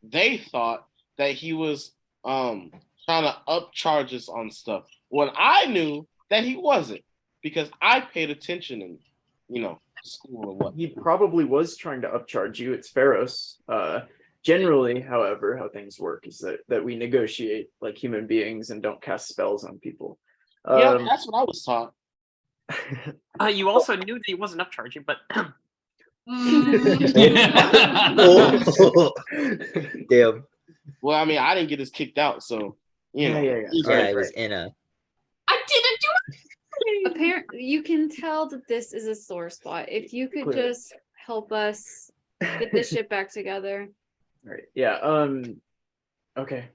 S1: they thought that he was trying to upcharge us on stuff. When I knew that he wasn't, because I paid attention in, school or what.
S4: He probably was trying to upcharge you. It's Pharos. Generally, however, how things work is that we negotiate like human beings and don't cast spells on people.
S1: Yeah, that's what I was taught.
S6: You also knew that he wasn't upcharging, but
S7: Oh, damn.
S1: Well, I mean, I didn't get us kicked out, so you know.
S4: Yeah.
S1: he's
S7: Yeah,
S1: right.
S7: it was in a.
S2: I didn't do it.
S5: Apparently, you can tell that this is a sore spot. If you could
S4: Clearly.
S5: just help us get this shit back together.
S4: Right. Yeah. Okay.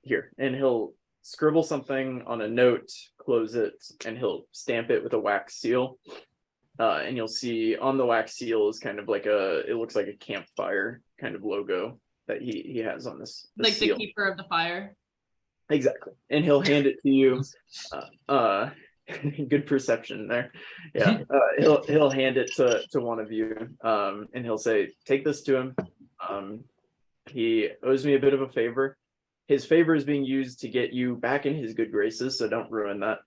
S4: Here, and he'll scribble something on a note, close it, and he'll stamp it with a wax seal. And you'll see on the wax seal is kind of like it looks like a campfire kind of logo that he has on this
S2: Like
S4: seal.
S2: the keeper of the fire.
S4: Exactly. And he'll hand it to you. Good perception there. Yeah. He'll hand it to one of you. And he'll say, take this to him. He owes me a bit of a favor. His favor is being used to get you back in his good graces, so don't ruin that.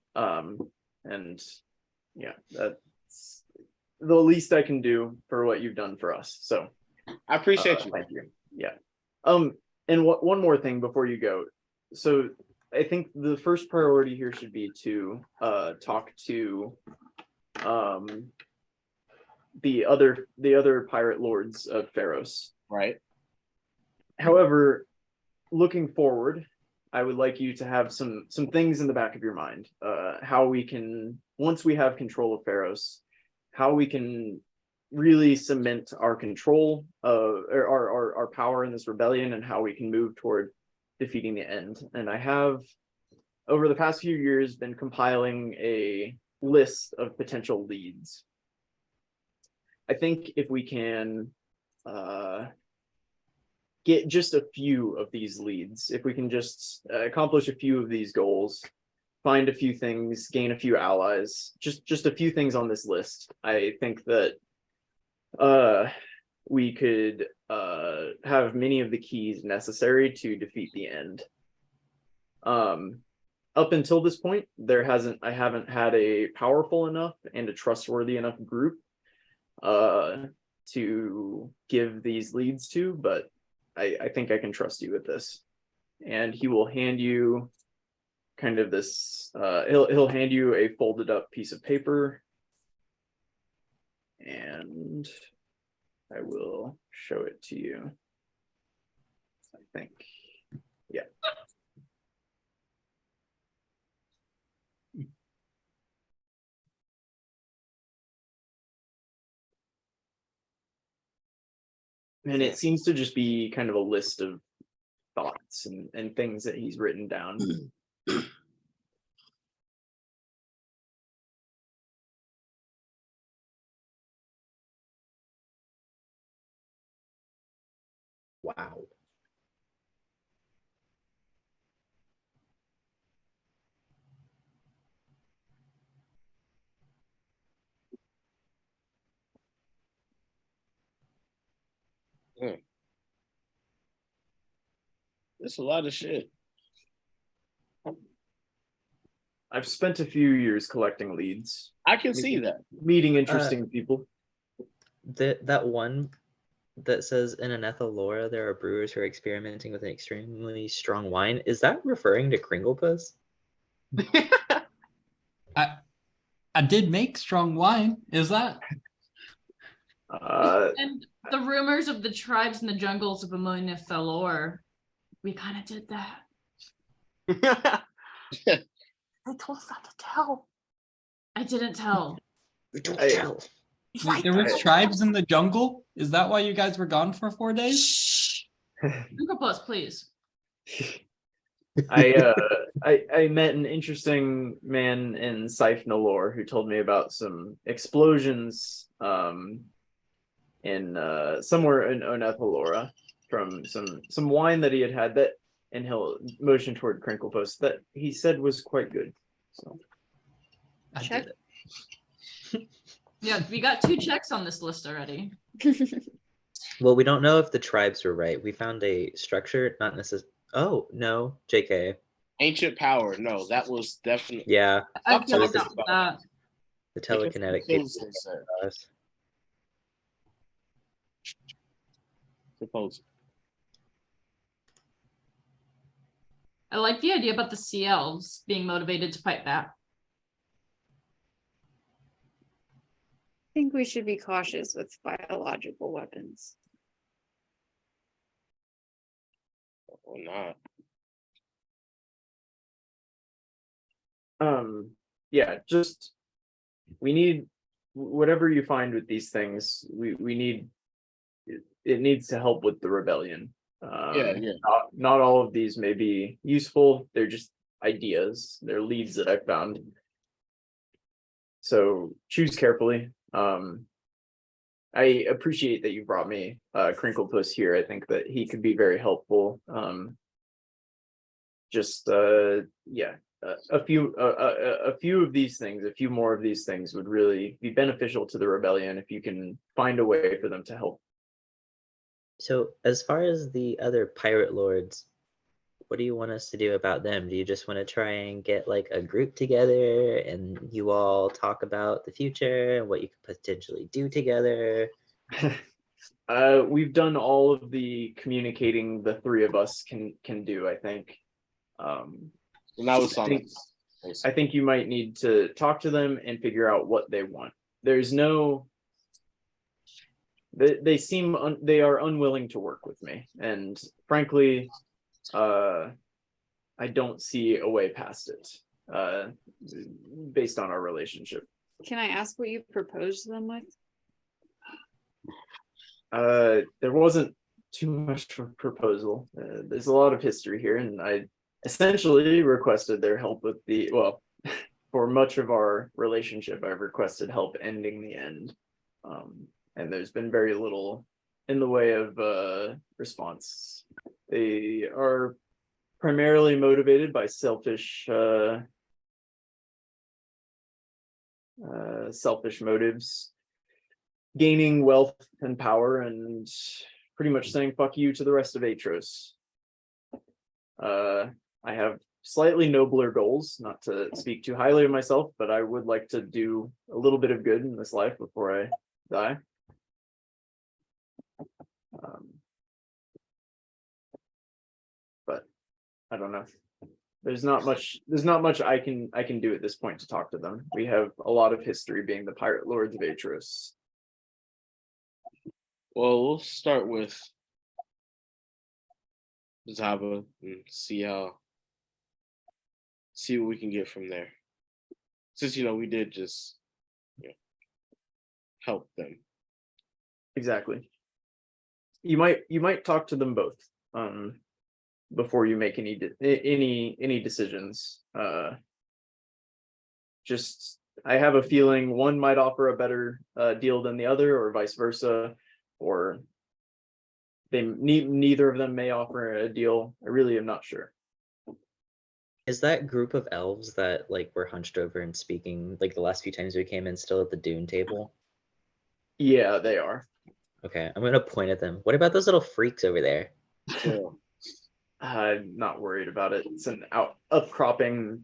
S4: And yeah, that's the least I can do for what you've done for us. So
S1: I appreciate you.
S4: thank you. Yeah. And one more thing before you go. So I think the first priority here should be to talk to the other pirate lords of Pharos.
S1: Right.
S4: However, looking forward, I would like you to have some things in the back of your mind. How we can, once we have control of Pharos, how we can really cement our control of our power in this rebellion, and how we can move toward defeating the end. And I have, over the past few years, been compiling a list of potential leads. I think if we can get just a few of these leads, if we can just accomplish a few of these goals, find a few things, gain a few allies, just a few things on this list, I think that we could have many of the keys necessary to defeat the end. Up until this point, I haven't had a powerful enough and a trustworthy enough group to give these leads to, but I think I can trust you with this. And he will hand you kind of this, he'll hand you a folded up piece of paper, and I will show it to you. I think, yeah. And it seems to just be kind of a list of thoughts and things that he's written down.
S7: Wow.
S1: It's a lot of shit.
S4: I've spent a few years collecting leads,
S1: I can see that.
S4: meeting interesting people.
S7: That one that says in Anethalora there are brewers who are experimenting with an extremely strong wine. Is that referring to Kringlepuss?
S3: I did make strong wine. Is that?
S2: And the rumors of the tribes in the jungles of Ammonia Thalor, we kind of did that.
S6: they told us not to tell.
S2: I didn't tell.
S7: Don't
S4: I-
S7: tell.
S3: Wait, there was tribes in the jungle? Is that why you guys were gone for 4 days?
S2: Shh. Plus, please.
S4: I met an interesting man in Siph Nalor who told me about some explosions in somewhere in Onethalora from some wine that he had that, and he'll motion toward Crinklepost, that he said was quite good. So
S3: I
S5: Check.
S3: did it.
S2: Yeah, we got 2 checks on this list already.
S7: Well, we don't know if the tribes were right. We found a structure, not necessarily. Oh, no. JK.
S1: Ancient power. No, that was definitely.
S7: Yeah,
S2: I
S1: Fuck
S2: feel
S1: what
S2: like
S1: this
S2: that.
S1: is about.
S7: the telekinetic
S1: Things they said,
S7: capabilities.
S1: suppose.
S2: I like the idea about the sea elves being motivated to fight back.
S5: think we should be cautious with biological weapons.
S1: Or not.
S4: Yeah, just we need whatever you find with these things, we need it needs to help with the rebellion.
S1: Yeah.
S4: Not all of these may be useful, they're just ideas, they're leads that I found. So choose carefully. I appreciate that you brought me Crinklepuss here. I think that he could be very helpful. Yeah, a few of these things, a few more of these things would really be beneficial to the rebellion if you can find a way for them to help.
S7: So as far as the other pirate lords, what do you want us to do about them? Do you just want to try and get like a group together and you all talk about the future and what you could potentially do together?
S4: We've done all of the communicating the three of us can do, I think.
S1: And that was something.
S4: I think you might need to talk to them and figure out what they want. There's no they are unwilling to work with me, and frankly, I don't see a way past it, based on our relationship.
S5: Can I ask what you proposed them with?
S4: There wasn't too much of a proposal. There's a lot of history here, and I essentially requested their help with for much of our relationship, I've requested help ending the end. And there's been very little in the way of response. They are primarily motivated by selfish motives, gaining wealth and power, and pretty much saying fuck you to the rest of Aetros. I have slightly nobler goals, not to speak too highly of myself, but I would like to do a little bit of good in this life before I die. But I don't know. There's not much I can do at this point to talk to them. We have a lot of history being the pirate lords of Aetros.
S1: Well, we'll start with Zaba and see what we can get from there. Since we did just help them.
S4: Exactly. You might talk to them both before you make any decisions. Just I have a feeling one might offer a better deal than the other, or vice versa, or neither of them may offer a deal. I really am not sure.
S7: Is that group of elves that like were hunched over and speaking like the last few times we came in still at the dune table?
S4: Yeah, they are.
S7: Okay, I'm gonna point at them. What about those little freaks over there?
S1: Yeah.
S4: I'm not worried about it. It's an upcropping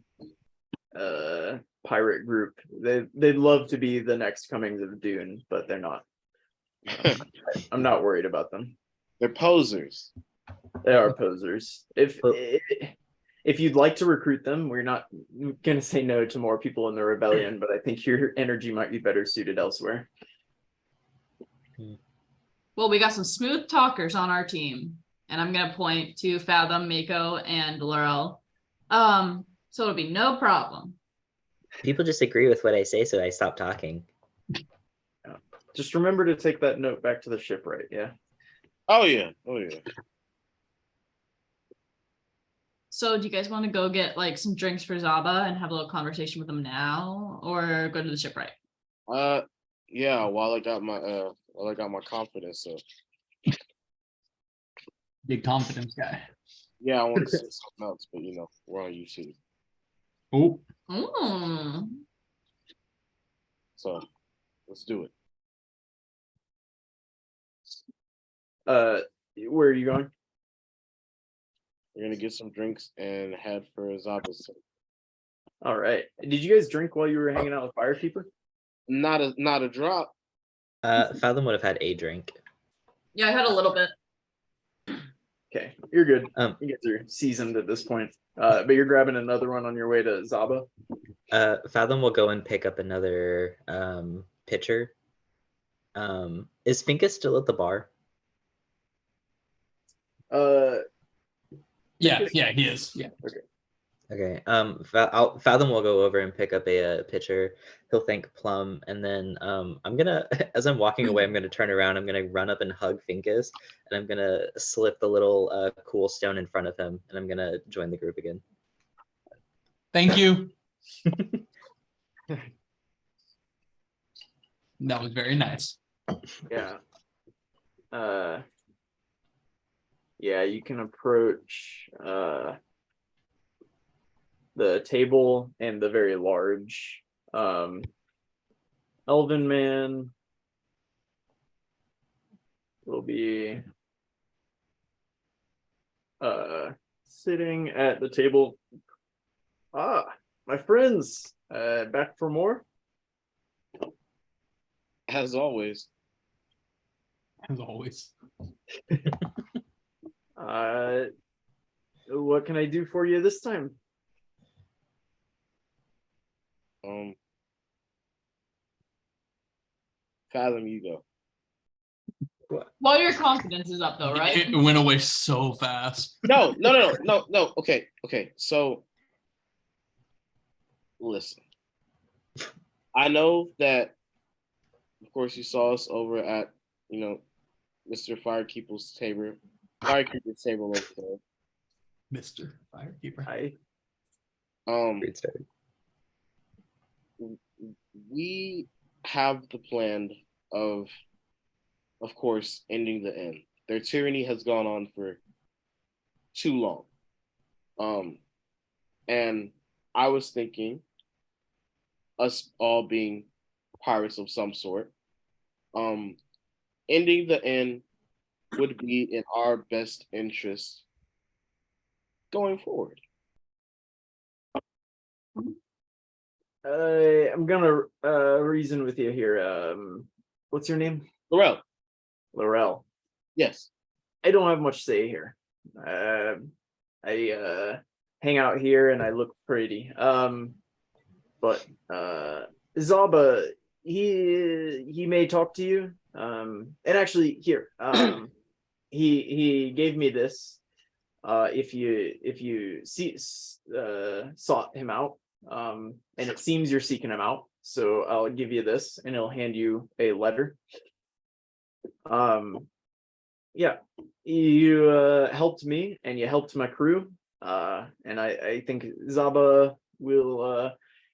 S4: pirate group. They'd love to be the next comings of Dune, but they're not. I'm not worried about them.
S1: They're posers.
S4: They are posers. If you'd like to recruit them, we're not gonna say no to more people in the rebellion, but I think your energy might be better suited elsewhere.
S2: Well, we got some smooth talkers on our team, and I'm gonna point to Fathom, Mako, and Laurel. So it'll be no problem.
S7: People just agree with what I say, so I stop talking.
S4: Yeah. Just remember to take that note back to the shipwright, yeah?
S1: Oh yeah.
S2: So do you guys want to go get like some drinks for Zaba and have a little conversation with them now, or go to the shipwright?
S1: Yeah, while I got my confidence, so
S3: Big confidence guy.
S1: yeah, I want to say something else, but we're on YouTube.
S3: Oh,
S1: So let's do it.
S4: Where are you going?
S1: We're gonna get some drinks and head for Zaba's.
S4: All right. Did you guys drink while you were hanging out with Firekeeper?
S1: Not a drop.
S7: Fathom would have had a drink.
S2: Yeah, I had a little bit.
S4: Okay, you're good.
S7: You
S4: guys are seasoned at this point. But you're grabbing another one on your way to Zaba?
S7: Fathom will go and pick up another pitcher Is Finkus still at the bar?
S3: Yeah, he is. Yeah.
S7: Okay. Fathom will go over and pick up a pitcher. He'll thank Plum, and then I'm gonna, as I'm walking away, I'm gonna turn around. I'm gonna run up and hug Finkus, and I'm gonna slip the little cool stone in front of him, and I'm gonna join the group again.
S3: Thank you. That was very nice.
S4: Yeah. Yeah, you can approach the table and the very large elven man will be sitting at the table. Ah, my friends, back for more?
S1: As always.
S3: As always.
S4: What can I do for you this time?
S1: Fathom, you go.
S2: Well, your confidence is up though, right?
S3: It went away so fast.
S1: No. Okay. So, listen. I know that, of course, you saw us over at, Mr. Firekeeper's table over there.
S3: Mr. Firekeeper.
S4: Hi.
S7: Great start.
S1: We have the plan of course, ending the end. Their tyranny has gone on for too long. And I was thinking us all being pirates of some sort, ending the end would be in our best interest going forward.
S4: I'm gonna reason with you here. What's your name?
S1: Laurel.
S4: Yes. I don't have much say here. I hang out here and I look pretty. But Zaba, he may talk to you. And actually here, he gave me this. If you sought him out, and it seems you're seeking him out, so I'll give you this, and he'll hand you a letter. Yeah, you helped me, and you helped my crew, and I think Zaba will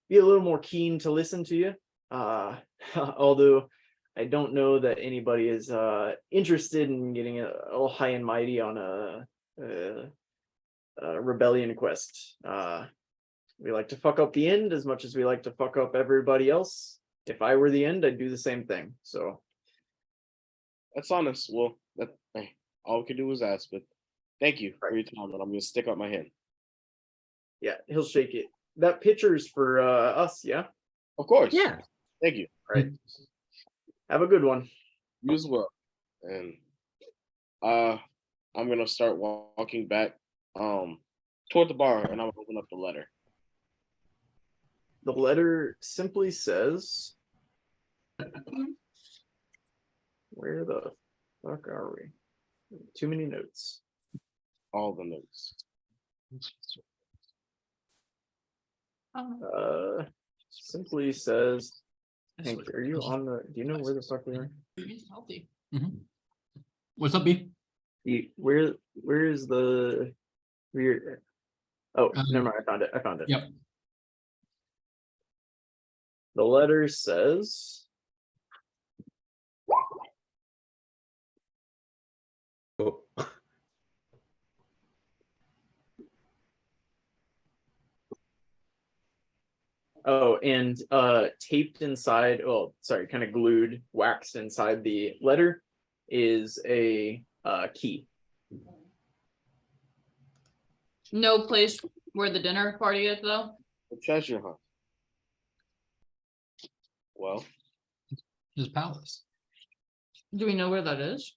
S4: be a little more keen to listen to you. Although I don't know that anybody is interested in getting all high and mighty on a rebellion quest. We like to fuck up the end as much as we like to fuck up everybody else. If I were the end, I'd do the same thing. So
S1: that's honest. Well, all we can do is ask, but thank you for your time. And I'm gonna stick up my hand.
S4: Yeah, he'll shake it. That picture's for us, yeah?
S1: Of course.
S7: Yeah.
S1: Thank you.
S4: All right. Have a good one.
S1: You as well. And I'm gonna start walking back toward the bar, and I'm gonna open up the letter.
S4: The letter simply says, where the fuck are we? Too many notes.
S1: All the notes.
S4: Simply says, Hank, are you on the, do you know where the fuck we are?
S3: He's healthy. What's up, B?
S4: Where is the weird? Oh, never mind. I found it.
S3: Yep.
S4: The letter says,
S7: Oh.
S4: oh, and taped inside, oh, sorry, kind of glued, waxed inside the letter is a key.
S2: No place where the dinner party is though.
S1: The treasure hunt. Well,
S3: His palace.
S2: Do we know where that is?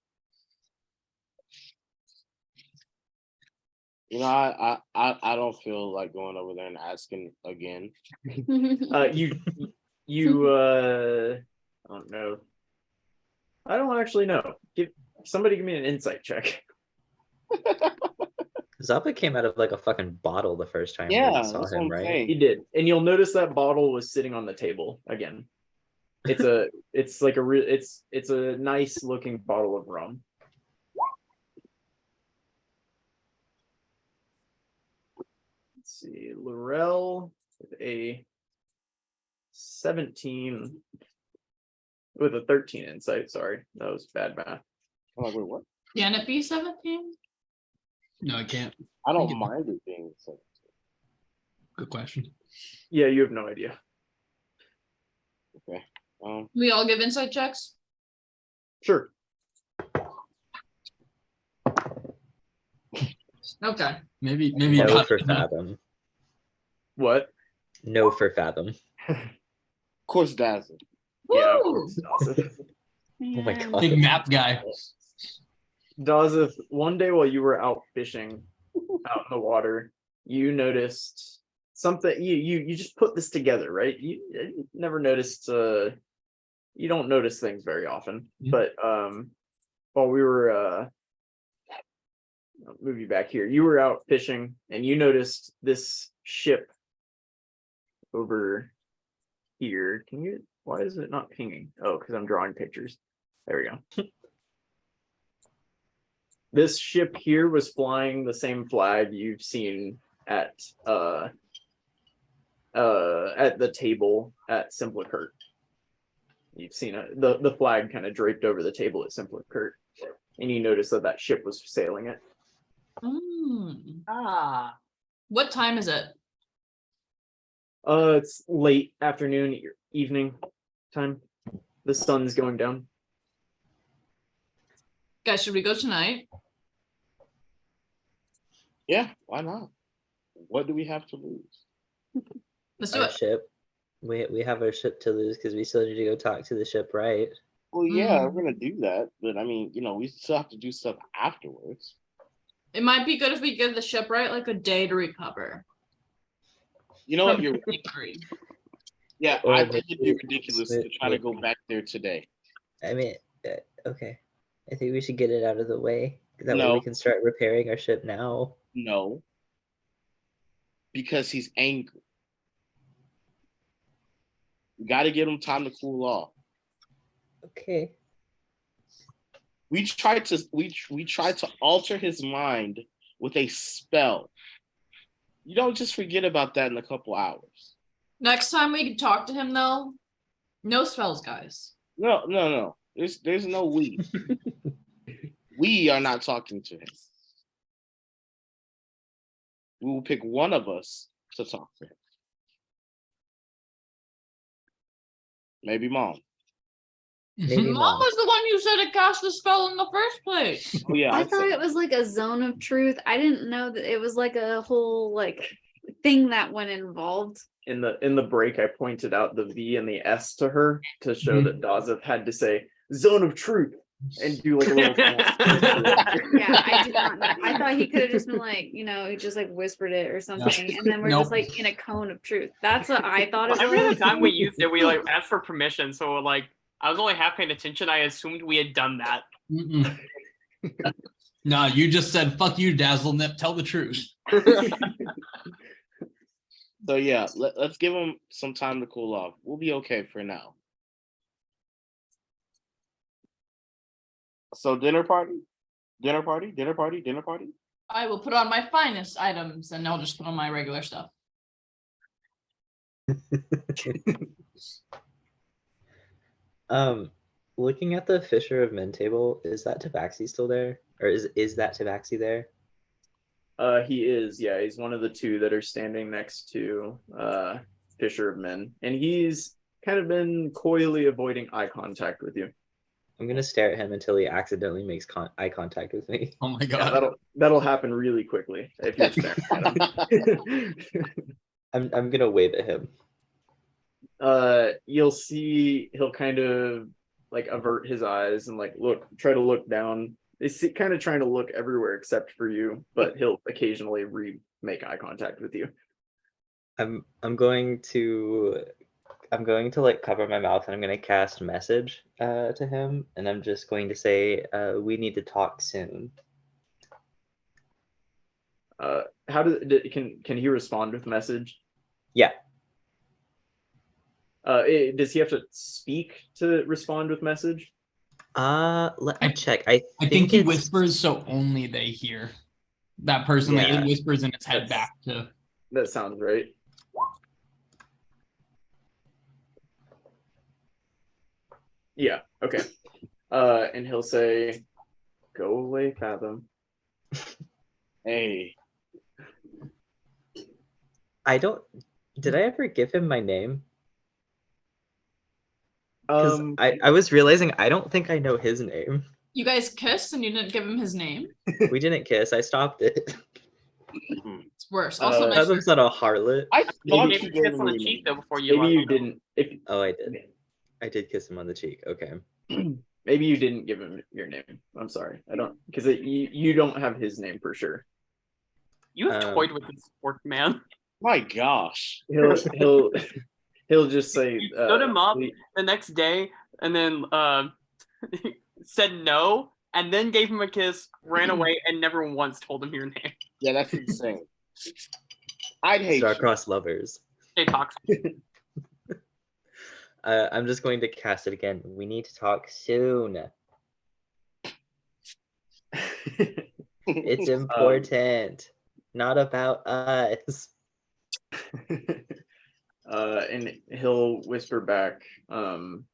S1: I don't feel like going over there and asking again.
S4: You I don't know. I don't actually know. Somebody give me an insight check.
S7: Zappa came out of like a fucking bottle the first time
S1: Yeah,
S7: we
S1: that's
S7: saw
S1: what
S7: him,
S1: I'm
S7: right?
S1: saying.
S4: He did, and you'll notice that bottle was sitting on the table again. It's like it's a nice looking bottle of rum. Let's see, Laurel with a 17 with a 13 insight. Sorry, that was bad math.
S1: I'm like, wait, what?
S2: Can it be 17?
S3: No, I can't.
S1: I
S3: Think
S1: don't
S3: it-
S1: mind it being so.
S3: Good question.
S4: Yeah, you have no idea.
S1: Okay.
S2: We all give insight checks.
S4: Sure.
S2: Okay.
S3: Maybe
S7: No
S3: not
S7: for
S3: enough.
S7: Fathom.
S4: What?
S7: No for Fathom.
S1: Of course, Dazzle.
S4: Yeah, of
S2: Woo!
S4: course, Dazeth.
S7: Oh my
S5: Man.
S7: God.
S3: Big map guy.
S4: Dazeth, one day while you were out fishing out in the water, you noticed something. You just put this together, right? You never noticed. You don't notice things very often,
S3: Mhm.
S4: but while we were I'll move you back here. You were out fishing and you noticed this ship over here. Why is it not pinging? Oh, because I'm drawing pictures. There we go. This ship here was flying the same flag you've seen at the table at Simplicurt. You've seen the flag kind of draped over the table at Simplicurt, and you notice that ship was sailing it.
S2: Mm.
S6: Ah.
S2: What time is it?
S4: It's late afternoon, evening time. The sun's going down.
S2: Guys, should we go tonight?
S1: Yeah, why not? What do we have to lose?
S2: Let's do
S7: Our
S2: it.
S7: ship. We have our ship to lose because we still need to go talk to the ship, right?
S1: Well, yeah,
S2: Mm.
S1: we're gonna do that, but I mean, we still have to do stuff afterwards.
S2: It might be good if we give the shipwright like a day to recover.
S1: You know what?
S2: from
S1: You're
S2: the injury.
S1: yeah.
S7: Or
S1: I think it'd be
S7: maybe
S1: ridiculous
S7: Smith
S1: to try to
S7: would-
S1: go back there today.
S7: I mean, okay. I think we should get it out of the way. That way
S1: No.
S7: we can start repairing our ship now.
S1: No, because he's angry. We got to give him time to cool off.
S7: Okay.
S1: We tried to alter his mind with a spell. You don't just forget about that in a couple hours.
S2: Next time we can talk to him though, no spells, guys.
S1: No. There's no we. We are not talking to him. We will pick one of us to talk to him. Maybe Mom.
S7: Maybe
S2: Mom
S7: Mom.
S2: was the one who said to cast the spell in the first place.
S1: Oh yeah,
S5: I
S1: I
S5: thought
S1: said-
S5: it was like a zone of truth. I didn't know that it was like a whole like thing that went involved.
S4: In the break, I pointed out the V and the S to her to show that Dazeth had to say "zone of truth" and do like a little dance.
S5: Yeah, I did not know. I thought he could have just been like, he just like whispered it or something, and then we're just
S3: Nope.
S5: like in a cone of truth. That's what I thought it
S6: Every other
S5: was.
S6: time we used it, we like asked for permission. So like, I was only half paying attention. I assumed we had done that.
S3: Mm-mm. No, you just said fuck you, Dazzle Nip. Tell the truth.
S1: So yeah, let's give him some time to cool off. We'll be okay for now. So dinner party.
S2: I will put on my finest items and I'll just put on my regular stuff.
S7: Looking at the Fisher of Men table, is that Tabaxi still there? Or is that Tabaxi there?
S4: He is, yeah, he's one of the two that are standing next to Fisher of Men, and he's kind of been coyly avoiding eye contact with you.
S7: I'm gonna stare at him until he accidentally makes eye contact with me.
S3: Oh my
S4: Yeah,
S3: god.
S4: that'll happen really quickly if you're staring at him.
S7: I'm gonna wave at him.
S4: You'll see he'll kind of like avert his eyes and like try to look down. He's kind of trying to look everywhere except for you, but he'll occasionally make eye contact with you.
S7: I'm going to I'm going to like cover my mouth and I'm going to cast message to him, and I'm just going to say, we need to talk soon.
S4: How can he respond with message?
S7: Yeah.
S4: Does he have to speak to respond with message?
S7: Let me check. I
S3: think he
S7: it's-
S3: whispers so only they hear. That person, like,
S7: Yeah.
S3: it whispers in its head
S4: That's-
S3: back to.
S4: That sounds right. Yeah, okay. And he'll say, "Go away, Fathom."
S1: Hey,
S7: I don't. Did I ever give him my name? Because I was realizing I don't think I know his name.
S2: You guys kissed and you didn't give him his name?
S7: We didn't kiss. I stopped it.
S2: It's worse. Also, my
S7: Fathom's not a harlot.
S1: I thought
S6: Maybe
S1: you
S6: kiss
S1: gave
S6: on the
S1: me.
S6: cheek though before you.
S4: maybe you
S6: left.
S4: didn't. If
S7: Oh, I did. I did kiss him on the cheek. Okay.
S4: maybe you didn't give him your name. I'm sorry. I don't because you don't have his name for sure.
S6: You have toyed with this work, man.
S1: My gosh.
S4: He'll just say.
S6: You stood him up
S4: "Please-"
S6: the next day and then said no, and then gave him a kiss, ran away, and never once told him your name.
S1: Yeah, that's insane. I'd hate you.
S7: Star-crossed lovers.
S6: Stay toxic.
S7: I'm just going to cast it again. We need to talk soon. It's important. Not about us.
S4: And he'll whisper back, "I'm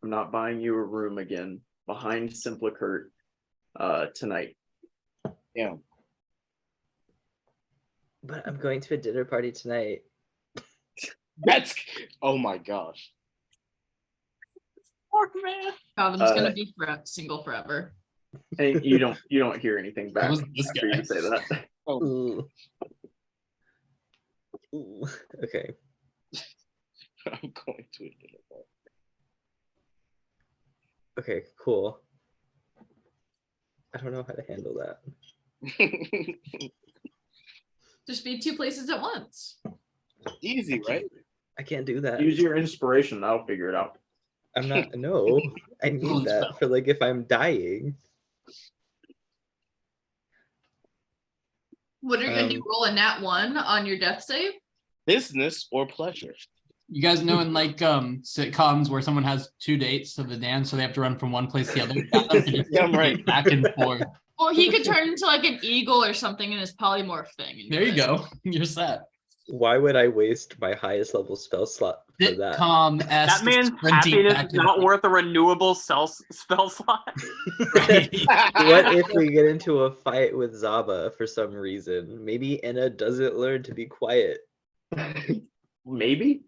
S4: not buying you a room again behind Simplicurt tonight."
S1: Yeah.
S7: But I'm going to a dinner party tonight.
S1: That's. Oh my gosh.
S6: Work, man.
S2: Fathom's gonna be single forever.
S4: And you don't hear anything back
S3: was this
S4: after
S3: guy?
S4: you say that.
S1: Oh,
S7: Ooh. Ooh. Okay.
S1: I'm going to a dinner
S7: Okay, cool. I don't know how to handle that.
S1: party.
S2: Just be two places at once.
S1: Easy, right?
S7: I can't do that.
S4: Use your inspiration. I'll figure it out.
S7: I'm not. No, I need that for like if I'm dying.
S2: What are you gonna do? Roll a nat 1 on your death save?
S1: Business or pleasure?
S3: You guys know in like sitcoms where someone has two dates to the dance, so they have to run from one place to the other. Fathom can just
S1: Yeah, I'm right.
S3: back and forth.
S2: Well, he could turn into like an eagle or something in his polymorph thing. and
S3: There
S2: do
S3: you
S2: it.
S3: go. You're set.
S7: Why would I waste my highest level spell slot for that?
S3: Sitcom
S6: That man's happiness is not worth a renewable spell slot.
S7: What if we get into a fight with Zaba for some reason? Maybe Enna doesn't learn to be quiet.
S4: Maybe.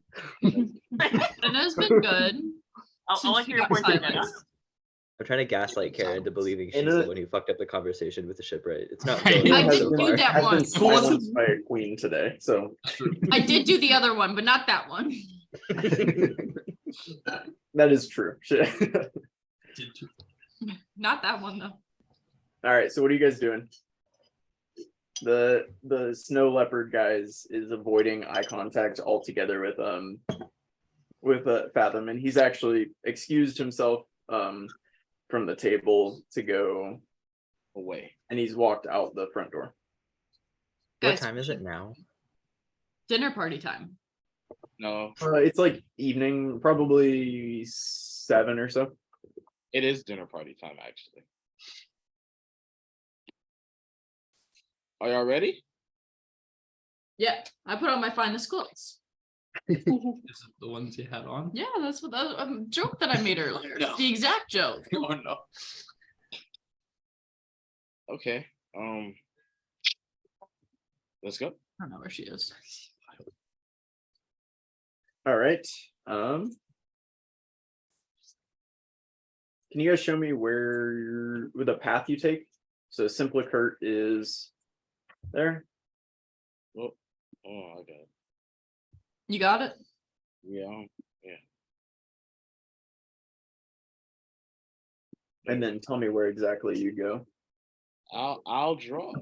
S2: Anna's been good.
S6: I
S2: since
S6: like
S2: she
S6: your
S2: got
S6: point, Anna.
S2: silenced.
S7: I'm trying to gaslight Kara into believing she's
S4: Enna-
S7: the one who fucked up the conversation with the shipwright. It's not
S3: Right.
S7: going
S2: I
S7: well
S2: did
S7: so
S2: do
S7: far.
S2: that
S4: Has
S2: one.
S4: been silenced by a queen today, so
S2: I did do the other one, but not that one.
S4: that is true.
S2: Not that one though.
S4: All right, so what are you guys doing? The snow leopard guys is avoiding eye contact altogether with Fathom, and he's actually excused himself from the table to go
S1: Away.
S4: and he's walked out the front door.
S7: What
S2: Guys,
S7: time is it now?
S2: Dinner party time.
S1: No,
S4: It's like evening, probably 7 or so.
S1: it is dinner party time, actually. Are y'all ready?
S2: Yeah, I put on my finest clothes.
S3: This is the ones you had on.
S2: Yeah, that's what that joke that I made earlier.
S3: No.
S2: The exact joke.
S3: Oh no.
S1: Okay. Let's go.
S2: I don't know where she is.
S4: All right. Can you guys show me where the path you take? So Simplicurt is there.
S1: Oh, I got it.
S2: You got it?
S1: Yeah.
S4: And then tell me where exactly you go.
S1: I'll draw.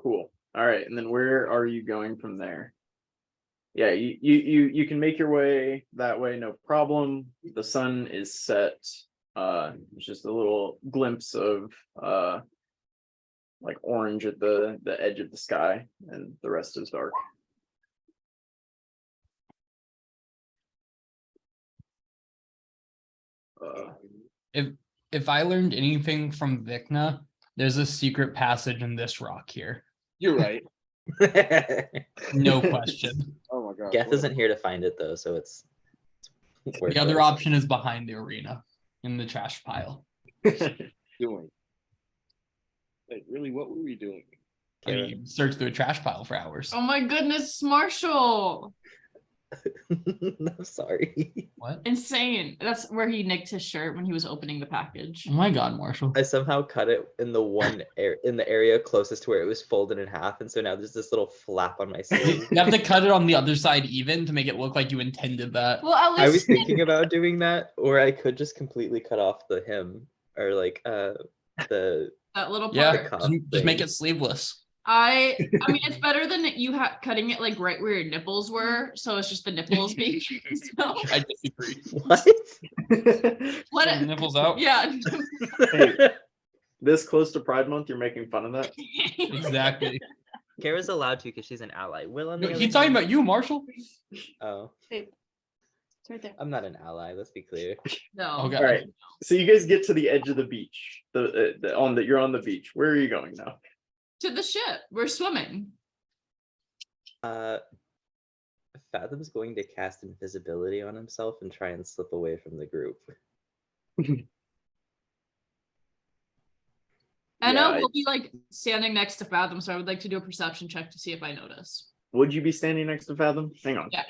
S4: Cool. All right, and then where are you going from there? Yeah, you can make your way that way, no problem. The sun is set. It's just a little glimpse of like orange at the edge of the sky, and the rest is dark.
S3: If I learned anything from Vikna, there's a secret passage in this rock here.
S1: You're right.
S3: No question.
S1: Oh my god.
S7: Geth isn't here to find it though, so it's
S3: The other option is behind the arena in the trash pile.
S1: doing? Like, really, what were we doing?
S3: I mean, you search through a trash pile for hours.
S2: Oh my goodness, Marshall.
S7: I'm sorry.
S3: What?
S2: Insane. That's where he nicked his shirt when he was opening the package.
S3: Oh my god, Marshall.
S7: I somehow cut it in the in the area closest to where it was folded in half, and so now there's this little flap on my sleeve.
S3: You have to cut it on the other side even to make it look like you intended that.
S2: Well, at least
S7: I was thinking about doing that, or I could just completely cut off the hem, or like the
S2: that little part.
S3: Yeah,
S7: cuff
S3: just make
S7: thing.
S3: it sleeveless.
S2: I mean, it's better than you cutting it like right where your nipples were, so it's just the nipples being so.
S3: I disagree.
S7: What?
S2: What?
S3: The nipples out.
S2: Yeah.
S4: Hey, this close to Pride Month, you're making fun of that?
S3: Exactly.
S7: Kara's allowed to because she's an ally. Will on the other
S3: He's talking
S7: hand-
S3: about you, Marshall.
S7: Oh,
S5: It's right there.
S7: I'm not an ally. Let's be clear.
S2: No.
S3: Okay.
S4: All right. So you guys get to the edge of the beach. You're on the beach. Where are you going now?
S2: To the ship. We're swimming.
S7: Fathom's going to cast invisibility on himself and try and slip away from the group.
S2: I know
S4: Yeah,
S2: we'll be like standing next to Fathom, so I would like to do a perception check to see if I notice.
S4: Would you be standing next to Fathom? Hang on.
S2: Yeah.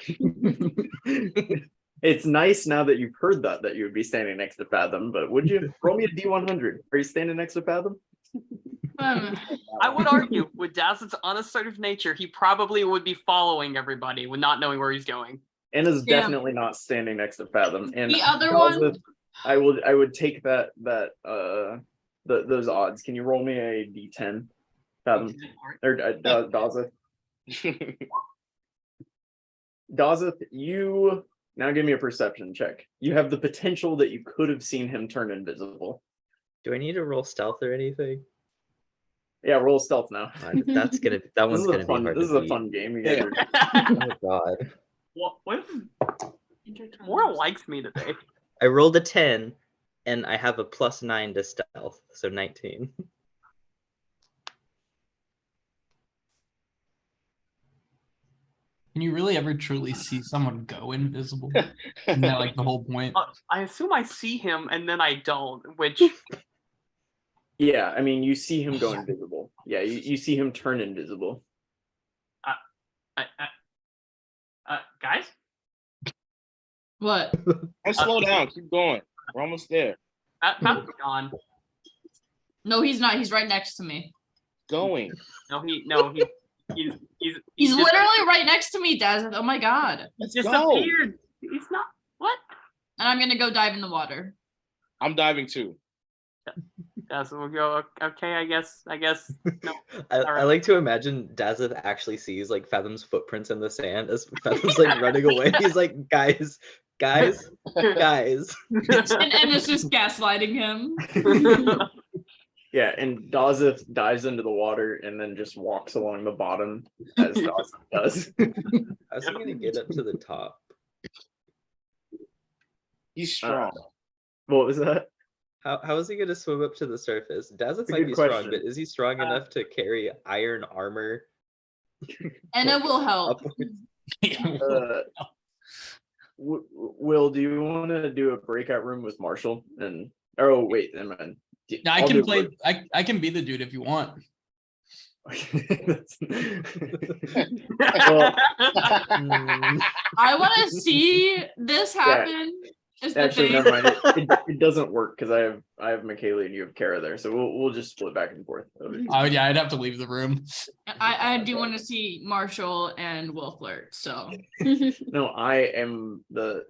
S4: It's nice now that you've heard that you would be standing next to Fathom, but would you roll me a D100? Are you standing next to Fathom?
S6: I would argue with Dazzle's unassertive nature, he probably would be following everybody with not knowing where he's going.
S4: Anna's
S2: Yeah.
S4: definitely not standing next to Fathom. And
S2: The other
S4: Daza,
S2: one?
S4: I would take those odds. Can you roll me a D10, Fathom or Daza? Daza, you now give me a perception check. You have the potential that you could have seen him turn invisible.
S7: Do I need to roll stealth or anything?
S4: Yeah, roll stealth now.
S7: That one's
S4: This
S7: gonna
S4: is
S7: be
S4: a fun.
S7: hard
S4: This
S7: to
S4: is a
S7: beat.
S4: fun game. You guys are
S7: Oh god.
S6: What if Mora likes me today?
S7: I rolled a 10 and I have a +9 to stealth, so 19.
S3: Can you really ever truly see someone go invisible? Isn't that like the whole point?
S6: I assume I see him and then I don't, which
S4: Yeah, I mean, you see him go invisible. Yeah, you see him turn invisible.
S6: guys?
S2: What?
S1: Don't slow down. Keep going. We're almost there.
S6: That's gone.
S2: No, he's not. He's right next to me.
S1: Going.
S6: He's
S2: He's
S6: just
S2: literally right next to me, Daz. Oh my god.
S1: Let's go.
S6: disappeared. He's not. What?
S2: And I'm gonna go dive in the water.
S1: I'm diving too.
S6: So we'll go. Okay, I guess. No.
S7: I like to imagine Dazeth actually sees like Fathom's footprints in the sand as Fathom's like running away. He's like, guys.
S2: And it's just gaslighting him.
S4: Yeah, and Dazeth dives into the water and then just walks along the bottom as Dazeth does.
S7: How's he gonna get up to the top?
S1: He's strong.
S4: What was that?
S7: How is he gonna swim up to the surface? Dazeth
S4: a
S7: might
S4: good
S7: be strong,
S4: question.
S7: but is he strong enough to carry iron armor?
S2: And it will help.
S4: Uh, Will, do you want to do a breakout room with Marshall? And oh wait, never mind.
S3: I
S4: I'll
S3: can
S4: do
S3: play.
S4: it.
S3: I can be the dude if you want.
S4: Well,
S7: Mm,
S2: I want to see this happen Is the
S4: Actually,
S2: thing.
S4: never mind. It doesn't work because I have Michaela and you have Kara there, so we'll just split back and forth.
S3: Oh yeah, I'd have to leave the room.
S2: I do want to see Marshall and Will flirt, so
S4: No, I am the.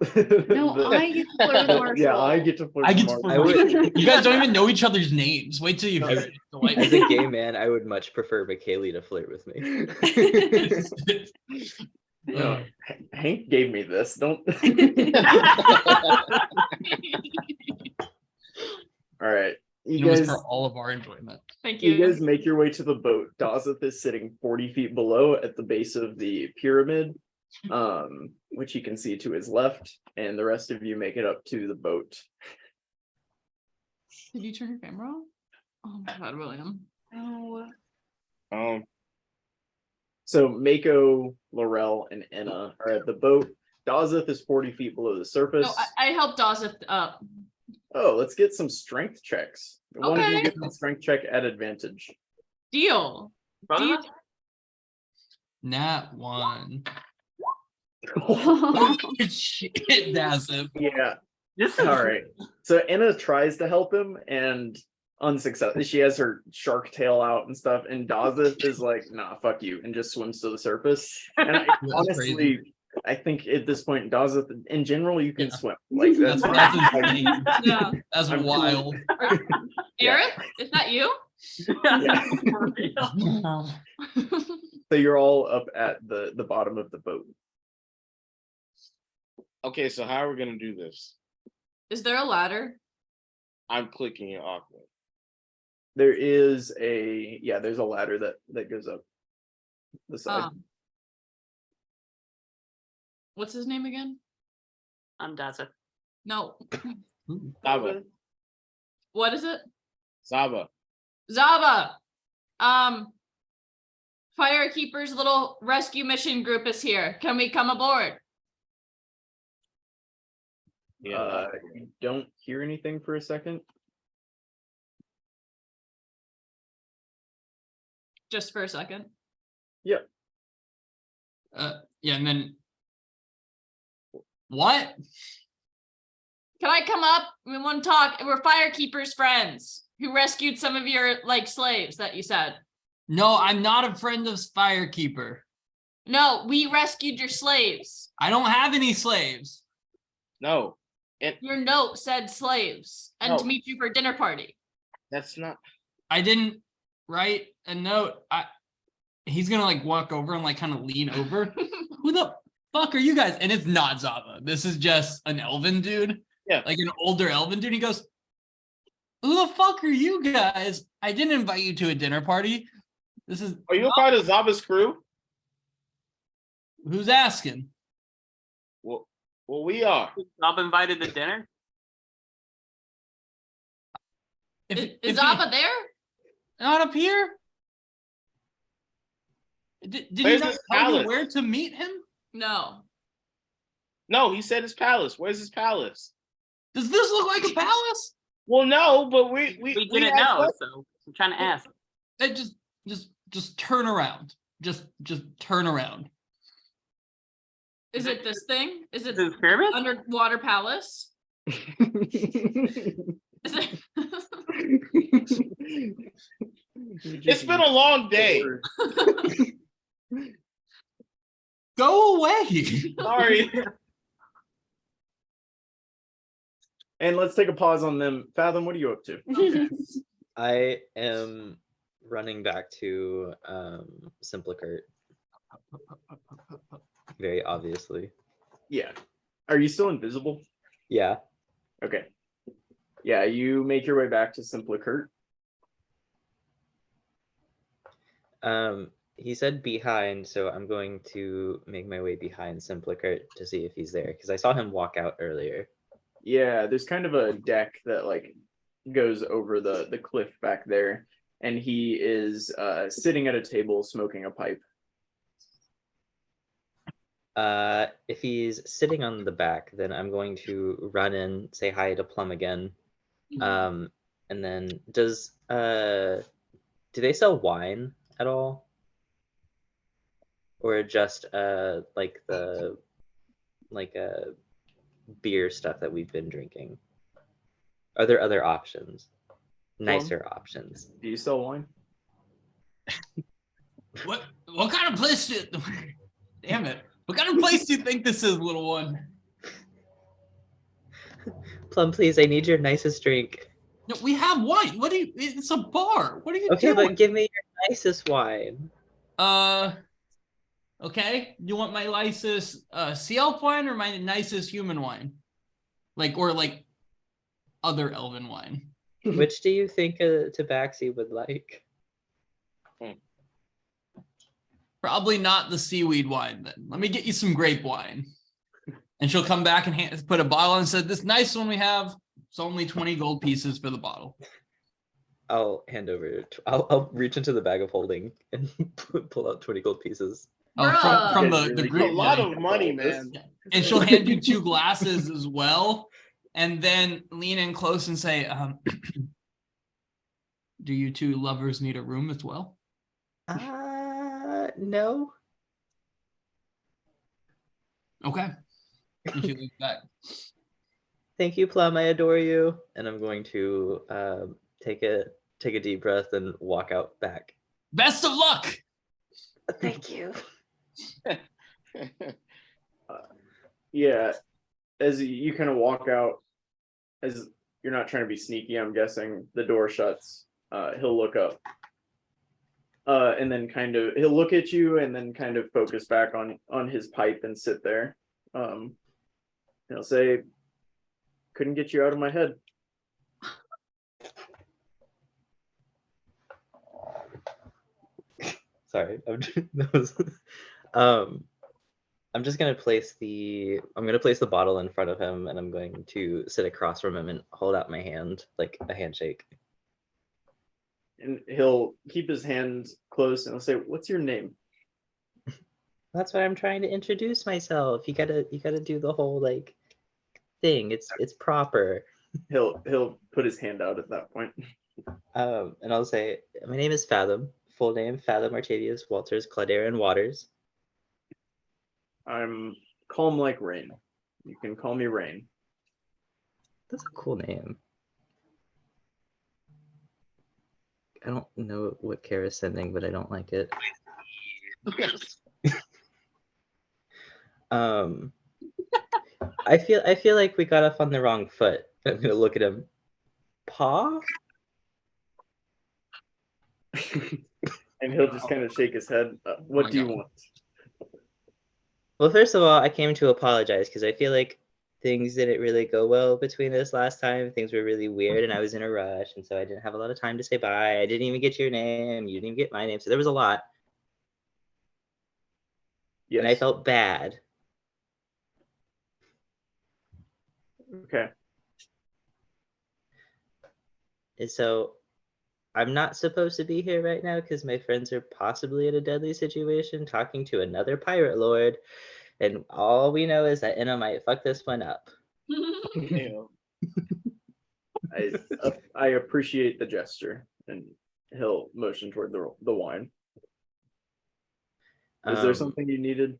S5: No, I get to flirt with Marshall.
S4: Yeah, I get to flirt.
S3: I
S4: with
S3: get to
S4: Marshall.
S3: flirt. You guys don't even know each other's names. Wait till you hear it.
S7: As a gay man, I would much prefer Michaela to flirt with me.
S4: No, Hank gave me this. Don't. All right,
S3: It was for all of our enjoyment.
S2: thank
S4: you
S2: you.
S4: guys make your way to the boat. Dazeth is sitting 40 feet below at the base of the pyramid, which you can see to his left, and the rest of you make it up to the boat.
S2: Did you turn your camera on? Oh my god, William.
S5: Oh,
S4: So Mako, Laurel, and Enna are at the boat. Dazeth is 40 feet below the surface.
S2: No, I helped Dazeth up.
S4: Oh, let's get some strength checks. One of you
S2: Okay.
S4: get a strength check at advantage.
S2: Deal.
S6: Brother,
S2: Do you-
S3: Nat 1. Shit, Dazip.
S4: Yeah.
S6: this is
S4: All right. So Enna tries to help him and unsuccessful. She has her shark tail out and stuff, and Dazeth is like, "Nah, fuck you," and just swims to the surface. And
S3: That's
S4: honestly,
S3: crazy.
S4: I think at this point, Dazeth, in general, you can
S3: Yeah.
S4: swim. Like
S3: That's insane.
S2: Yeah.
S3: That's
S4: I'm cool.
S3: wild.
S4: Yeah.
S2: Eric, is that you?
S4: Yeah. So you're all up at the bottom of the boat.
S1: Okay, so how are we gonna do this?
S2: Is there a ladder?
S1: I'm clicking it awkward.
S4: There is there's a ladder that goes up the side.
S2: What's his name again?
S6: I'm Dazza.
S2: No.
S1: Zaba.
S2: What is it?
S1: Zaba.
S2: Zaba. Firekeeper's little rescue mission group is here. Can we come aboard?
S1: Yeah.
S4: You don't hear anything for a second.
S2: Just for a second.
S3: Yeah, and then what?
S2: Can I come up? We want to talk. We're Firekeeper's friends who rescued some of your slaves that you said.
S3: No, I'm not a friend of Firekeeper.
S2: No, we rescued your slaves.
S3: I don't have any slaves.
S1: No,
S2: Your note said slaves and to
S1: No.
S2: meet you for a dinner party.
S1: that's not.
S3: I didn't write a note. He's gonna walk over and kind of lean over. Who the fuck are you guys? And it's not Zava. This is just an elven dude.
S1: Yeah.
S3: Like an older elven dude. He goes, "Who the fuck are you guys? I didn't invite you to a dinner party. This is
S1: Are you a part of Zaba's crew?
S3: who's asking."
S1: Well, we are.
S6: Bob invited to dinner.
S2: Is Zaba there?
S3: Not up here? Did you
S1: Where's
S3: not
S1: his
S3: tell me
S1: palace?
S3: where to meet him?
S2: No.
S1: No, he said his palace. Where's his palace?
S3: Does this look like a palace?
S1: Well, no, but we
S6: We didn't
S1: had
S6: know,
S1: questions.
S6: so I'm trying to ask.
S3: Hey, just turn around. Just turn around.
S2: Is it this thing? Is it
S6: Is it a pyramid?
S2: underwater palace? Is it?
S1: It's been a long day.
S3: Go away.
S1: Sorry.
S4: And let's take a pause on them. Fathom, what are you up to?
S7: I am running back to Simplicart. Very obviously.
S4: Yeah. Are you still invisible?
S7: Yeah.
S4: Okay. Yeah, you make your way back to Simplicart.
S7: He said behind, so I'm going to make my way behind Simplicart to see if he's there, because I saw him walk out earlier.
S4: Yeah, there's kind of a deck that goes over the cliff back there, and he is sitting at a table smoking a pipe.
S7: If he's sitting on the back, then I'm going to run in, say hi to Plum again. And then do they sell wine at all? Or just beer stuff that we've been drinking? Are there other options? Nicer options?
S4: Do you sell wine?
S3: What kind of place damn it. What kind of place do you think this is, little one?
S7: Plum, please, I need your nicest drink.
S3: No, we have wine. It's a bar. What are you
S7: Okay,
S3: doing?
S7: but give me your nicest wine.
S3: Okay. You want my nicest sea elf wine or my nicest human wine? Or other elven wine?
S7: Which do you think a tabaxi would like?
S3: Probably not the seaweed wine then. Let me get you some grape wine. And she'll come back and put a bottle and said, this nice one we have, it's only 20 gold pieces for the bottle.
S7: I'll hand over. I'll reach into the bag of holding and pull out 20 gold pieces.
S3: Oh, from
S4: Bruh.
S3: the
S1: A
S3: group.
S1: lot
S3: Yeah.
S1: of money, man.
S3: And she'll hand you 2 glasses as well. And then lean in close and say, do you 2 lovers need a room as well?
S7: No.
S3: Okay. And she leans back.
S7: Thank you, Plum. I adore you. And I'm going to take a deep breath and walk out back.
S3: Best of luck.
S7: Thank you.
S4: Yeah, as you kind of walk out, as you're not trying to be sneaky, I'm guessing the door shuts. He'll look up, and then he'll look at you, and then kind of focus back on his pipe and sit there. He'll say, "Couldn't get you out of my head."
S7: Sorry, I'm just gonna place the bottle in front of him, and I'm going to sit across from him and hold out my hand like a handshake.
S4: And he'll keep his hands close, and he'll say, "What's your name?"
S7: That's why I'm trying to introduce myself. You gotta do the whole thing. It's proper.
S4: He'll put his hand out at that point.
S7: And I'll say, my name is Fathom. Full name, Fathom Artavius Walters Claudarian Waters.
S4: I'm calm like rain. You can call me Rain.
S7: That's a cool name. I don't know what Kara's sending, but I don't like it. I feel like we got off on the wrong foot. I'm gonna look at him. Pa?
S4: And he'll just kind of shake his head. What do you want?
S7: Well, first of all, I came to apologize because I feel like things didn't really go well between us last time. Things were really weird and I was in a rush, and so I didn't have a lot of time to say bye. I didn't even get your name. You didn't even get my name. So there was a lot.
S4: Yes.
S7: And I felt bad.
S4: Okay.
S7: And so I'm not supposed to be here right now because my friends are possibly in a deadly situation talking to another pirate lord. And all we know is that Enna might fuck this one up.
S1: Damn.
S4: I appreciate the gesture, and he'll motion toward the wine. Is there something you needed?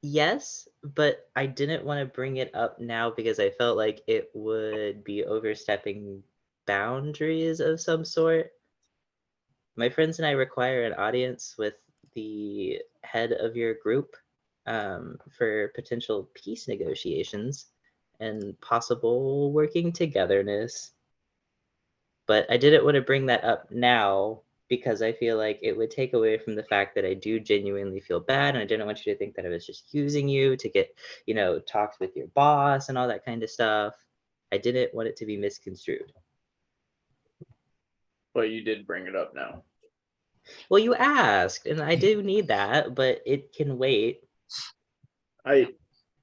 S7: Yes, but I didn't want to bring it up now because I felt like it would be overstepping boundaries of some sort. My friends and I require an audience with the head of your group for potential peace negotiations and possible working togetherness. But I didn't want to bring that up now because I feel like it would take away from the fact that I do genuinely feel bad, and I didn't want you to think that I was just using you to get, talks with your boss and all that kind of stuff. I didn't want it to be misconstrued.
S4: But you did bring it up now.
S7: Well, you asked, and I do need that, but it can wait.
S4: I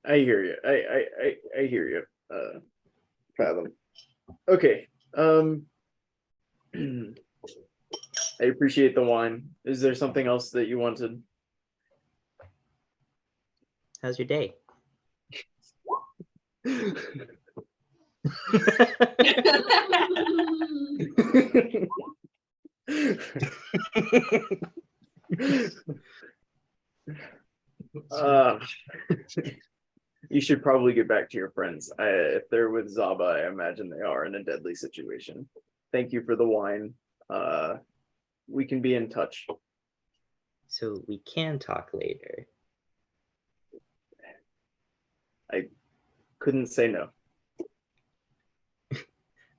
S4: hear you. I hear you. Fathom. Okay. I appreciate the wine. Is there something else that you wanted?
S7: How's your day?
S4: You should probably get back to your friends. If they're with Zaba, I imagine they are in a deadly situation. Thank you for the wine. We can be in touch.
S7: So we can talk later.
S4: I couldn't say no.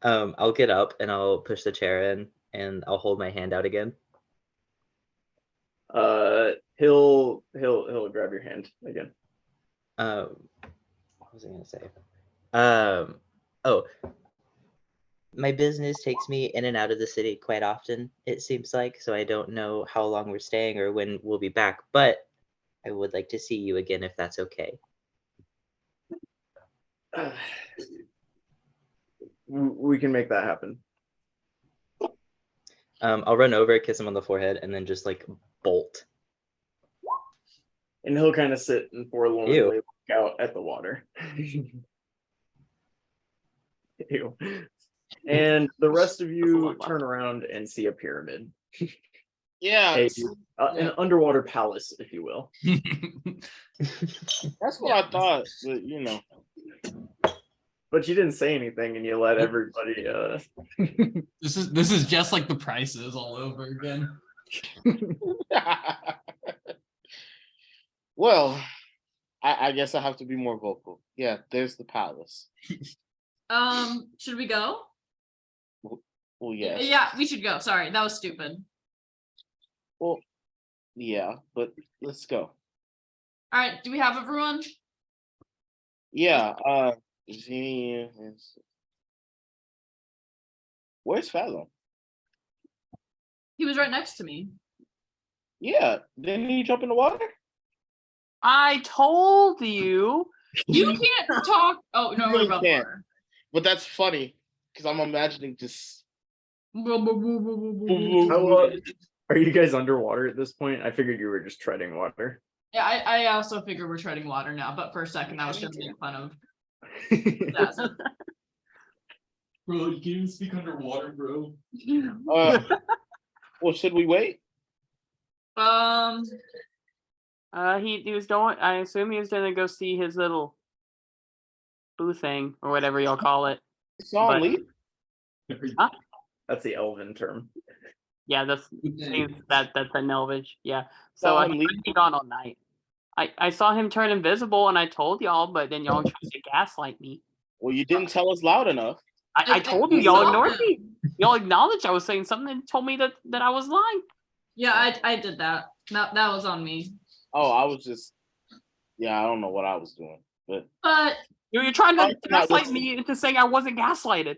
S7: I'll get up and I'll push the chair in and I'll hold my hand out again.
S4: He'll grab your hand again.
S7: What was I gonna say? Oh, my business takes me in and out of the city quite often, it seems like, so I don't know how long we're staying or when we'll be back, but I would like to see you again if that's okay.
S4: We can make that happen.
S7: I'll run over, kiss him on the forehead, and then just like bolt.
S4: And he'll kind of sit and forlornly
S7: Ew.
S4: look out at the water. Ew. And the rest of you turn around and see a pyramid.
S1: Yeah,
S4: An underwater palace, if you will.
S1: that's what I thought. But you know,
S4: But you didn't say anything, and you let everybody.
S3: This is just like the prices all over again.
S1: well, I guess I have to be more vocal. Yeah, there's the palace.
S2: Should we go?
S1: Well, yes.
S2: Yeah, we should go. Sorry, that was stupid.
S1: Well, yeah, but let's go.
S2: All right, do we have everyone?
S1: Yeah. Where's Fathom?
S2: He was right next to me.
S1: Yeah, didn't he jump in the water?
S6: I told you.
S2: You can't talk. Oh no,
S1: really
S2: we're about
S1: can't.
S2: water.
S1: But that's funny because I'm imagining just.
S4: Are you guys underwater at this point? I figured you were just treading water.
S2: Yeah, I also figure we're treading water now, but for a second I was gonna make fun of Dazza.
S3: Bro, you can't even speak underwater, bro.
S1: Well, should we wait?
S6: He was going. I assume he was gonna go see his little boo thing or whatever y'all call it.
S1: Saw him
S6: But-
S1: leave?
S6: Huh?
S4: That's the elven term.
S6: Yeah, that's an elvish. Yeah. So
S1: Saw him
S6: he
S1: leave?
S6: might be gone all night. I saw him turn invisible and I told y'all, but then y'all tried to gaslight me.
S1: Well, you didn't tell us loud enough.
S6: I told you, y'all ignored me. Y'all acknowledged I was saying something and told me that I was lying.
S2: Yeah, I did that. That was on me.
S1: Oh, I was just. Yeah, I don't know what I was doing, but
S2: But
S6: You're trying to
S1: I'm not
S6: gaslight
S1: listening.
S6: me into saying I wasn't gaslighted.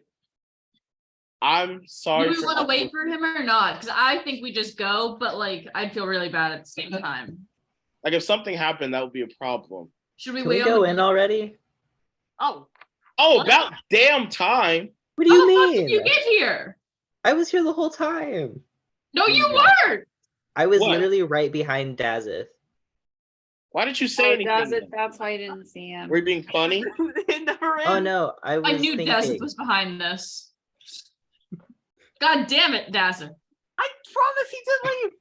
S1: I'm sorry.
S2: do we want to wait for him or not? Because I think we just go, but like I'd feel really bad at the same time.
S1: Like if something happened, that would be a problem.
S2: Should we
S7: Can
S2: wait
S7: we
S2: on
S7: go
S2: the-
S7: in already?
S6: Oh,
S1: Oh,
S2: What?
S1: about damn time.
S7: What do you
S2: How the fuck
S7: mean?
S2: did you get here?
S7: I was here the whole time.
S2: No, you
S1: Yeah.
S2: weren't.
S7: I was
S1: What?
S7: literally right behind Dazith.
S1: Why didn't you say anything? then?
S5: That's why I didn't see him.
S1: Were you being funny?
S6: it never ends.
S7: Oh no, I was
S2: I knew
S7: thinking.
S2: Dazit was behind this. God damn it, Dazit.
S6: I promise he did leave.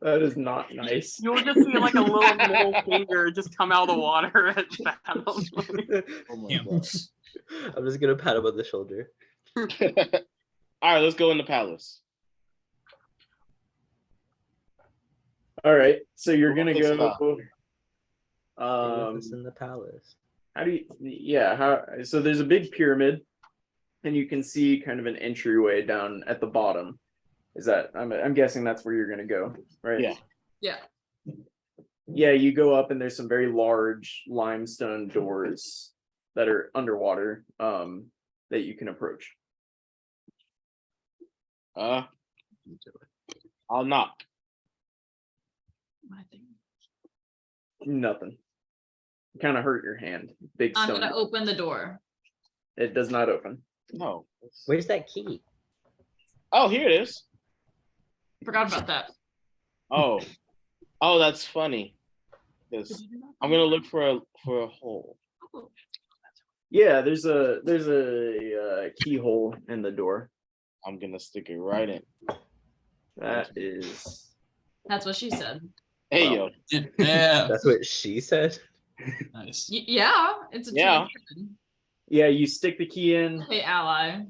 S4: That is not nice.
S6: You'll just see like a little middle finger just come out of the water at Fathom.
S1: Oh my
S3: Damn.
S1: god.
S7: I'm just gonna pat him on the shoulder.
S1: All right, let's go in the palace.
S4: All right, so you're gonna
S1: Let's
S4: go.
S7: This in the palace.
S4: How do you? Yeah, how? So there's a big pyramid, and you can see kind of an entryway down at the bottom. Is that? I'm guessing that's where you're gonna go, right?
S1: Yeah.
S2: Yeah.
S4: Yeah, you go up, and there's some very large limestone doors that are underwater that you can approach.
S1: I'll knock.
S4: Nothing. Kind of hurt your hand. Big
S2: I'm
S4: stone.
S2: gonna open the door.
S4: It does not open.
S1: No.
S7: Where's that key?
S1: Oh, here it is.
S2: Forgot about that.
S1: Oh, that's funny. 'Cause I'm gonna look for a hole.
S4: Yeah, there's a keyhole in the door.
S1: I'm gonna stick it right in.
S4: That is.
S2: That's what she said.
S1: Hey
S4: Well,
S1: yo.
S3: Yeah.
S7: That's what she said.
S3: Nice.
S2: Yeah, it's a
S1: Yeah.
S2: tradition.
S4: Yeah, you stick the key in.
S2: Hey, ally.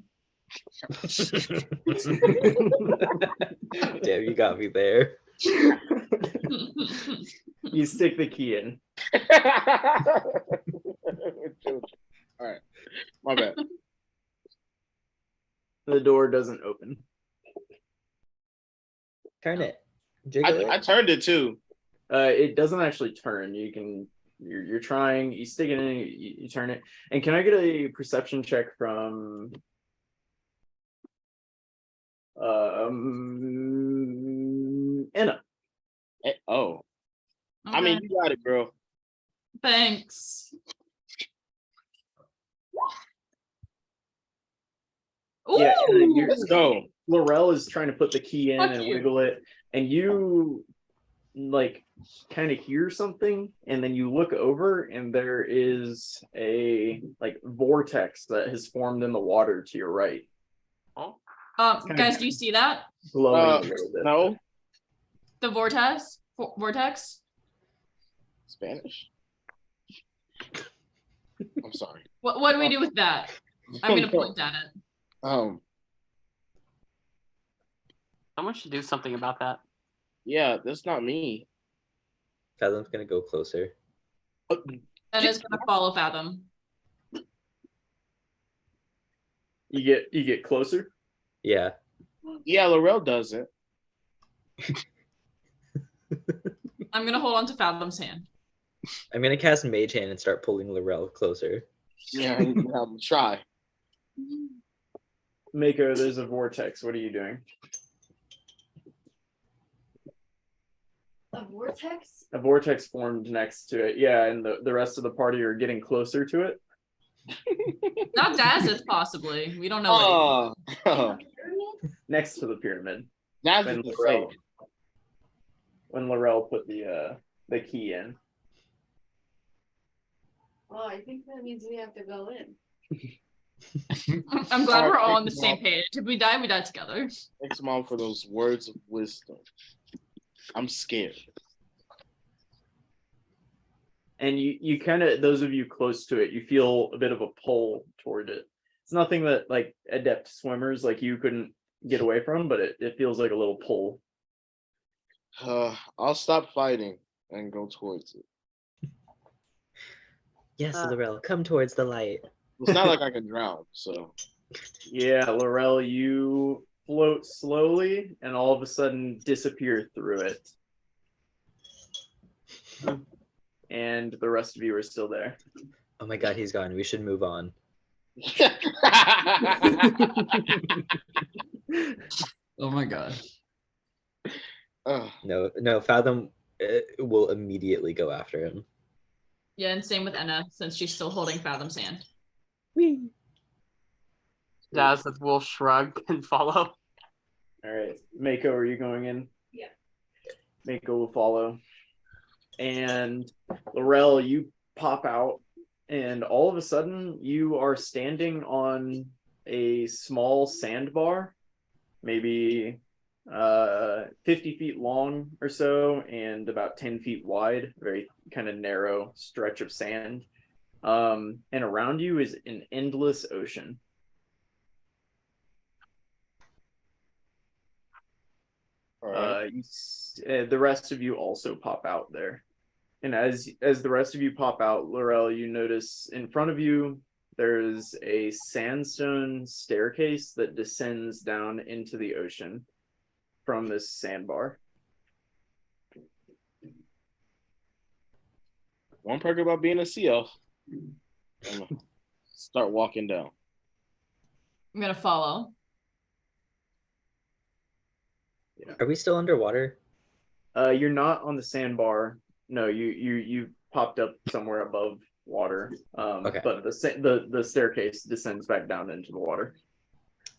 S7: Damn, you got me there.
S4: You stick the key in.
S1: All right, my bad.
S4: The door doesn't open.
S7: Turn it. Jiggle it.
S1: I turned it too.
S4: It doesn't actually turn. You're trying. You stick it in. You turn it. And can I get a perception check from? Anna.
S1: Oh, I mean,
S2: Okay,
S1: you got it, girl.
S2: thanks.
S4: Yeah, Anna,
S2: Ooh,
S1: Let's go.
S4: Laurel is trying to put the key in
S2: Fuck
S4: and
S2: you.
S4: wiggle it, and you like kind of hear something, and then you look over, and there is a like vortex that has formed in the water to your right,
S6: Oh,
S2: guys, do you see that?
S4: glowing a little bit.
S1: No
S2: The vortex? Vortex?
S1: Spanish. I'm sorry.
S2: What do we do with that? I'm gonna point at it.
S6: someone should do something about that.
S1: Yeah, that's not me.
S7: Fathom's gonna go closer.
S2: And it's gonna follow Fathom.
S4: You get closer.
S7: Yeah.
S1: Yeah, Laurel does it.
S2: I'm gonna hold on to Fathom's hand.
S7: I'm gonna cast Mage Hand and start pulling Laurel closer.
S1: Yeah, I'm try.
S4: Mako, there's a vortex. What are you doing?
S5: A vortex?
S4: A vortex formed next to it. Yeah, and the rest of the party are getting closer to it.
S2: Not Dazeth, possibly. We don't know.
S1: Oh,
S4: Next to the pyramid.
S1: that's
S4: When
S1: the
S4: Laurel,
S1: fake.
S4: when Laurel put the key in.
S5: Oh, I think that means we have to go in.
S2: I'm glad we're all on the
S1: Thanks,
S2: same
S1: Mom.
S2: page. If we die together.
S1: Thanks, Mom, for those words of wisdom. I'm scared.
S4: And you kind of, those of you close to it, you feel a bit of a pull toward it. It's nothing that like adept swimmers like you couldn't get away from, but it feels like a little pull.
S1: I'll stop fighting and go towards it.
S7: Yes, Laurel, come towards the light.
S1: It's not like I can drown, so.
S4: Yeah, Laurel, you float slowly and all of a sudden disappear through it. And the rest of you are still there.
S7: Oh my god, he's gone. We should move on.
S3: Oh my god.
S7: No, Fathom will immediately go after him.
S2: Yeah, and same with Enna, since she's still holding Fathom's hand.
S7: Whee!
S6: Dazeth will shrug and follow.
S4: All right, Mako, are you going in?
S5: Yeah.
S4: Mako will follow. And Laurel, you pop out, and all of a sudden you are standing on a small sandbar, maybe 50 feet long or so, and about 10 feet wide, very kind of narrow stretch of sand. And around you is an endless ocean.
S1: All right.
S4: The rest of you also pop out there. And as the rest of you pop out, Laurel, you notice in front of you there's a sandstone staircase that descends down into the ocean from this sandbar.
S1: One perk about being a sea elf. Start walking down.
S2: I'm gonna follow.
S7: Are we still underwater?
S4: You're not on the sandbar. No, you popped up somewhere above water.
S7: Okay.
S4: But the staircase descends back down into the water.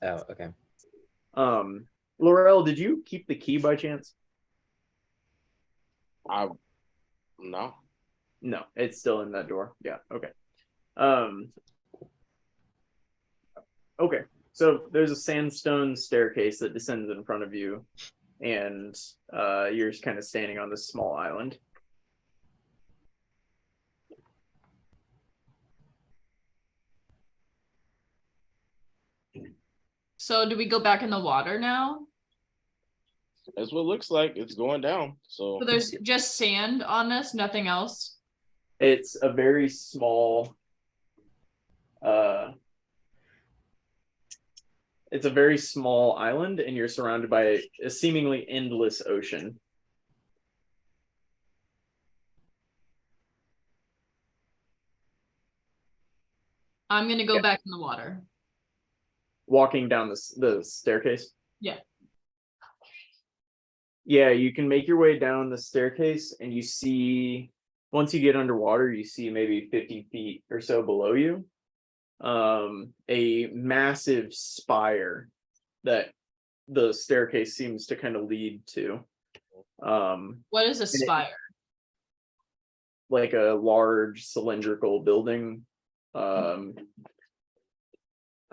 S7: Oh, okay.
S4: Laurel, did you keep the key by chance?
S1: No.
S4: No, it's still in that door. Yeah, okay. Okay, so there's a sandstone staircase that descends in front of you. and you're just kind of standing on this small island.
S2: So do we go back in the water now?
S1: That's what it looks like. It's going down. So
S2: So there's just sand on this, nothing else.
S4: It's a very small it's a very small island, and you're surrounded by a seemingly endless ocean.
S2: I'm gonna go
S4: Yeah.
S2: back in the water.
S4: Walking down the staircase.
S2: Yeah.
S4: Yeah, you can make your way down the staircase, and you see, once you get underwater, you see maybe 50 feet or so below you, a massive spire that the staircase seems to kind of lead to.
S2: What is a spire?
S4: Like a large cylindrical building. I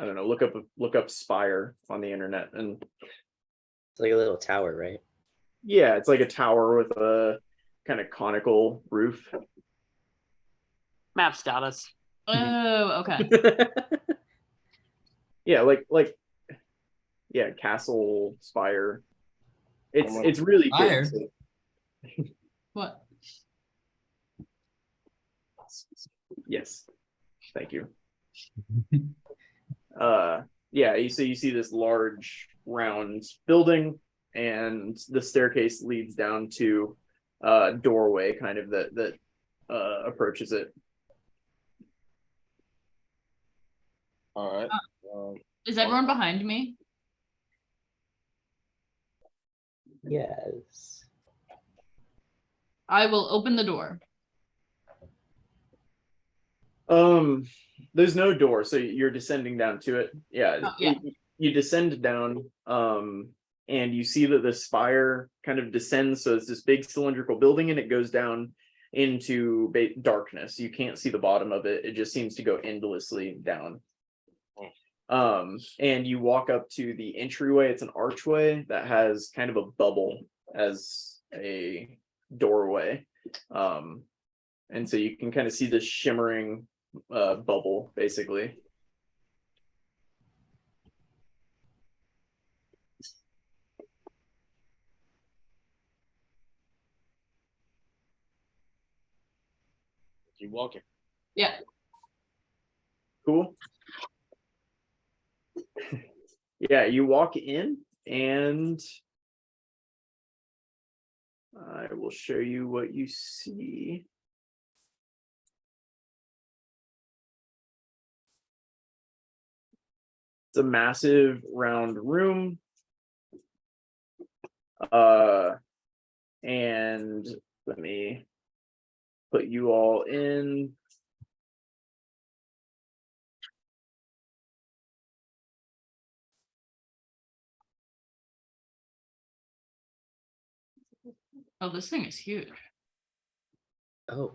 S4: don't know, look up spire on the internet, and
S7: It's like a little tower, right?
S4: yeah, it's like a tower with a kind of conical roof.
S6: Map's got us.
S2: Oh, okay.
S4: Yeah, like yeah, castle spire. It's really
S3: Spire?
S4: big. So,
S2: What?
S4: yes, thank you. Yeah, you see this large round building, and the staircase leads down to a doorway kind of that approaches it.
S1: all right.
S2: Is everyone behind me?
S7: Yes.
S2: I will open the door.
S4: There's no door, so you're descending down to it. Yeah,
S2: Oh, yeah.
S4: you descend down, and you see that the spire kind of descends. So it's this big cylindrical building, and it goes down into darkness. You can't see the bottom of it. It just seems to go endlessly down. And you walk up to the entryway. It's an archway that has kind of a bubble as a doorway. And so you can kind of see this shimmering bubble, basically.
S1: Keep walking.
S2: Yeah.
S4: Cool. Yeah, you walk in, and I will show you what you see. It's a massive round room. And let me put you all in.
S2: Oh, this thing is huge.
S7: Oh.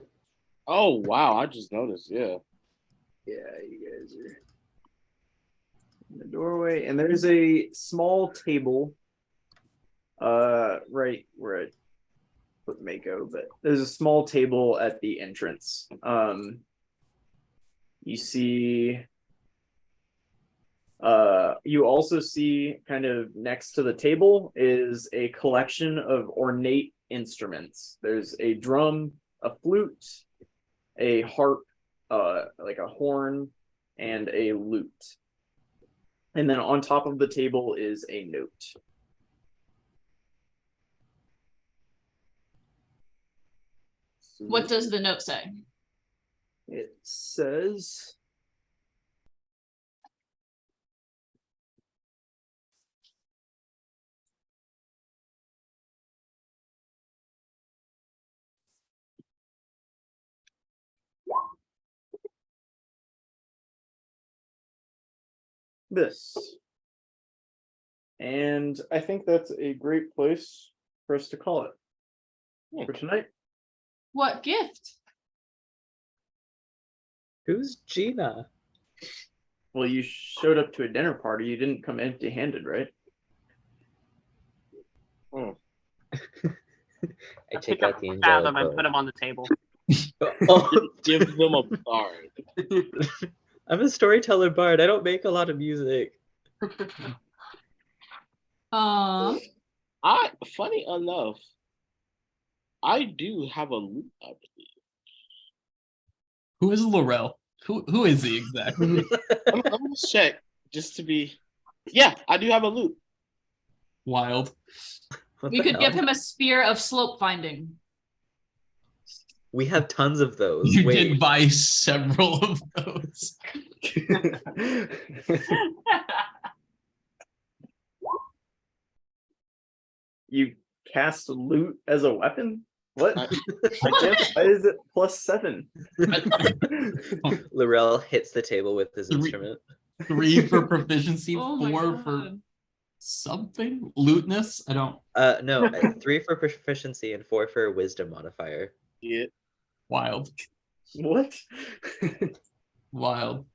S1: Oh wow! I just noticed. Yeah.
S4: Yeah, you guys are in the doorway, and there's a small table right where I put Mako, but there's a small table at the entrance. You see you also see, kind of next to the table, is a collection of ornate instruments. There's a drum, a flute, a harp, like a horn, and a lute. And then on top of the table is a note.
S2: What does the note say?
S4: It says, this. And I think that's a great place for us to call it for tonight.
S2: What gift?
S7: Who's Gina?
S4: Well, you showed up to a dinner party. You didn't come empty-handed, right?
S7: I take
S6: pick
S7: out
S6: up
S7: the
S6: Fathom
S7: angelic
S6: and put
S7: bow.
S6: him on the table.
S7: Oh,
S1: Give them a bard.
S7: I'm a storyteller bard. I don't make a lot of music.
S1: Funny enough, I do have a lute, I believe.
S3: Who is Laurel? Who is he exactly?
S1: Let me just check, just to be. Yeah, I do have a lute.
S3: Wild.
S7: What
S2: We
S7: the
S2: could give
S7: hell?
S2: him a spear of slope finding.
S7: We have tons of those.
S3: You
S7: Wait,
S3: did buy several of those.
S4: You cast loot as a weapon? What?
S1: I-
S4: Why is it +7?
S7: Laurel hits the table with his
S3: Three-
S7: instrument.
S3: 3 for proficiency,
S2: Oh my
S3: 4 for
S2: God.
S3: something. Lootness? I don't.
S7: No, 3 for proficiency and 4 for wisdom modifier.
S1: Yeah.
S3: Wild.
S4: What?
S3: Wild.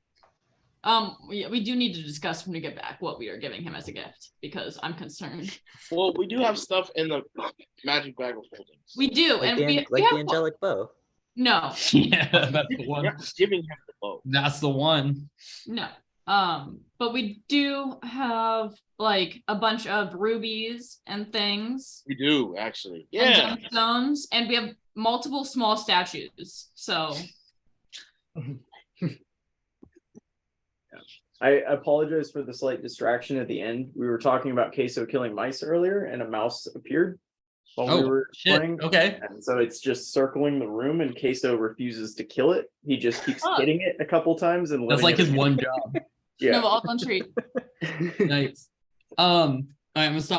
S2: We do need to discuss when we get back what we are giving him as a gift because I'm concerned.
S1: Well, we do have stuff in the magic bag of holding.
S2: We do,
S7: Like
S2: and
S7: the,
S2: we
S7: like
S2: have
S7: the angelic bow.
S2: no,
S3: Yeah, that's the
S1: We're
S3: one.
S1: not giving him the bow.
S3: That's the one.
S2: no. But we do have like a bunch of rubies and things.
S1: We do actually.
S2: And
S1: Yeah.
S2: gemstones, and we have multiple small statues. So
S4: I apologize for the slight distraction at the end. We were talking about Queso killing mice earlier, and a mouse appeared while we
S3: Oh,
S4: were
S3: shit.
S4: playing.
S3: Okay.
S4: And so it's just circling the room, and Queso refuses to kill it. He just keeps
S2: Oh.
S4: hitting it a couple times and
S3: That's
S4: letting
S3: like
S4: it
S3: his one job.
S4: Yeah.
S2: no, all on treat.
S3: Nice. All right, I'm gonna stop